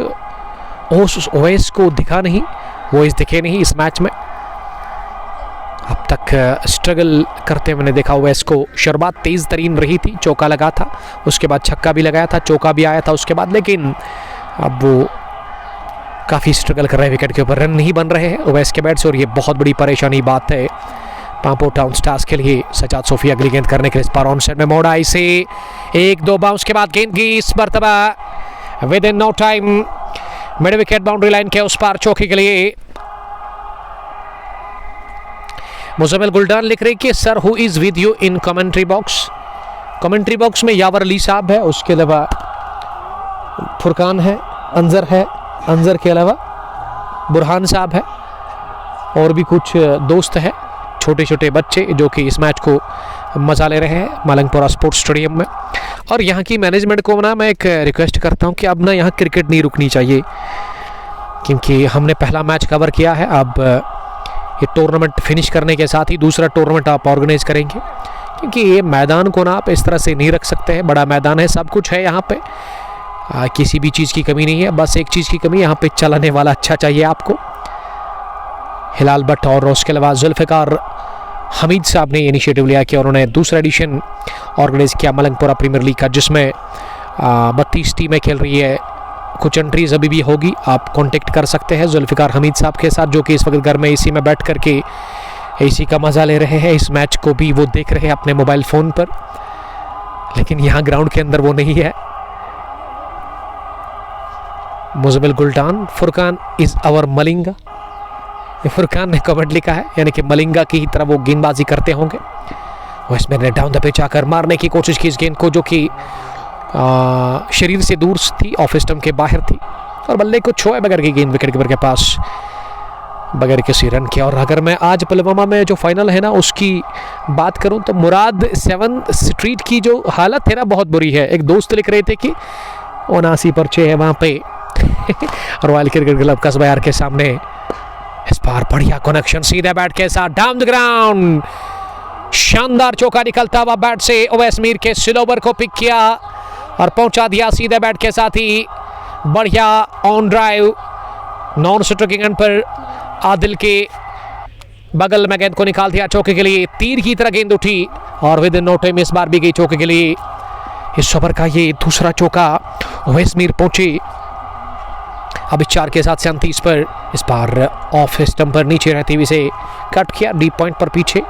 उस ओवैस को दिखा नहीं, वो इस दिखे नहीं इस मैच में। अब तक स्ट्रगल करते मैंने देखा ओवैस को। शुरुआत तेज़ तरीन रही थी, चौका लगा था, उसके बाद छक्का भी लगाया था, चौका भी आया था उसके बाद, लेकिन अब वो काफ़ी स्ट्रगल कर रहे हैं, विकेट के ऊपर रन नहीं बन रहे हैं ओवैस के बैट से, और ये बहुत बड़ी परेशानी बात है पांपोर टाउन स्टार्स के लिए। सजाद सोफी अगली गेंद करने के लिए इस बार ऑन साइड में मोड़ा, इसे 1-2 बाउंस के बाद गेंद की इस मरतबा within no time mid wicket boundary line के उस पार चौकी के लिए। मुजम्मिल गुलडान लिख रही कि sir who is with you in commentary box. Commentary box में यावर अली साहब है, उसके अलावा फुरकान है, अंजर है, अंजर के अलावा बुरहान साहब है, और भी कुछ दोस्त हैं, छोटे छोटे बच्चे जो कि इस मैच को मजा ले रहे हैं मालंगपुरा स्पोर्ट्स स्टेडियम में। और यहाँ की मैनेजमेंट को ना मैं एक रिक्वेस्ट करता हूँ कि अब ना यहाँ क्रिकेट नहीं रुकनी चाहिए, क्योंकि हमने पहला मैच कवर किया है। अब ये टूर्नामेंट फिनिश करने के साथ ही दूसरा टूर्नामेंट आप ऑर्गेनाइज करेंगे, क्योंकि ये मैदान को ना आप इस तरह से नहीं रख सकते हैं। बड़ा मैदान है, सब कुछ है यहाँ पे, किसी भी चीज़ की कमी नहीं है, बस एक चीज़ की कमी, यहाँ पे चलाने वाला अच्छा चाहिए आपको। हिलाल भट्ट और उसके अलावा जुल्फ़िकार हमीद साहब ने इनिशिएटिव लिया कि उन्होंने दूसरा एडिशन ऑर्गेनाइज किया मलंगपुरा प्रीमियर लीग का, जिसमें 32 टीमें खेल रही है। कुछ एंट्रीज अभी भी होगी, आप कांटेक्ट कर सकते हैं जुल्फ़िकार हमीद साहब के साथ, जो कि इस वक्त घर में एसी में बैठ करके एसी का मज़ा ले रहे हैं। इस मैच को भी वो देख रहे हैं अपने मोबाइल फ़ोन पर, लेकिन यहाँ ग्राउंड के अंदर वो नहीं है। मुजम्मिल गुलडान, फुरकान इज़ आवर मलिंगा, ये फुरकान ने कमेंट लिखा है, यानी कि मलिंगा की तरह वो गेंदबाजी करते होंगे। वेस्टमैन ने डाउन द पिच आकर मारने की कोशिश की इस गेंद को, जो कि शरीर से दूर थी, ऑफ स्टंप के बाहर थी, और बल्ले को छोए बगैर की गेंद विकेट कीपर के पास बगैर किसी रन के। और अगर मैं आज पुलवामा में जो फाइनल है ना उसकी बात करूं तो मुराद 7 स्ट्रीट की जो हालत है ना बहुत बुरी है। एक दोस्त लिख रहे थे कि 79 पर्चे है वहाँ पे रॉयल क्रिकेट क्लब कसबा के सामने। इस बार बढ़िया कनेक्शन सीधे बैट के साथ डाउन द ग्राउंड, शानदार चौका निकलता हुआ बैट से ओवैस मीर के स्लोवर को पिक किया और पहुंचा दिया सीधे बैट के साथ ही। बढ़िया on drive non stroking and पर आदिल के बगल में गेंद को निकाल दिया चौके के लिए। तीर की तरह गेंद उठी और विद इन नो टाइम इस बार भी गई चौके के लिए। इस ओवर का ये दूसरा चौका ओवैस मीर पहुंचे। अब 4 के साथ 37 पर, इस बार ऑफ स्टंप पर नीचे रहती हुई से कट किया डीप पॉइंट पर पीछे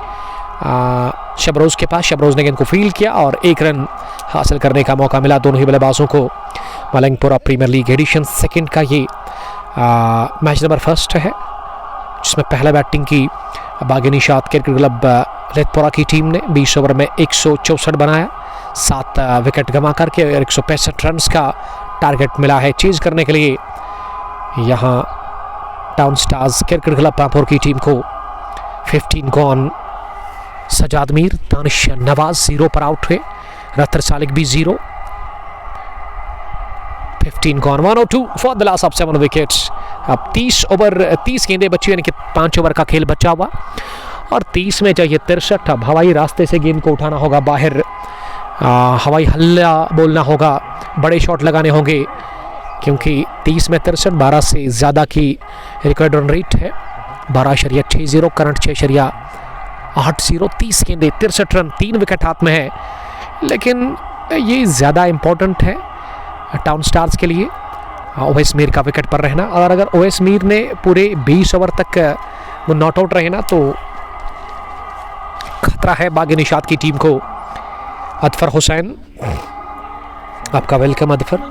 शबरोज के पास। शबरोज ने गेंद को फील्ड किया और 1 रन हासिल करने का मौका मिला दोनों ही बल्लेबाजों को। मलंगपुरा प्रीमियर लीग एडिशन 2 का ये मैच नंबर 1 है, जिसमें पहला बैटिंग की बागी निशात क्रिकेट क्लब लेथपुरा की टीम ने 20 ओवर में 164 बनाया, 7 विकेट गंवा करके 165 रन का टारगेट मिला है चेज करने के लिए। यहाँ town stars cricket club Pampore की टीम को 15 गॉन। सजाद मीर, दानिश नवाज 0 पर आउट हुए, रतर सालिक भी 0। 15 gone, 102 for the loss of 7 wickets. अब 30 ओवर 30 गेंदें बची, यानी कि 5 ओवर का खेल बचा हुआ और 30 में चाहिए 63। अब हवाई रास्ते से गेंद को उठाना होगा बाहर, हवाई हल्ला बोलना होगा, बड़े शॉट लगाने होंगे, क्योंकि 30 में 63 12 से ज़्यादा की रिकॉर्ड रन रेट है। 12.60 करंट 6.80। 30 गेंदे 63 रन, 3 विकेट हाथ में है, लेकिन ये ज़्यादा इम्पोर्टेंट है टाउन स्टार्स के लिए ओवैस मीर का विकेट पर रहना। और अगर ओवैस मीर ने पूरे 20 ओवर तक वो नॉट आउट रहे ना तो खतरा है बागी निशात की टीम को। अदफर हुसैन, आपका वेलकम अदफर।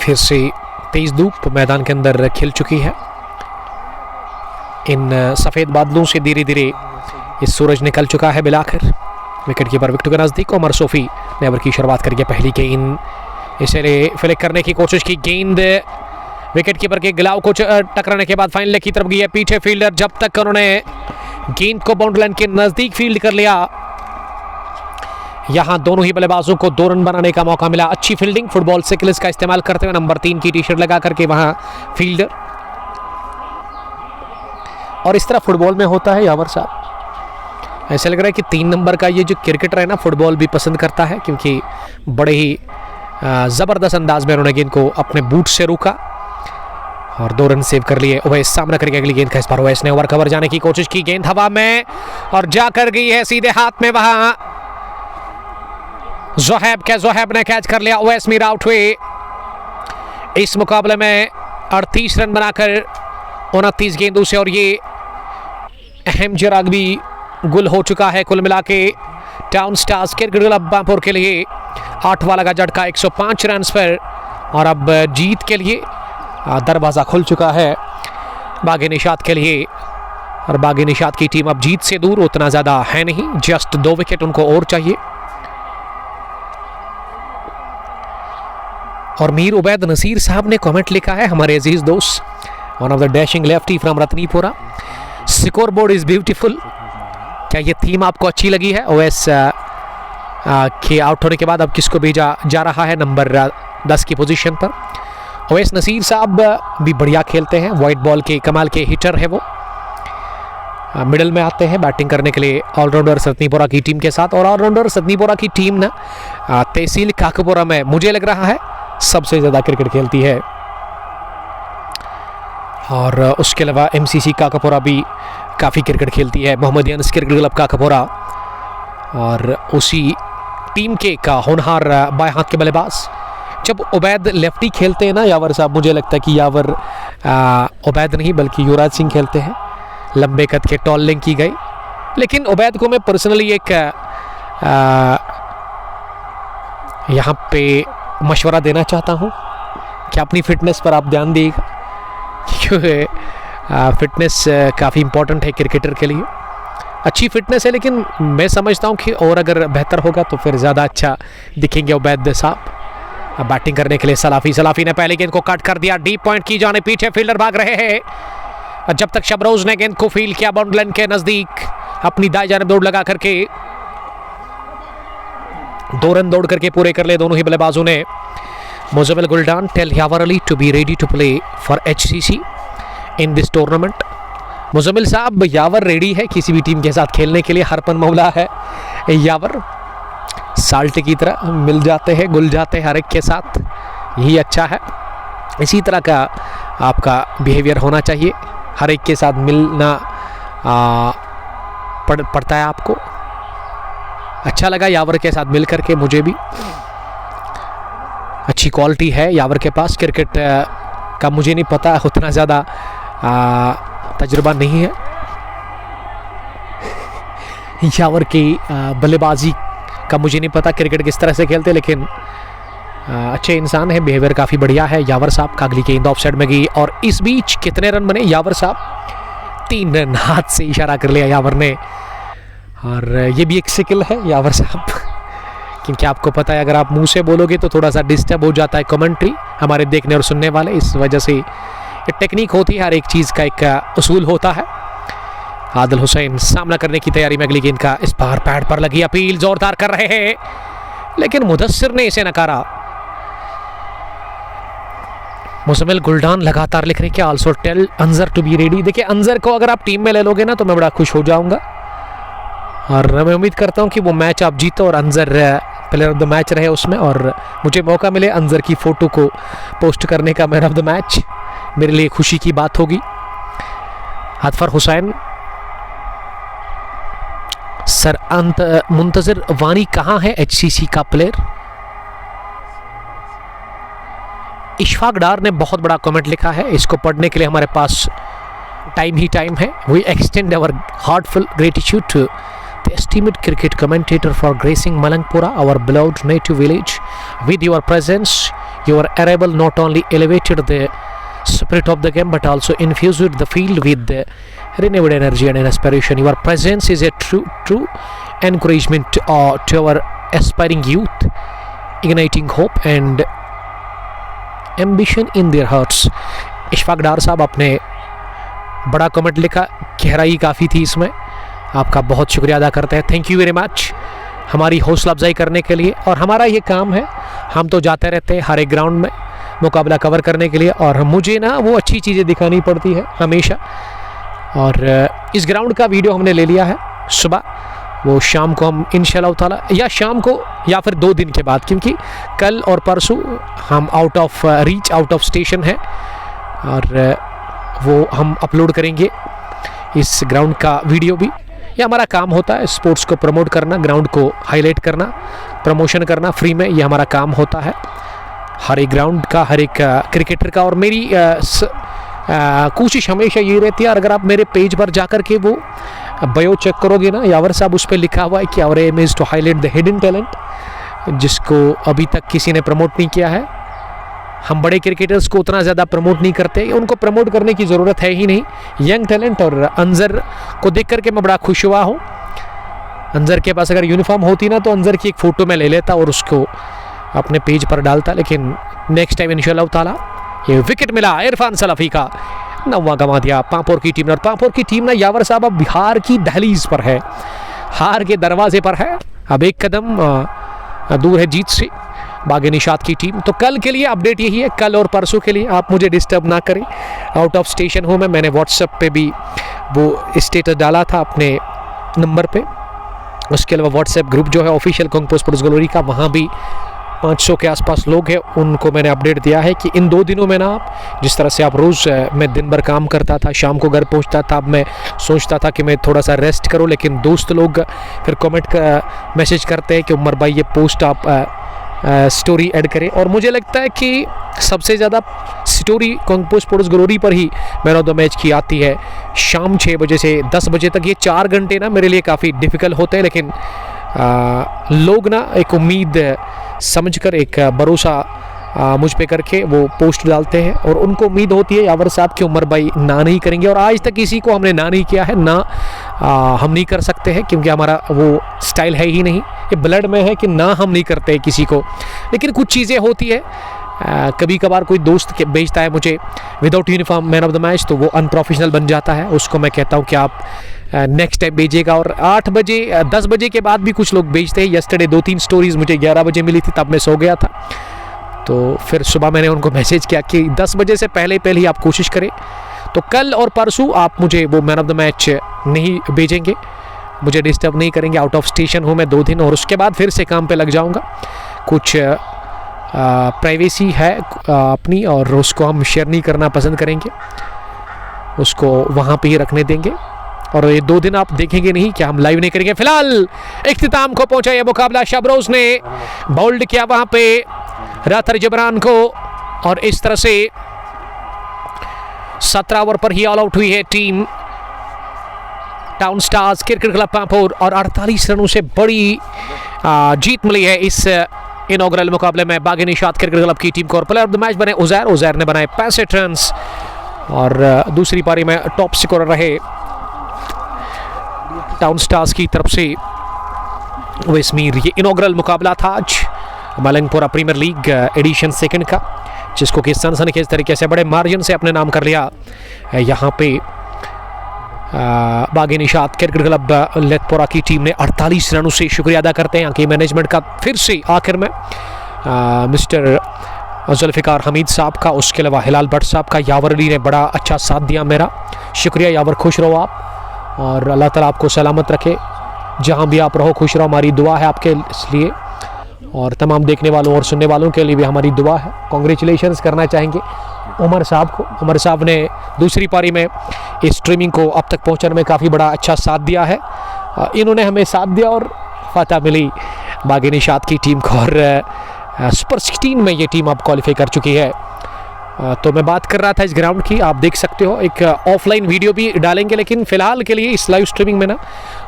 फिर से तेज धूप मैदान के अंदर खिल चुकी है। इन सफ़ेद बादलों से धीरे धीरे इस सूरज निकल चुका है बिलाकर। विकेट कीपर विकेट के नज़दीक उमर सोफी ने ओवर की शुरुआत करके पहली गेंद इसे फ्लिक करने की कोशिश की। गेंद विकेट कीपर के ग्लाव को टकराने के बाद फाइनल की तरफ गई है पीछे फील्डर। जब तक उन्होंने गेंद को बाउंड्री लाइन के नज़दीक फील्ड कर लिया, यहाँ दोनों ही बल्लेबाजों को 2 रन बनाने का मौका मिला। अच्छी फील्डिंग, फुटबॉल सिकल्स का इस्तेमाल करते हुए नंबर 3 की टी-शर्ट लगा करके वहाँ फील्डर। और इस तरह फुटबॉल में होता है यावर साहब, ऐसा लग रहा है कि 3 नंबर का ये जो क्रिकेटर है ना, फुटबॉल भी पसंद करता है, क्योंकि बड़े ही ज़बरदस्त अंदाज में उन्होंने गेंद को अपने बूट से रोका और 2 रन सेव कर लिए। ओवैस सामना करके अगली गेंद का, इस बार ओवैस ने ओवर कवर जाने की कोशिश की, गेंद हवा में और जाकर गई है सीधे हाथ में। वहां जोहैब ने कैच कर लिया। ओवैस मीर आउट हुए। इस मुकाबले में 38 रन बनाकर 29 गेंदों से, और ये अहम चिराग भी गुल हो चुका है। कुल मिला के town stars cricket club Pampore के लिए 8वां लगा झटका 105 रन पर, और अब जीत के लिए दरवाज़ा खुल चुका है बागे निशात के लिए। और बागे निशात की टीम अब जीत से दूर उतना ज़्यादा है नहीं, जस्ट 2 विकेट उनको और चाहिए। और मीर उबैद नसीर साहब ने कमेंट लिखा है, हमारे अजीज दोस्त, one of the dashing lefty from Ratnipura, score board is beautiful. क्या ये थीम आपको अच्छी लगी है? ओवैस के आउट होने के बाद अब किसको भेजा जा रहा है नंबर 10 की पोजीशन पर? ओवैस नसीर साहब भी बढ़िया खेलते हैं, वाइट बॉल के कमाल के हिटर है वो। मिडल में आते हैं बैटिंग करने के लिए ऑलराउंडर रत्नीपुरा की टीम के साथ। और ऑलराउंडर रत्नीपुरा की टीम ना तहसील काकपुरा में मुझे लग रहा है सबसे ज़्यादा क्रिकेट खेलती है। और उसके अलावा MCC काकपुरा भी काफ़ी क्रिकेट खेलती है, मोहम्मदियंस क्रिकेट क्लब काकपुरा। और उसी टीम के का होनहार बाएं हाथ के बल्लेबाज। जब उबैद लेफ्टी खेलते हैं ना यावर साहब, मुझे लगता है कि यावर उबैद नहीं बल्कि युवराज सिंह खेलते हैं। लंबे कद के टॉल लेंथ की गई, लेकिन उबैद को मैं पर्सनली एक यहाँ पे मशवरा देना चाहता हूँ कि अपनी फिटनेस पर आप ध्यान दीजिएगा, क्योंकि फिटनेस काफ़ी इंपॉर्टेंट है क्रिकेटर के लिए। अच्छी फिटनेस है, लेकिन मैं समझता हूँ कि और अगर बेहतर होगा तो फिर ज़्यादा अच्छा दिखेंगे उबैद साहब। बैटिंग करने के लिए सलाफी ने पहले गेंद को कट कर दिया, डीप पॉइंट की जाने, पीछे फील्डर भाग रहे हैं। जब तक शबरोज ने गेंद को फील्ड किया बाउंड्री लाइन के नजदीक, अपनी दाएं जानिब दौड़ लगा करके 2 रन दौड़ करके पूरे कर ले दोनों ही बल्लेबाजों ने। Muzammil Guldan tell Yawar Ali to be ready to play for HCC in this tournament. Muzammil साहब, यावर रेडी है किसी भी टीम के साथ खेलने के लिए, हरपन मौला है यावर, साल्ट की तरह मिल जाते हैं, घुल जाते हैं हर एक के साथ, यही अच्छा है। इसी तरह का आपका बिहेवियर होना चाहिए, हर एक के साथ मिलना पड़ता है आपको। अच्छा लगा यावर के साथ मिल करके, मुझे भी अच्छी क्वालिटी है यावर के पास। क्रिकेट का मुझे नहीं पता, उतना ज़्यादा तजुर्बा नहीं है यावर की बल्लेबाजी का, मुझे नहीं पता क्रिकेट किस तरह से खेलते, लेकिन अच्छे इंसान है, बिहेवियर काफ़ी बढ़िया है यावर साहब का। अगली गेंद ऑफ साइड में गई, और इस बीच कितने रन बने यावर साहब? 3 रन, हाथ से इशारा कर लिया यावर ने। और ये भी एक स्किल है यावर साहब, क्योंकि आपको पता है अगर आप मुंह से बोलोगे तो थोड़ा सा डिस्टर्ब हो जाता है कमेंट्री, हमारे देखने और सुनने वाले। इस वजह से ये टेक्निक होती है, हर एक चीज़ का एक उसूल होता है। आदिल हुसैन सामना करने की तैयारी में, अगली गेंद का, इस बार पैड पर लगी अपील, जोरदार कर रहे हैं, लेकिन मुदस्सिर ने इसे नकारा। मुजम्मिल गुलडान लगातार लिख रहे हैं कि also tell Anjar to be ready. देखिए, अंजर को अगर आप टीम में ले लोगे ना तो मैं बड़ा खुश हो जाऊंगा, और मैं उम्मीद करता हूं कि वो मैच आप जीतो और Anjar player of the match रहे उसमें, और मुझे मौका मिले अंजर की फ़ोटो को पोस्ट करने का मैन ऑफ द मैच, मेरे लिए खुशी की बात होगी। अतफर हुसैन, सर अंत मुंतजर वानी कहाँ है HCC का प्लेयर? इशफाक डार ने बहुत बड़ा कमेंट लिखा है, इसको पढ़ने के लिए हमारे पास टाइम ही टाइम है। We extend our heartful gratitude to the esteemed cricket commentator for gracing Malangpura, our beloved native village. With your presence, your arrival not only elevated the spirit of the game but also infused the field with the renewed energy and inspiration. Your presence is a true encouragement to our aspiring youth, igniting hope and ambition in their hearts. Ishfaq Dar साहब, आपने बड़ा comment लिखा, गहराई काफ़ी थी इसमें, आपका बहुत शुक्रिया अदा करते हैं। थैंक यू वेरी मच हमारी हौसला अफजाई करने के लिए। और हमारा ये काम है, हम तो जाते रहते हैं हर एक ग्राउंड में मुकाबला कवर करने के लिए, और मुझे ना वो अच्छी चीज़ें दिखानी पड़ती है हमेशा। और इस ग्राउंड का वीडियो हमने ले लिया है सुबह, वो शाम को हम इंशाल्लाह ताला, या शाम को या फिर 2 दिन के बाद, क्योंकि कल और परसों हम out of reach, out of station है, और वो हम अपलोड करेंगे इस ग्राउंड का वीडियो भी। ये हमारा काम होता है, स्पोर्ट्स को प्रमोट करना, ग्राउंड को हाईलाइट करना, प्रमोशन करना फ्री में, ये हमारा काम होता है हर एक ग्राउंड का, हर एक क्रिकेटर का। और मेरी कोशिश हमेशा ये रहती है, अगर आप मेरे पेज पर जाकर के वो बायो चेक करोगे ना, यावर साहब उस पर लिखा हुआ है कि our aim is to highlight the hidden talent, जिसको अभी तक किसी ने प्रमोट नहीं किया है। हम बड़े क्रिकेटर्स को उतना ज़्यादा प्रमोट नहीं करते, उनको प्रमोट करने की ज़रूरत है ही नहीं। यंग टैलेंट, और अंजर को देख करके मैं बड़ा खुश हुआ हूँ। अंजर के पास अगर यूनिफॉर्म होती ना, तो अंजर की एक फ़ोटो मैं ले लेता और उसको अपने पेज पर डालता, लेकिन नेक्स्ट टाइम इंशाल्लाह ताला। ये विकेट मिला इरफान सलाफी का, 9वां गंवा दिया पांपोर की टीम ने। और पांपोर की टीम ना यावर साहब अब बिहार की दहलीज पर है, हार के दरवाजे पर है, अब एक कदम दूर है जीत से बागे निशात की टीम। तो कल के लिए अपडेट यही है, कल और परसों के लिए आप मुझे डिस्टर्ब ना करें, आउट ऑफ स्टेशन हूँ मैं। मैंने व्हाट्सएप पे भी वो स्टेटस डाला था अपने नंबर पे। उसके अलावा व्हाट्सएप ग्रुप जो है ऑफिशियल कोंगपो स्पोर्ट्स गलोरी का, वहाँ भी 500 के आसपास लोग हैं, उनको मैंने अपडेट दिया है कि इन 2 दिनों में ना, आप जिस तरह से आप रोज़, मैं दिन भर काम करता था, शाम को घर पहुंचता था, अब मैं सोचता था कि मैं थोड़ा सा रेस्ट करूं, लेकिन दोस्त लोग फिर कमेंट मैसेज करते हैं कि उमर भाई ये पोस्ट आप स्टोरी ऐड करें। और मुझे लगता है कि सबसे ज़्यादा स्टोरी कोंगपो स्पोर्ट्स गलोरी पर ही मैन ऑफ द मैच की आती है। शाम 6 बजे से 10 बजे तक ये 4 घंटे ना मेरे लिए काफ़ी डिफ़िकल्ट होते हैं, लेकिन लोग ना एक उम्मीद समझकर, एक भरोसा मुझ पे करके वो पोस्ट डालते हैं, और उनको उम्मीद होती है यावर साहब कि उमर भाई ना नहीं करेंगे। और आज तक किसी को हमने ना नहीं किया है, ना हम नहीं कर सकते हैं, क्योंकि हमारा वो स्टाइल है ही नहीं, ये ब्लड में है कि ना हम नहीं करते हैं किसी को। लेकिन कुछ चीज़ें होती है, कभी कभार कोई दोस्त भेजता है मुझे without uniform man of the match, तो वो अनप्रोफेशनल बन जाता है। उसको मैं कहता हूँ कि आप नेक्स्ट टाइम भेजिएगा। और 8 बजे 10 बजे के बाद भी कुछ लोग भेजते हैं। यस्टरडे 2-3 स्टोरीज़ मुझे 11 बजे मिली थी, तब मैं सो गया था, तो फिर सुबह मैंने उनको मैसेज किया कि 10 बजे से पहले ही आप कोशिश करें। तो कल और परसों आप मुझे वो मैन ऑफ द मैच नहीं भेजेंगे, मुझे डिस्टर्ब नहीं करेंगे। आउट ऑफ स्टेशन हूँ मैं 2 दिन, और उसके बाद फिर से काम पे लग जाऊँगा। कुछ प्राइवेसी है अपनी, और उसको हम शेयर नहीं करना पसंद करेंगे, उसको वहाँ पे ही रखने देंगे। और ये 2 दिन आप देखेंगे नहीं कि हम लाइव नहीं करेंगे। फिलहाल इख्तिताम को पहुंचा यह मुकाबला, शबरोज ने बोल्ड किया वहाँ पे रातर जबरान को, और इस तरह से 17 ओवर पर ही ऑल आउट हुई है team town stars cricket club Pampore, और 48 रनों से बड़ी जीत मिली है इस इनॉग्रल मुकाबले में बागे निशात क्रिकेट क्लब की टीम को। और प्लेयर ऑफ द मैच बने उजैर ने बनाए 65 रन, और दूसरी पारी में टॉप स्कोरर रहे टाउन स्टार्स की तरफ से वैसमीर। ये इनॉग्रल मुकाबला था आज मलंगपुरा प्रीमियर लीग एडिशन 2 का, जिसको कि सनसनीखेज तरीके से बड़े मार्जिन से अपने नाम कर लिया। यहाँ पे बागे निशात क्रिकेट क्लब लेथपोरा की टीम ने 48 रनों से शुक्रिया अदा करते हैं यहाँ की मैनेजमेंट का फिर से आखिर में, मिस्टर जुल्फ़िकार हमीद साहब का, उसके अलावा हिलाल भट्ट साहब का, यावर अली ने बड़ा अच्छा साथ दिया मेरा। शुक्रिया यावर, खुश रहो आप, और अल्लाह ताला आपको सलामत रखे, जहाँ भी आप रहो खुश रहो। हमारी दुआ है आपके लिए, और तमाम देखने वालों और सुनने वालों के लिए भी हमारी दुआ है। कॉन्ग्रेचुलेशंस करना चाहेंगे उमर साहब को। उमर साहब ने दूसरी पारी में इस स्ट्रीमिंग को अब तक पहुंचाने में काफ़ी बड़ा अच्छा साथ दिया है। इन्होंने हमें साथ दिया और फतह मिली बागे निशात की टीम को, और सुपर 16 में ये टीम अब क्वालिफाई कर चुकी है। तो मैं बात कर रहा था इस ग्राउंड की, आप देख सकते हो, एक ऑफलाइन वीडियो भी डालेंगे, लेकिन फिलहाल के लिए इस लाइव स्ट्रीमिंग में ना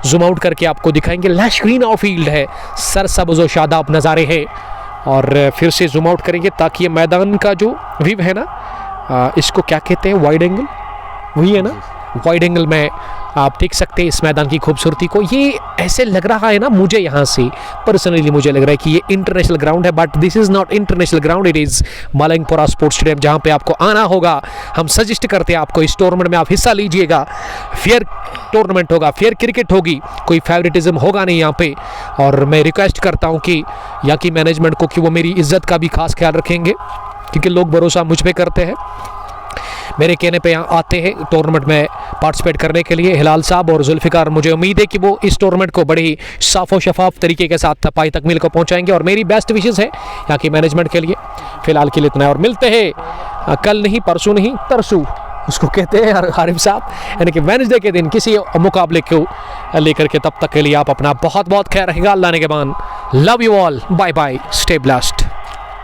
जूम आउट करके आपको दिखाएंगे। लैश ग्रीन आउटफील्ड है, सरसब्ज़ व शादाब नज़ारे हैं, और फिर से जूम आउट करेंगे ताकि ये मैदान का जो व्यू है ना, इसको क्या कहते हैं, वाइड एंगल, वही है ना, वाइड एंगल में आप देख सकते हैं इस मैदान की खूबसूरती को। ये ऐसे लग रहा है ना मुझे, यहाँ से पर्सनली मुझे लग रहा है कि ये इंटरनेशनल ग्राउंड है, but this is not international ground, it is Malangpura sports stadium, जहाँ पे आपको आना होगा। हम सजेस्ट करते हैं आपको इस टूर्नामेंट में आप हिस्सा लीजिएगा। फेयर टूर्नामेंट होगा, फेयर क्रिकेट होगी, कोई फेवरेटिज्म होगा नहीं यहाँ पे। और मैं रिक्वेस्ट करता हूँ कि यहाँ की मैनेजमेंट को कि वो मेरी इज्जत का भी खास ख्याल रखेंगे, क्योंकि लोग भरोसा मुझ पे करते हैं। मेरे कहने पे यहाँ आते हैं टूर्नामेंट में पार्टिसिपेट करने के लिए, हिलाल साहब और जुल्फ़िकार। मुझे उम्मीद है कि वो इस टूर्नामेंट को बड़ी ही साफ़ और शफाफ तरीके के साथ पाई तकमील को पहुँचाएंगे और मेरी बेस्ट विशेज़ है यहाँ की मैनेजमेंट के लिए। फ़िलहाल के लिए इतना है और मिलते हैं कल नहीं, परसों नहीं, तरसों उसको कहते हैं हारिफ साहब, यानी कि वेडनेसडे के दिन किसी मुकाबले को लेकर के। तब तक के लिए आप अपना बहुत बहुत ख्याल रखिएगा। अल्लाह ने के मान, love you all, bye bye, stay blessed.